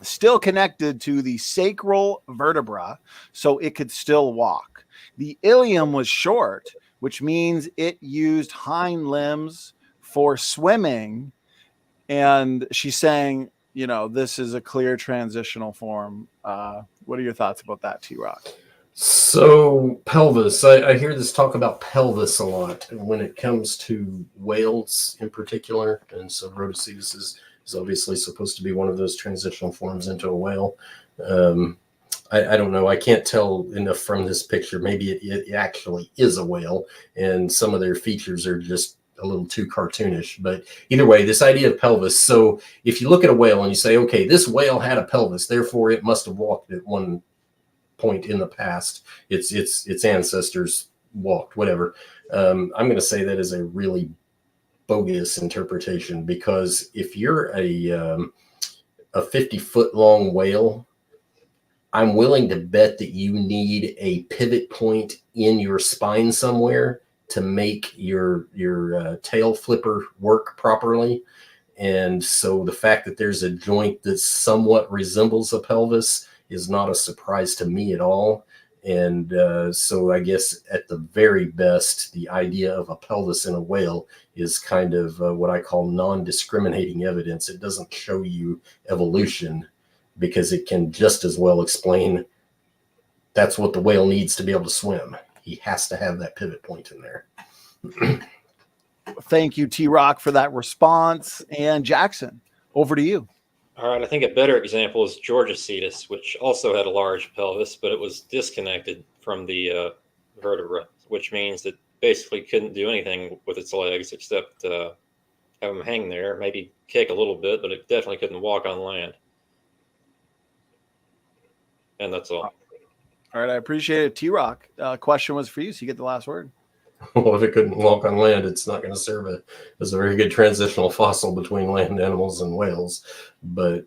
A: still connected to the sacral vertebra, so it could still walk. The ilium was short, which means it used hind limbs for swimming. And she's saying, you know, this is a clear transitional form. What are your thoughts about that, TRock?
C: So pelvis, I hear this talk about pelvis a lot when it comes to whales in particular. And so Rhodocetus is obviously supposed to be one of those transitional forms into a whale. I don't know. I can't tell enough from this picture. Maybe it actually is a whale, and some of their features are just a little too cartoonish. But either way, this idea of pelvis. So if you look at a whale and you say, okay, this whale had a pelvis, therefore it must have walked at one point in the past. Its ancestors walked, whatever. I'm going to say that is a really bogus interpretation, because if you're a 50-foot long whale, I'm willing to bet that you need a pivot point in your spine somewhere to make your tail flipper work properly. And so the fact that there's a joint that somewhat resembles a pelvis is not a surprise to me at all. And so I guess at the very best, the idea of a pelvis in a whale is kind of what I call non-discriminating evidence. It doesn't show you evolution, because it can just as well explain that's what the whale needs to be able to swim. He has to have that pivot point in there.
A: Thank you, TRock, for that response. And Jackson, over to you.
B: All right, I think a better example is Georgocetus, which also had a large pelvis, but it was disconnected from the vertebra, which means it basically couldn't do anything with its legs except have them hang there, maybe kick a little bit, but it definitely couldn't walk on land. And that's all.
A: All right, I appreciate it. TRock, question was for you, so you get the last word.
C: Well, if it couldn't walk on land, it's not going to serve as a very good transitional fossil between land animals and whales. But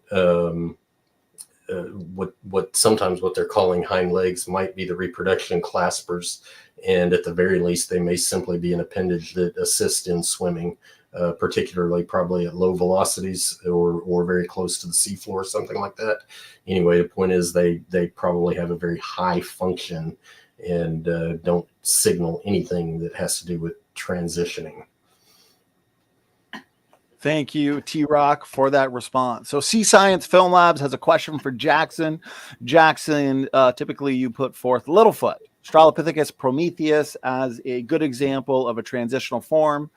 C: sometimes what they're calling hind legs might be the reproduction claspers, and at the very least, they may simply be an appendage that assists in swimming, particularly probably at low velocities or very close to the seafloor, something like that. Anyway, the point is they probably have a very high function and don't signal anything that has to do with transitioning.
A: Thank you, TRock, for that response. So Sea Science Film Labs has a question for Jackson. Jackson, typically you put forth Littlefoot, Australopithecus prometheus, as a good example of a transitional form.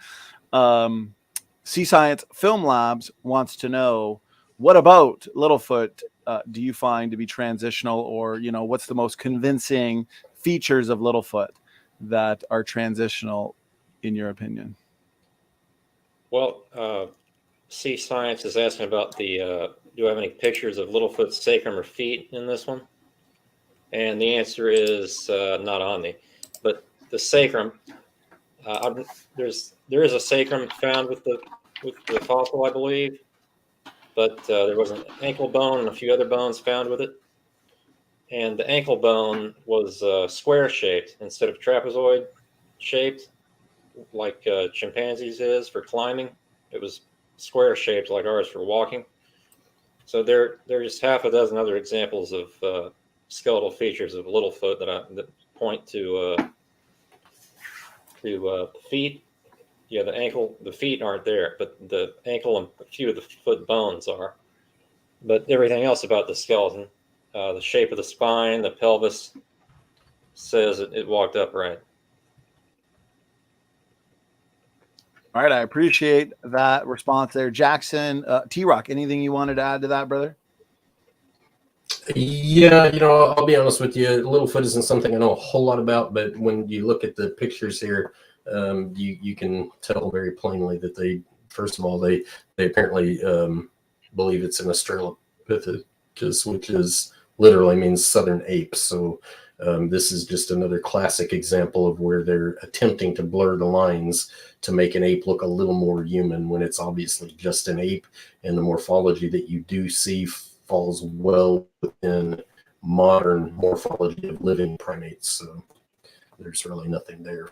A: Sea Science Film Labs wants to know, what about Littlefoot do you find to be transitional, or, you know, what's the most convincing features of Littlefoot that are transitional in your opinion?
B: Well, Sea Science is asking about the, do I have any pictures of Littlefoot's sacrum or feet in this one? And the answer is not on the, but the sacrum, there is a sacrum found with the fossil, I believe, but there was an ankle bone and a few other bones found with it. And the ankle bone was square shaped instead of trapezoid shaped, like chimpanzees is for climbing. It was square shaped like ours for walking. So there's half a dozen other examples of skeletal features of Littlefoot that point to feet. Yeah, the feet aren't there, but the ankle and a few of the foot bones are. But everything else about the skeleton, the shape of the spine, the pelvis, says it walked upright.
A: All right, I appreciate that response there, Jackson. TRock, anything you wanted to add to that, brother?
C: Yeah, I'll be honest with you. Littlefoot isn't something I know a whole lot about, but when you look at the pictures here, you can tell very plainly that they apparently believe it's an Australopithecus, which literally means southern ape. So This is just another classic example of where they're attempting to blur the lines to make an ape look a little more human when it's obviously just an ape, and the morphology that you do see falls well within modern morphology of living primates. So there's really nothing there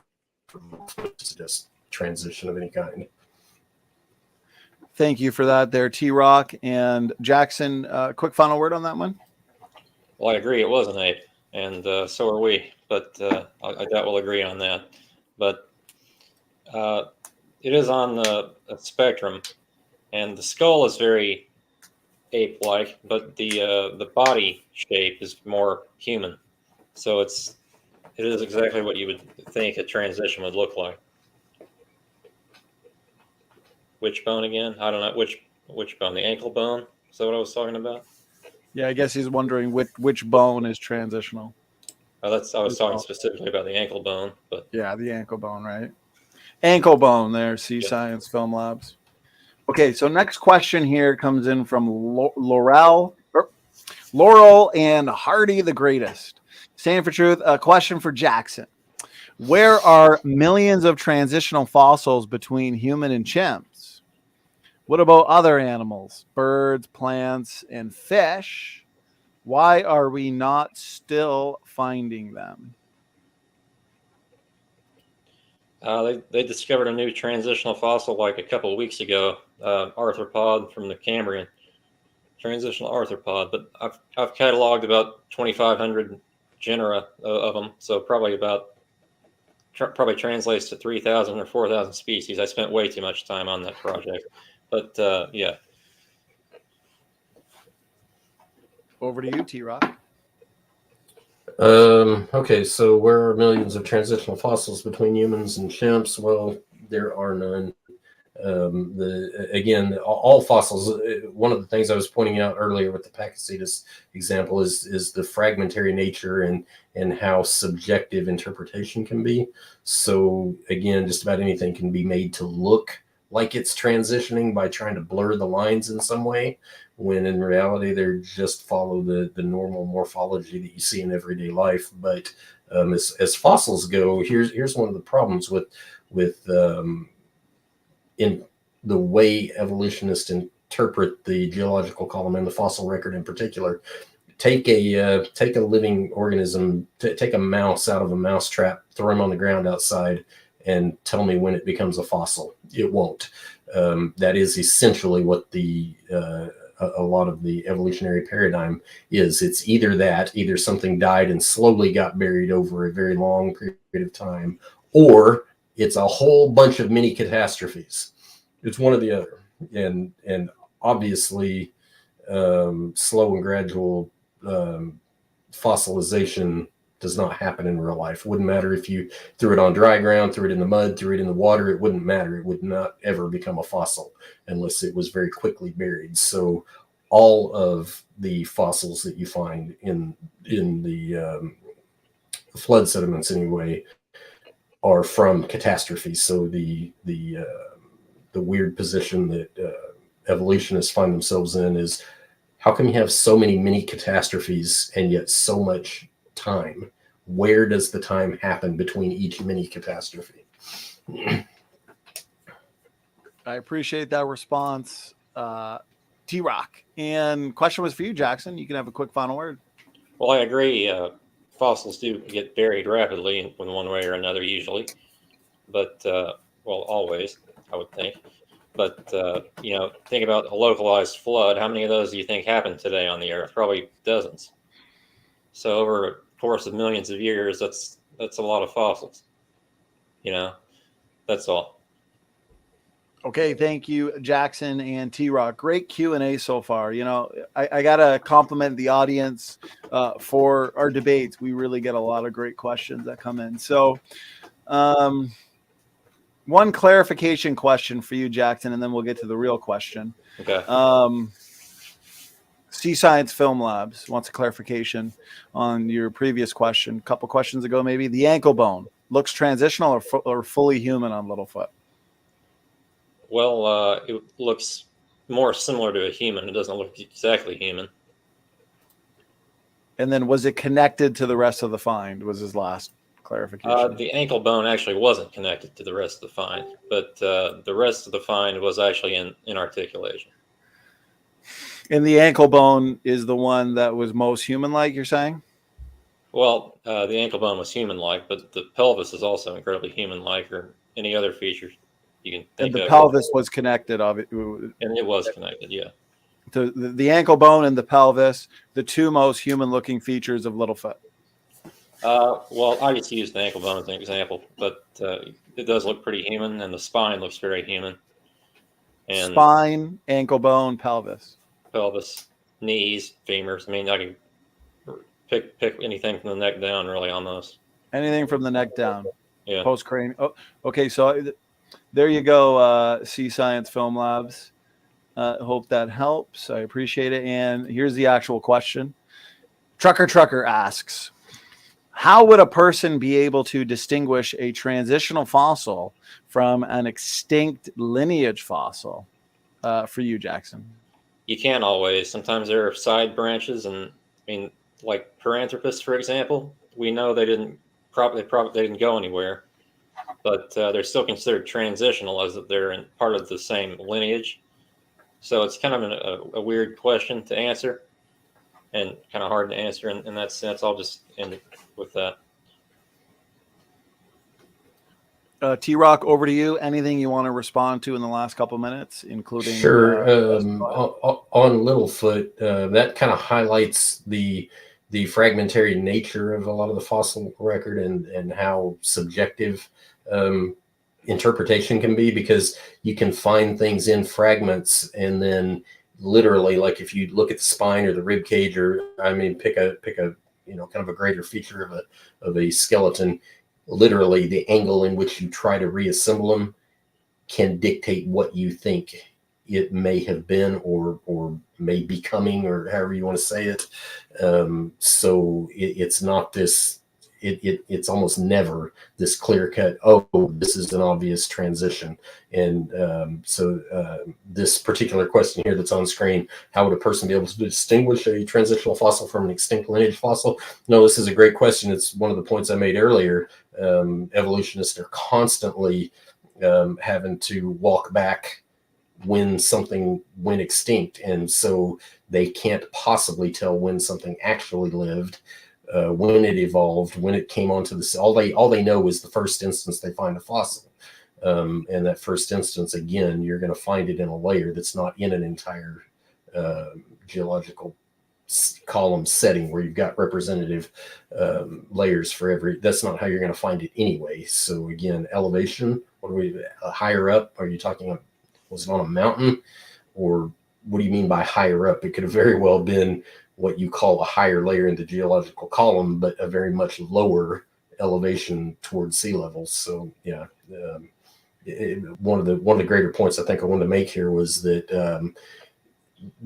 C: for to just transition of any kind.
A: Thank you for that there, TRock. And Jackson, quick final word on that one?
B: Well, I agree it was an ape, and so are we, but I doubt we'll agree on that. But it is on a spectrum, and the skull is very ape-like, but the body shape is more human. So it is exactly what you would think a transition would look like. Which bone again? I don't know. Which bone? The ankle bone? Is that what I was talking about?
A: Yeah, I guess he's wondering which bone is transitional.
B: Oh, I was talking specifically about the ankle bone, but
A: yeah, the ankle bone, right? Ankle bone there, Sea Science Film Labs. Okay, so next question here comes in from Laurel and Hardy the Greatest. Stand for Truth, a question for Jackson. Where are millions of transitional fossils between human and chimps? What about other animals, birds, plants, and fish? Why are we not still finding them?
B: they discovered a new transitional fossil like a couple of weeks ago, arthropod from the Cambrian, transitional arthropod. But I've cataloged about 2,500 genera of them, so probably translates to 3,000 or 4,000 species. I spent way too much time on that project, but yeah.
A: Over to you, TRock.
C: Okay, so where are millions of transitional fossils between humans and chimps? Well, there are none. All fossils. One of the things I was pointing out earlier with the Bacillosaurus example is the fragmentary nature and how subjective interpretation can be. So again, just about anything can be made to look like it's transitioning by trying to blur the lines in some way, when in reality they're just follow the normal morphology that you see in everyday life. But as fossils go, here's one of the problems with in the way evolutionists interpret the geological column and the fossil record in particular. Take a living organism, take a mouse out of a mouse trap, throw him on the ground outside, and tell me when it becomes a fossil. It won't. That is essentially what a lot of the evolutionary paradigm is. It's either something died and slowly got buried over a very long period of time, or it's a whole bunch of mini catastrophes. It's one or the other. And obviously, slow and gradual fossilization does not happen in real life. Wouldn't matter if you threw it on dry ground, threw it in the mud, threw it in the water. It wouldn't matter. It would not ever become a fossil unless it was very quickly buried. So all of the fossils that you find in the flood sediments anyway are from catastrophes. So the weird position that evolutionists find themselves in is, how come you have so many mini catastrophes and yet so much time? Where does the time happen between each mini catastrophe?
A: I appreciate that response, TRock. And question was for you, Jackson. You can have a quick final word.
B: Well, I agree. Fossils do get buried rapidly in one way or another, usually. But, well, always, I would think. But, think about a localized flood. How many of those do you think happened today on the Earth? Probably dozens. So over a course of millions of years, that's a lot of fossils. That's all.
A: Okay, thank you, Jackson and TRock. Great Q&A so far. I got to compliment the audience for our debates. We really get a lot of great questions that come in. So one clarification question for you, Jackson, and then we'll get to the real question.
B: Okay.
A: Sea Science Film Labs wants a clarification on your previous question. A couple questions ago, maybe. The ankle bone looks transitional or fully human on Littlefoot?
B: Well, it looks more similar to a human. It doesn't look exactly human.
A: And then was it connected to the rest of the find? Was his last clarification.
B: The ankle bone actually wasn't connected to the rest of the find, but the rest of the find was actually in articulation.
A: And the ankle bone is the one that was most human-like, you're saying?
B: Well, the ankle bone was human-like, but the pelvis is also incredibly human-like, or any other features you can think
A: And the
B: of.
A: pelvis was connected,
B: And it was connected, yeah.
A: to the ankle bone and the pelvis, the two most human-looking features of Littlefoot.
B: Well, I just used the ankle bone as an example, but it does look pretty human, and the spine looks very human. And
A: Spine, ankle bone, pelvis.
B: pelvis, knees, femurs. I mean, I can pick anything from the neck down, really, almost.
A: Anything from the neck down.
B: Yeah.
A: Post cranium. Oh, okay. So there you go. Sea Science Film Labs. Hope that helps. I appreciate it. And here's the actual question. Trucker asks, how would a person be able to distinguish a transitional fossil from an extinct lineage fossil? For you, Jackson.
B: You can't always. Sometimes there are side branches, and I mean, like Paranthropus, for example, we know they didn't go anywhere, but they're still considered transitional as that they're in part of the same lineage. So it's kind of a weird question to answer, and kind of hard to answer in that sense. I'll just end it with that.
A: TRock, over to you. Anything you want to respond to in the last couple minutes, including?
C: Sure. On Littlefoot, that kind of highlights the fragmentary nature of a lot of the fossil record and how subjective interpretation can be, because you can find things in fragments, and then literally, like if you look at the spine or the rib cage, or I mean, pick a kind of a greater feature of a skeleton, literally the angle in which you try to reassemble them can dictate what you think it may have been or may be coming, or however you want to say it. So it's not this, it's almost never this clear cut, oh, this is an obvious transition. And so this particular question here that's on screen, how would a person be able to distinguish a transitional fossil from an extinct lineage fossil? No, this is a great question. It's one of the points I made earlier. Evolutionists are constantly having to walk back when something went extinct, and so they can't possibly tell when something actually lived, when it evolved, when it came onto this. All they know is the first instance they find a fossil, and that first instance, again, you're going to find it in a layer that's not in an entire geological column setting where you've got representative layers for every. That's not how you're going to find it anyway. So again, elevation. What are we higher up? Are you talking? Was it on a mountain, or what do you mean by higher up? It could have very well been what you call a higher layer in the geological column, but a very much lower elevation towards sea level. So yeah, one of the greater points I think I wanted to make here was that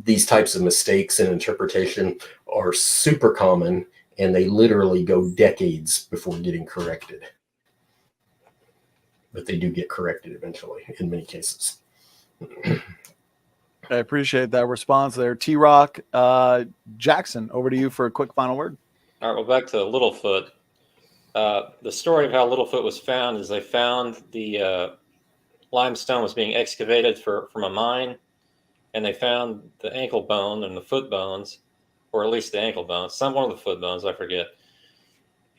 C: these types of mistakes in interpretation are super common, and they literally go decades before getting corrected. But they do get corrected eventually in many cases.
A: I appreciate that response there. TRock, Jackson, over to you for a quick final word.
B: All right, well, back to Littlefoot. The story of how Littlefoot was found is they found the limestone was being excavated from a mine, and they found the ankle bone and the foot bones, or at least the ankle bones, one of the foot bones, I forget.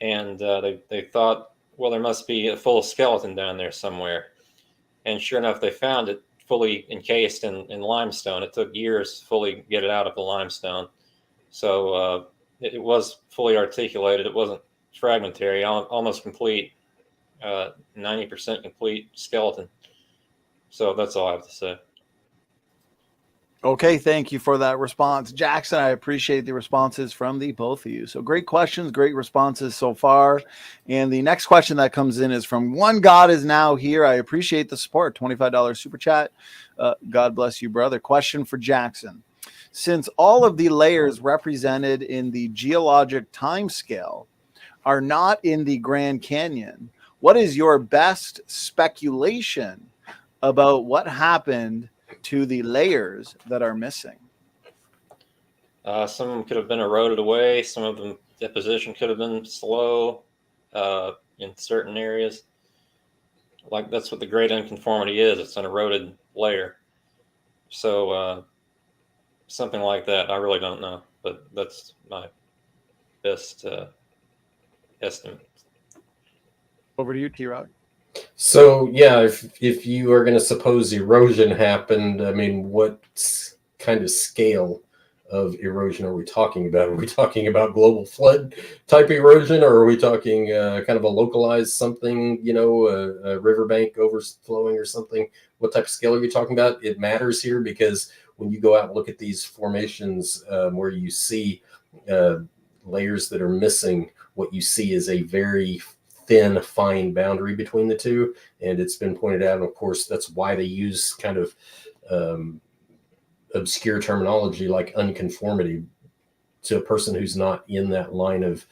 B: And they thought, well, there must be a full skeleton down there somewhere. And sure enough, they found it fully encased in limestone. It took years to fully get it out of the limestone. So it was fully articulated. It wasn't fragmentary, almost complete, 90% complete skeleton. So that's all I have to say.
A: Okay, thank you for that response, Jackson. I appreciate the responses from the both of you. So great questions, great responses so far. And the next question that comes in is from One God Is Now Here. I appreciate the support, $25 super chat. God bless you, brother. Question for Jackson. Since all of the layers represented in the geologic time scale are not in the Grand Canyon, what is your best speculation about what happened to the layers that are missing?
B: Some of them could have been eroded away. Some of them deposition could have been slow in certain areas. Like that's what the great unconformity is. It's an eroded layer. So something like that. I really don't know, but that's my best estimate.
A: Over to you, TRock.
C: So yeah, if you are going to suppose erosion happened, I mean, what kind of scale of erosion are we talking about? Are we talking about global flood type erosion, or are we talking kind of a localized something, a riverbank overflowing or something? What type of scale are you talking about? It matters here because when you go out and look at these formations where you see layers that are missing, what you see is a very thin, fine boundary between the two. And it's been pointed out, and of course, that's why they use kind of obscure terminology like unconformity. To a person who's not in that line of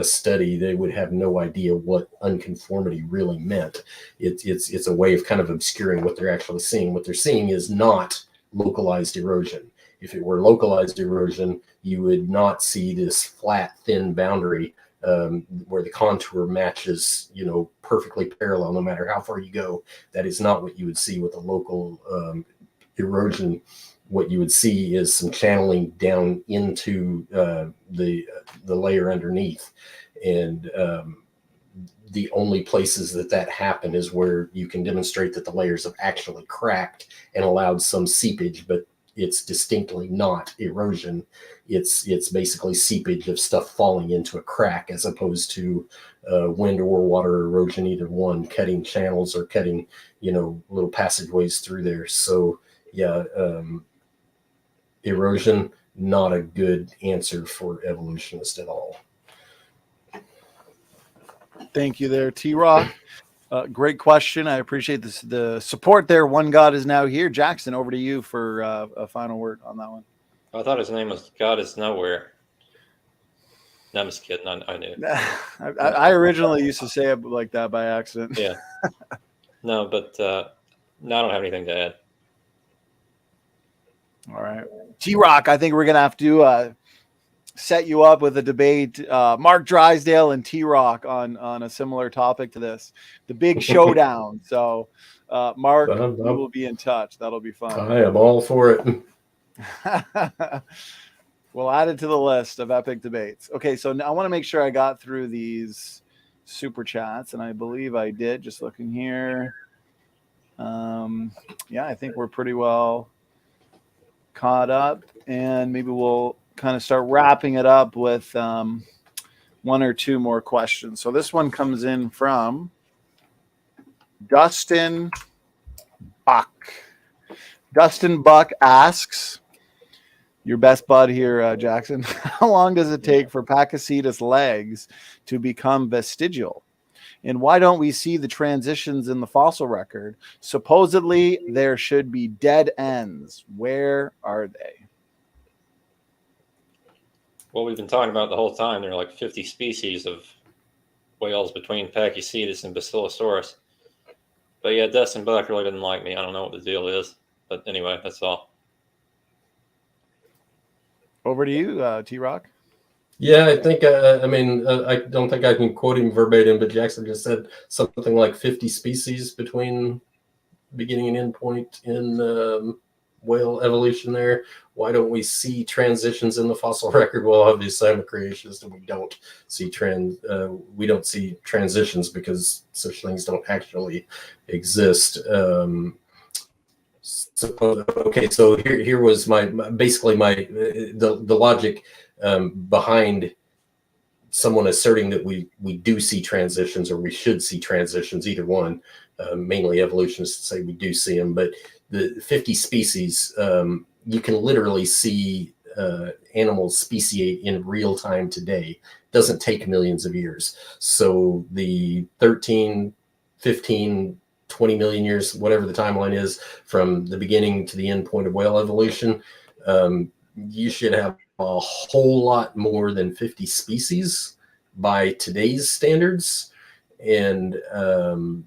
C: study, they would have no idea what unconformity really meant. It's a way of kind of obscuring what they're actually seeing. What they're seeing is not localized erosion. If it were localized erosion, you would not see this flat, thin boundary where the contour matches, perfectly parallel no matter how far you go. That is not what you would see with a local erosion. What you would see is some channeling down into the layer underneath, and the only places that happen is where you can demonstrate that the layers have actually cracked and allowed some seepage, but it's distinctly not erosion. It's basically seepage of stuff falling into a crack, as opposed to wind or water erosion, either one, cutting channels or cutting, little passageways through there. So yeah, erosion, not a good answer for evolutionists at all.
A: Thank you there, TRock. Great question. I appreciate the support there. One God is now here. Jackson, over to you for a final word on that one.
B: I thought his name was God is Nowhere. No, I'm just kidding. I knew.
A: I originally used to say it like that by accident.
B: Yeah. No, but no, I don't have anything to add.
A: All right. TRock, I think we're going to have to set you up with a debate, Mark Drysdale and TRock on a similar topic to this, the big showdown. So, Mark, we will be in touch. That'll be fun.
C: I am all for it.
A: We'll add it to the list of epic debates. Okay, so now I want to make sure I got through these super chats, and I believe I did. Just looking here. Yeah, I think we're pretty well caught up, and maybe we'll kind of start wrapping it up with one or two more questions. So this one comes in from Dustin Buck. Dustin Buck asks, your best bud here, Jackson, how long does it take for Bacillosaurus legs to become vestigial? And why don't we see the transitions in the fossil record? Supposedly, there should be dead ends. Where are they?
B: Well, we've been talking about the whole time. There are like 50 species of whales between Bacillosaurus and Bacillosaurus. But yeah, Dustin Buck really didn't like me. I don't know what the deal is. But anyway, that's all.
A: Over to you, TRock.
C: Yeah, I think, I don't think I can quote him verbatim, but Jackson just said something like 50 species between beginning and end point in whale evolution there. Why don't we see transitions in the fossil record? Well, obviously I'm a creationist and we don't see transitions because such things don't actually exist. So here was the logic behind someone asserting that we do see transitions, or we should see transitions, either one. Mainly evolutionists say we do see them, but the 50 species, you can literally see animals speciate in real time today. Doesn't take millions of years. So the 13, 15, 20 million years, whatever the timeline is, from the beginning to the end point of whale evolution, you should have a whole lot more than 50 species by today's standards. And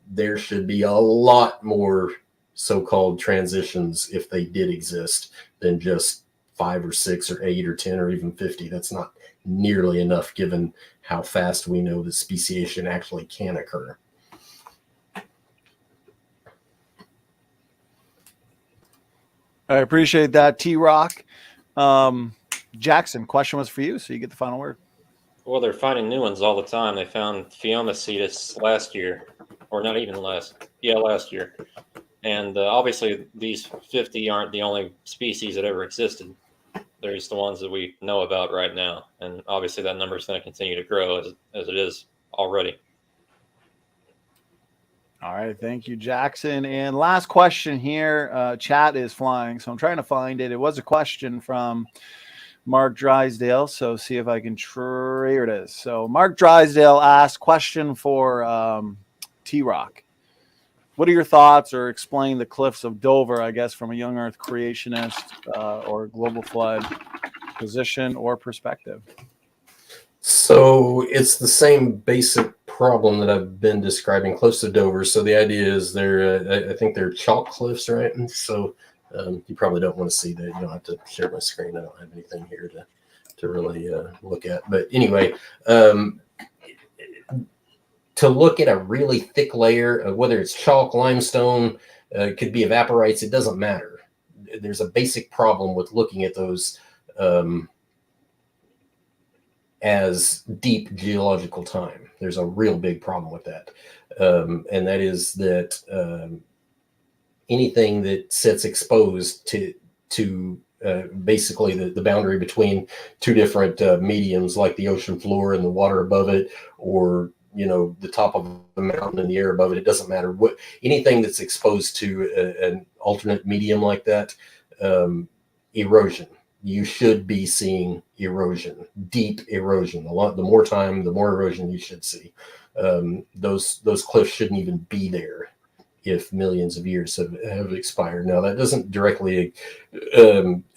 C: there should be a lot more so-called transitions, if they did exist, than just 5 or 6 or 8 or 10 or even 50. That's not nearly enough given how fast we know that speciation actually can occur.
A: I appreciate that, TRock. Jackson, question was for you, so you get the final word.
B: Well, they're finding new ones all the time. They found Pheomocetus last year, or not even last year. And obviously, these 50 aren't the only species that ever existed. They're just the ones that we know about right now. And obviously, that number is going to continue to grow as it is already.
A: All right, thank you, Jackson. And last question here. Chat is flying, so I'm trying to find it. It was a question from Mark Drysdale, so see if I can. Here it is. So Mark Drysdale asked, question for TRock. What are your thoughts, or explain the cliffs of Dover, I guess, from a young Earth creationist or global flood position or perspective?
C: So it's the same basic problem that I've been describing close to Dover. So the idea is I think they're chalk cliffs, right? And so you probably don't want to see that. You don't have to share my screen. I don't have anything here to really look at. But anyway, to look at a really thick layer of whether it's chalk, limestone, could be evaporites, it doesn't matter. There's a basic problem with looking at those as deep geological time. There's a real big problem with that. And that is that anything that sits exposed to basically the boundary between two different mediums, like the ocean floor and the water above it, or the top of the mountain and the air above it, it doesn't matter. Anything that's exposed to an alternate medium like that, erosion. You should be seeing erosion, deep erosion. The more time, the more erosion you should see. Those cliffs shouldn't even be there if millions of years have expired. Now, that doesn't directly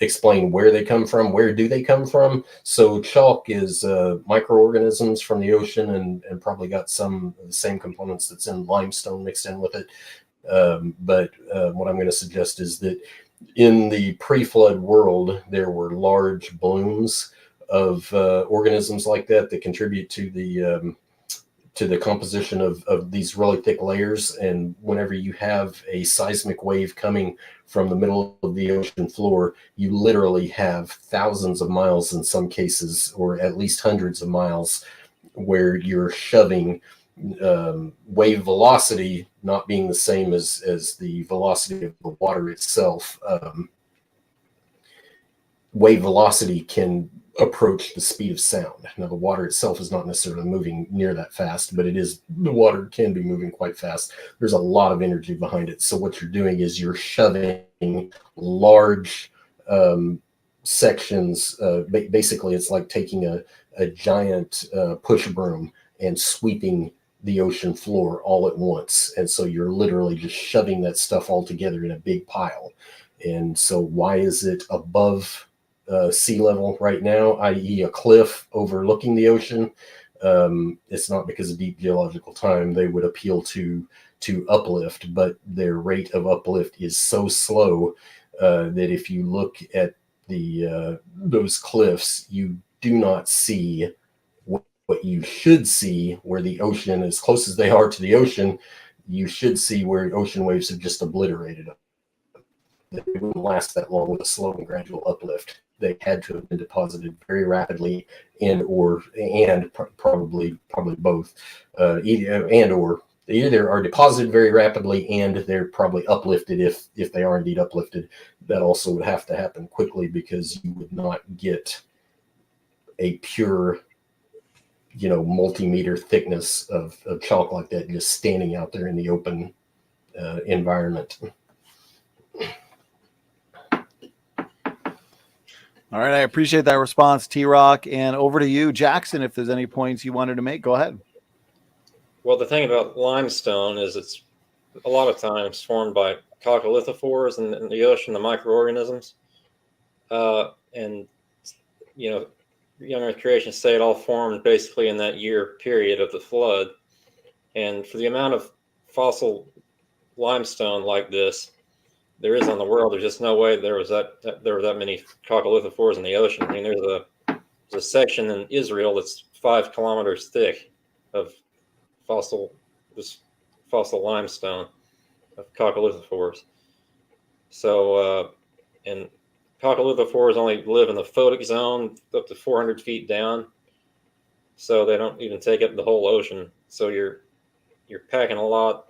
C: explain where they come from. Where do they come from? So chalk is microorganisms from the ocean and probably got some of the same components that's in limestone mixed in with it. But what I'm going to suggest is that in the pre-flood world, there were large blooms of organisms like that contribute to the composition of these really thick layers. And whenever you have a seismic wave coming from the middle of the ocean floor, you literally have thousands of miles in some cases, or at least hundreds of miles, where you're shoving wave velocity not being the same as the velocity of the water itself. Wave velocity can approach the speed of sound. Now, the water itself is not necessarily moving near that fast, but the water can be moving quite fast. There's a lot of energy behind it. So what you're doing is you're shoving large sections. Basically, it's like taking a giant push broom and sweeping the ocean floor all at once. And so you're literally just shoving that stuff all together in a big pile. And so why is it above sea level right now, i.e. a cliff overlooking the ocean? It's not because of deep geological time. They would appeal to uplift, but their rate of uplift is so slow that if you look at those cliffs, you do not see what you should see, where the ocean, as close as they are to the ocean, you should see where ocean waves have just obliterated them. They wouldn't last that long with a slow and gradual uplift. They had to have been deposited very rapidly, and probably both, or they either are deposited very rapidly and they're probably uplifted if they are indeed uplifted. That also would have to happen quickly, because you would not get a pure multi-meter thickness of chalk like that just standing out there in the open environment.
A: All right, I appreciate that response, TRock. And over to you, Jackson, if there's any points you wanted to make, go ahead.
B: Well, the thing about limestone is it's a lot of times formed by coccolithophores in the ocean, the microorganisms. And, young Earth creationists say it all formed basically in that year period of the flood. And for the amount of fossil limestone like this, there is on the world. There's just no way there were that many coccolithophores in the ocean. I mean, there's a section in Israel that's 5 kilometers thick of fossil limestone of coccolithophores. So, and coccolithophores only live in the photic zone up to 400 feet down, so they don't even take up the whole ocean. So you're packing a lot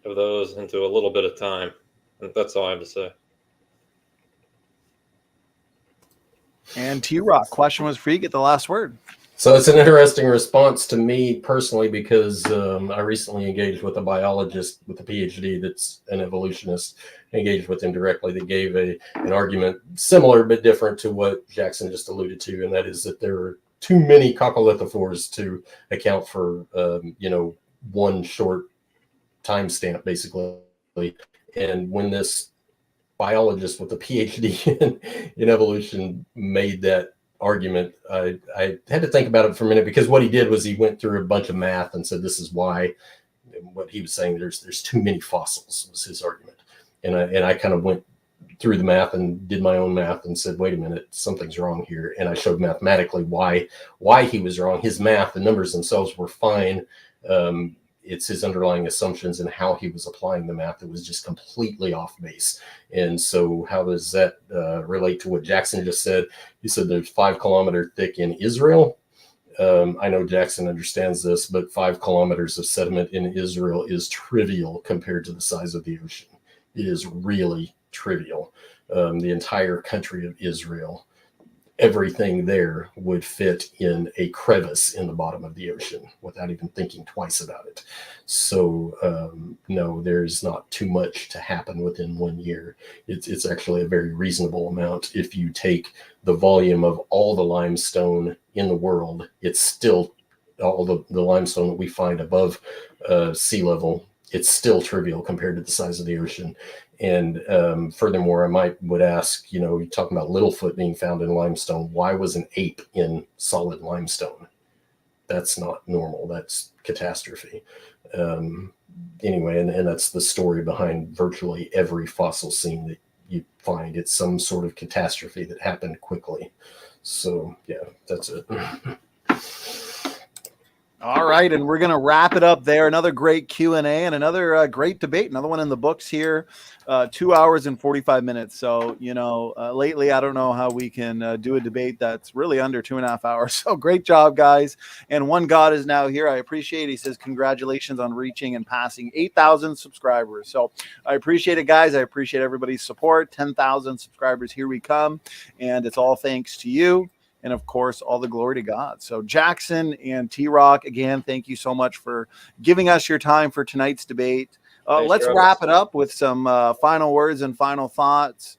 B: of those into a little bit of time. And that's all I have to say.
A: And TRock, question was for you. Get the last word.
C: So it's an interesting response to me personally, because I recently engaged with a biologist with a PhD that's an evolutionist, engaged with him directly, that gave an argument similar but different to what Jackson just alluded to, and that is that there are too many coccolithophores to account for, one short timestamp, basically. And when this biologist with a PhD in evolution made that argument, I had to think about it for a minute, because what he did was he went through a bunch of math and said this is why. What he was saying, there's too many fossils, was his argument. And I kind of went through the math and did my own math and said, wait a minute, something's wrong here. And I showed mathematically why he was wrong. His math, the numbers themselves were fine. It's his underlying assumptions and how he was applying the math that was just completely off base. And so how does that relate to what Jackson just said? He said there's 5 kilometer thick in Israel. I know Jackson understands this, but 5 kilometers of sediment in Israel is trivial compared to the size of the ocean. It is really trivial. The entire country of Israel, everything there would fit in a crevice in the bottom of the ocean without even thinking twice about it. So no, there's not too much to happen within 1 year. It's actually a very reasonable amount. If you take the volume of all the limestone in the world, it's still all the limestone that we find above sea level. It's still trivial compared to the size of the ocean. And furthermore, I would ask, you're talking about Littlefoot being found in limestone. Why was an ape in solid limestone? That's not normal. That's catastrophe. Anyway, and that's the story behind virtually every fossil scene that you find. It's some sort of catastrophe that happened quickly. So yeah, that's it.
A: All right, and we're going to wrap it up there. Another great Q&A and another great debate. Another one in the books here. 2 hours and 45 minutes. So, lately, I don't know how we can do a debate that's really under 2.5 hours. So great job, guys. And One God is now here. I appreciate it. He says, congratulations on reaching and passing 8,000 subscribers. So I appreciate it, guys. I appreciate everybody's support. 10,000 subscribers. Here we come. And it's all thanks to you. And of course, all the glory to God. So Jackson and TRock, again, thank you so much for giving us your time for tonight's debate. Let's wrap it up with some final words and final thoughts.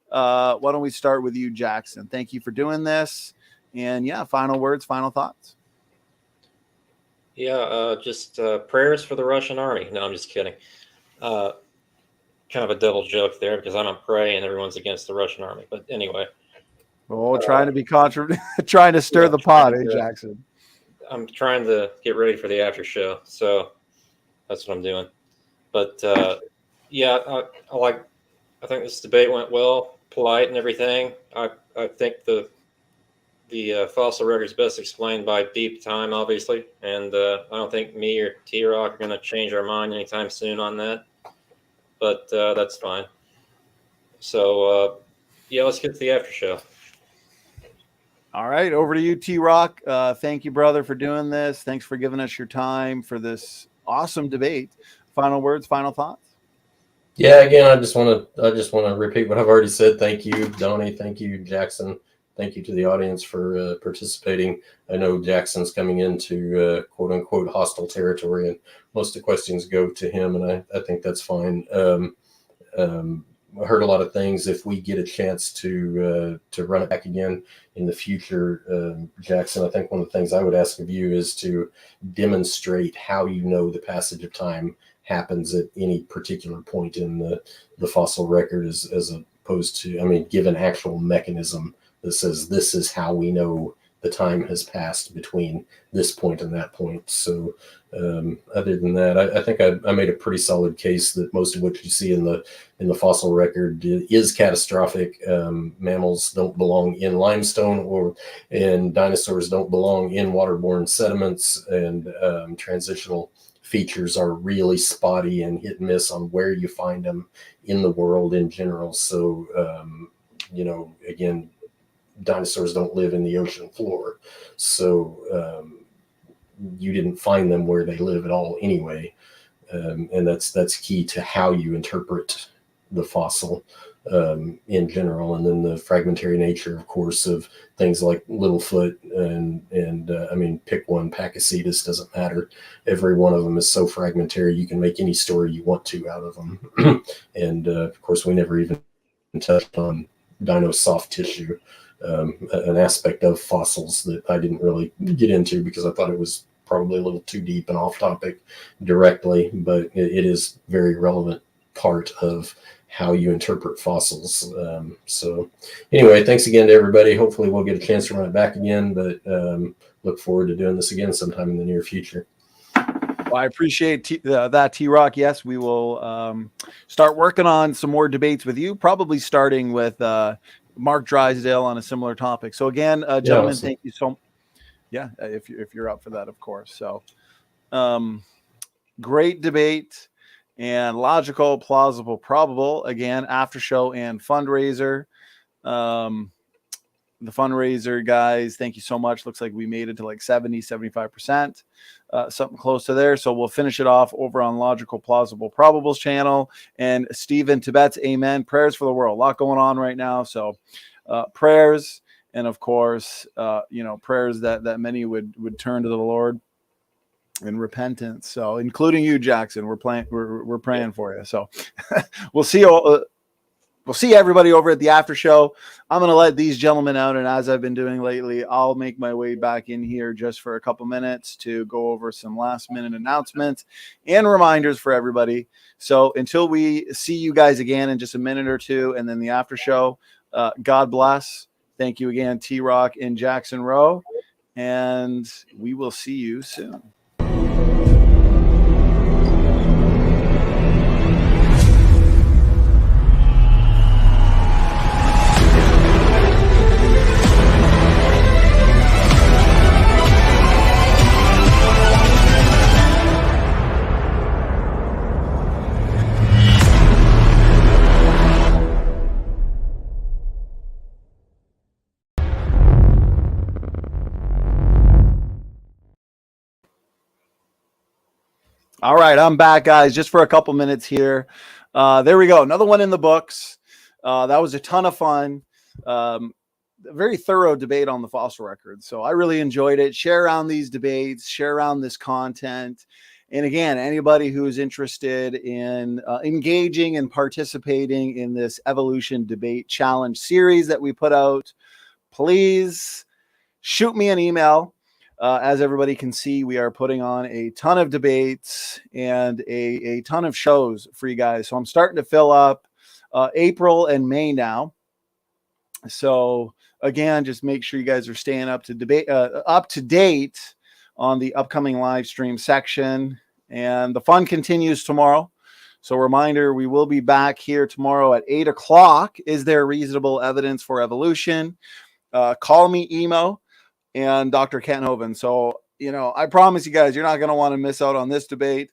A: Why don't we start with you, Jackson? Thank you for doing this. And yeah, final words, final thoughts.
B: Yeah, just prayers for the Russian army. No, I'm just kidding. Kind of a double joke there, because I don't pray and everyone's against the Russian army. But anyway.
A: Oh, trying to be trying to stir the pot, Jackson?
B: I'm trying to get ready for the after show, so that's what I'm doing. But yeah, I think this debate went well, polite and everything. I think the fossil record is best explained by deep time, obviously, and I don't think me or TRock are going to change our mind anytime soon on that. But that's fine. So yeah, let's get to the after show.
A: All right, over to you, TRock. Thank you, brother, for doing this. Thanks for giving us your time for this awesome debate. Final words, final thoughts.
C: Yeah, again, I just want to repeat what I've already said. Thank you, Donnie. Thank you, Jackson. Thank you to the audience for participating. I know Jackson's coming into quote unquote hostile territory, and most of the questions go to him, and I think that's fine. I heard a lot of things. If we get a chance to run it back again in the future, Jackson, I think one of the things I would ask of you is to demonstrate how the passage of time happens at any particular point in the fossil record, as opposed to, give an actual mechanism that says this is how we know the time has passed between this point and that point. So other than that, I think I made a pretty solid case that most of what you see in the fossil record is catastrophic. Mammals don't belong in limestone, and dinosaurs don't belong in waterborne sediments, and transitional features are really spotty and hit and miss on where you find them in the world in general. So, again, dinosaurs don't live in the ocean floor. So you didn't find them where they live at all anyway. And that's key to how you interpret the fossil in general. And then the fragmentary nature, of course, of things like Littlefoot and I mean, pick one, Pachycetus, doesn't matter. Every one of them is so fragmentary, you can make any story you want to out of them. And of course, we never even touched on dino soft tissue, an aspect of fossils that I didn't really get into because I thought it was probably a little too deep and off topic directly, but it is very relevant part of how you interpret fossils. So anyway, thanks again to everybody. Hopefully we'll get a chance to run it back again, but look forward to doing this again sometime in the near future.
A: Well, I appreciate that, TRock. Yes, we will start working on some more debates with you, probably starting with Mark Drysdale on a similar topic. So again, gentlemen,
C: awesome.
A: thank you so much. Yeah, if you're up for that, of course. So great debate, and logical, plausible, probable. Again, after show and fundraiser. The fundraiser guys, thank you so much. Looks like we made it to like 75%, something close to there. So we'll finish it off over on Logical, Plausible, Probables channel. And Stephen Tibet's amen. Prayers for the world. A lot going on right now. So prayers, and of course, prayers that many would turn to the Lord in repentance. So including you, Jackson, we're praying for you. So we'll see you. We'll see everybody over at the after show. I'm going to let these gentlemen out, and as I've been doing lately, I'll make my way back in here just for a couple minutes to go over some last-minute announcements and reminders for everybody. So until we see you guys again in just a minute or two, and then the after show, God bless. Thank you again, TRock and Jackson Roe, and we will see you soon. All right, I'm back, guys, just for a couple minutes here. There we go. Another one in the books. That was a ton of fun. Very thorough debate on the fossil record. So I really enjoyed it. Share around these debates, share around this content. And again, anybody who's interested in engaging and participating in this evolution debate challenge series that we put out, please shoot me an email. As everybody can see, we are putting on a ton of debates and a ton of shows for you guys. So I'm starting to fill up April and May now. So again, just make sure you guys are staying up to date on the upcoming live stream section. And the fun continues tomorrow. So reminder, we will be back here tomorrow at 8 o'clock. Is there reasonable evidence for evolution? Call me, emo, and Dr. Kent Hovind. So, I promise you guys, you're not going to want to miss out on this debate.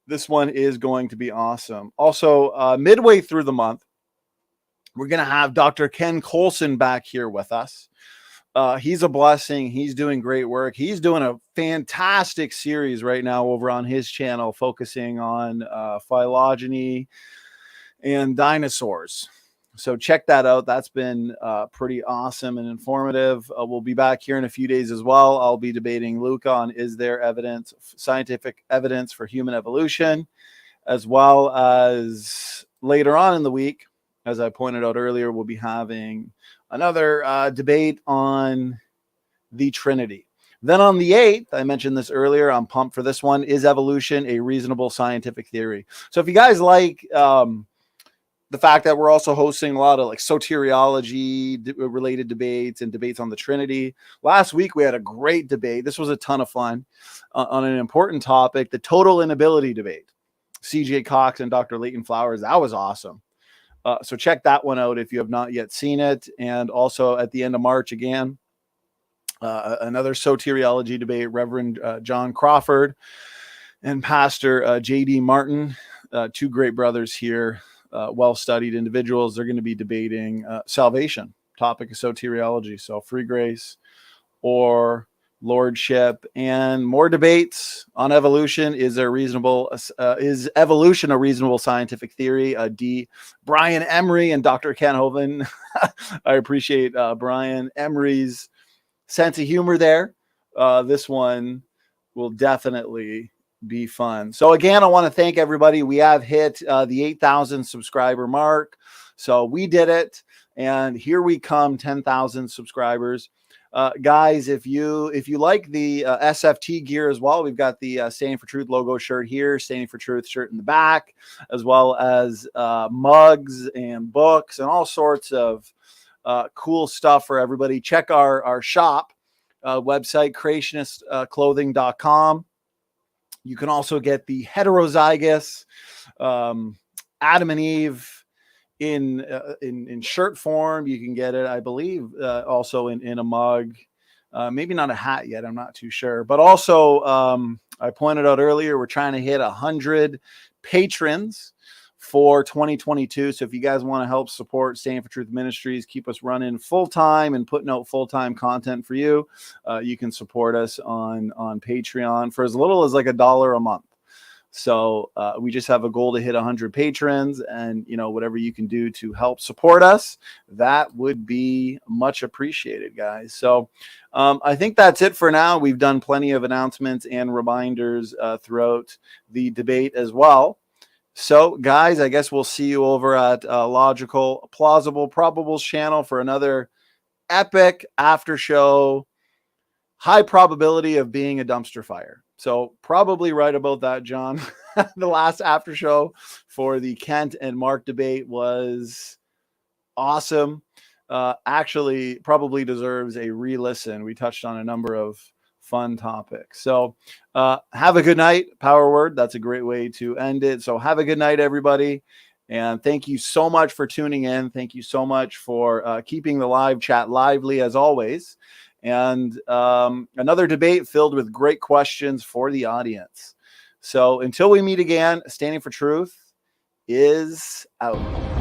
A: This one is going to be awesome. Also, midway through the month, we're going to have Dr. Ken Colson back here with us. He's a blessing. He's doing great work. He's doing a fantastic series right now over on his channel, focusing on phylogeny and dinosaurs. So check that out. That's been pretty awesome and informative. We'll be back here in a few days as well. I'll be debating Luca on is there evidence, scientific evidence for human evolution, as well as later on in the week, as I pointed out earlier, we'll be having another debate on the Trinity. Then on the 8th, I mentioned this earlier, I'm pumped for this one, is evolution a reasonable scientific theory? So if you guys like the fact that we're also hosting a lot of like soteriology related debates and debates on the Trinity. Last week, we had a great debate. This was a ton of fun on an important topic, the total inability debate. CJ Cox and Dr. Leighton Flowers. That was awesome. So check that one out if you have not yet seen it. And also at the end of March, again, another soteriology debate, Reverend John Crawford and Pastor J.D. Martin, two great brothers here, well-studied individuals. They're going to be debating salvation, topic of soteriology. So free grace or lordship, and more debates on evolution. Is evolution a reasonable scientific theory? Brian Emery and Dr. Ken Hovind. I appreciate Brian Emery's sense of humor there. This one will definitely be fun. So again, I want to thank everybody. We have hit the 8,000 subscriber mark. So we did it. And here we come, 10,000 subscribers. Guys, if you like the SFT gear as well, we've got the Standing for Truth logo shirt here, Standing for Truth shirt in the back, as well as mugs and books and all sorts of cool stuff for everybody. Check our shop website, creationistclothing.com. You can also get the heterozygous Adam and Eve in shirt form. You can get it, I believe, also in a mug. Maybe not a hat yet. I'm not too sure. But also, I pointed out earlier, we're trying to hit 100 patrons for 2022. So if you guys want to help support Standing for Truth Ministries, keep us running full time and putting out full time content for you, you can support us on Patreon for as little as like $1 a month. So we just have a goal to hit 100 patrons, and whatever you can do to help support us, that would be much appreciated, guys. So I think that's it for now. We've done plenty of announcements and reminders throughout the debate as well. So, guys, I guess we'll see you over at Logical, Plausible, Probables channel for another epic after show. High probability of being a dumpster fire. So probably right about that, John. The last after show for the Kent and Mark debate was awesome. Actually, probably deserves a re-listen. We touched on a number of fun topics. So have a good night. Power word. That's a great way to end it. So have a good night, everybody. And thank you so much for tuning in. Thank you so much for keeping the live chat lively as always. And another debate filled with great questions for the audience. So until we meet again, Standing for Truth is out.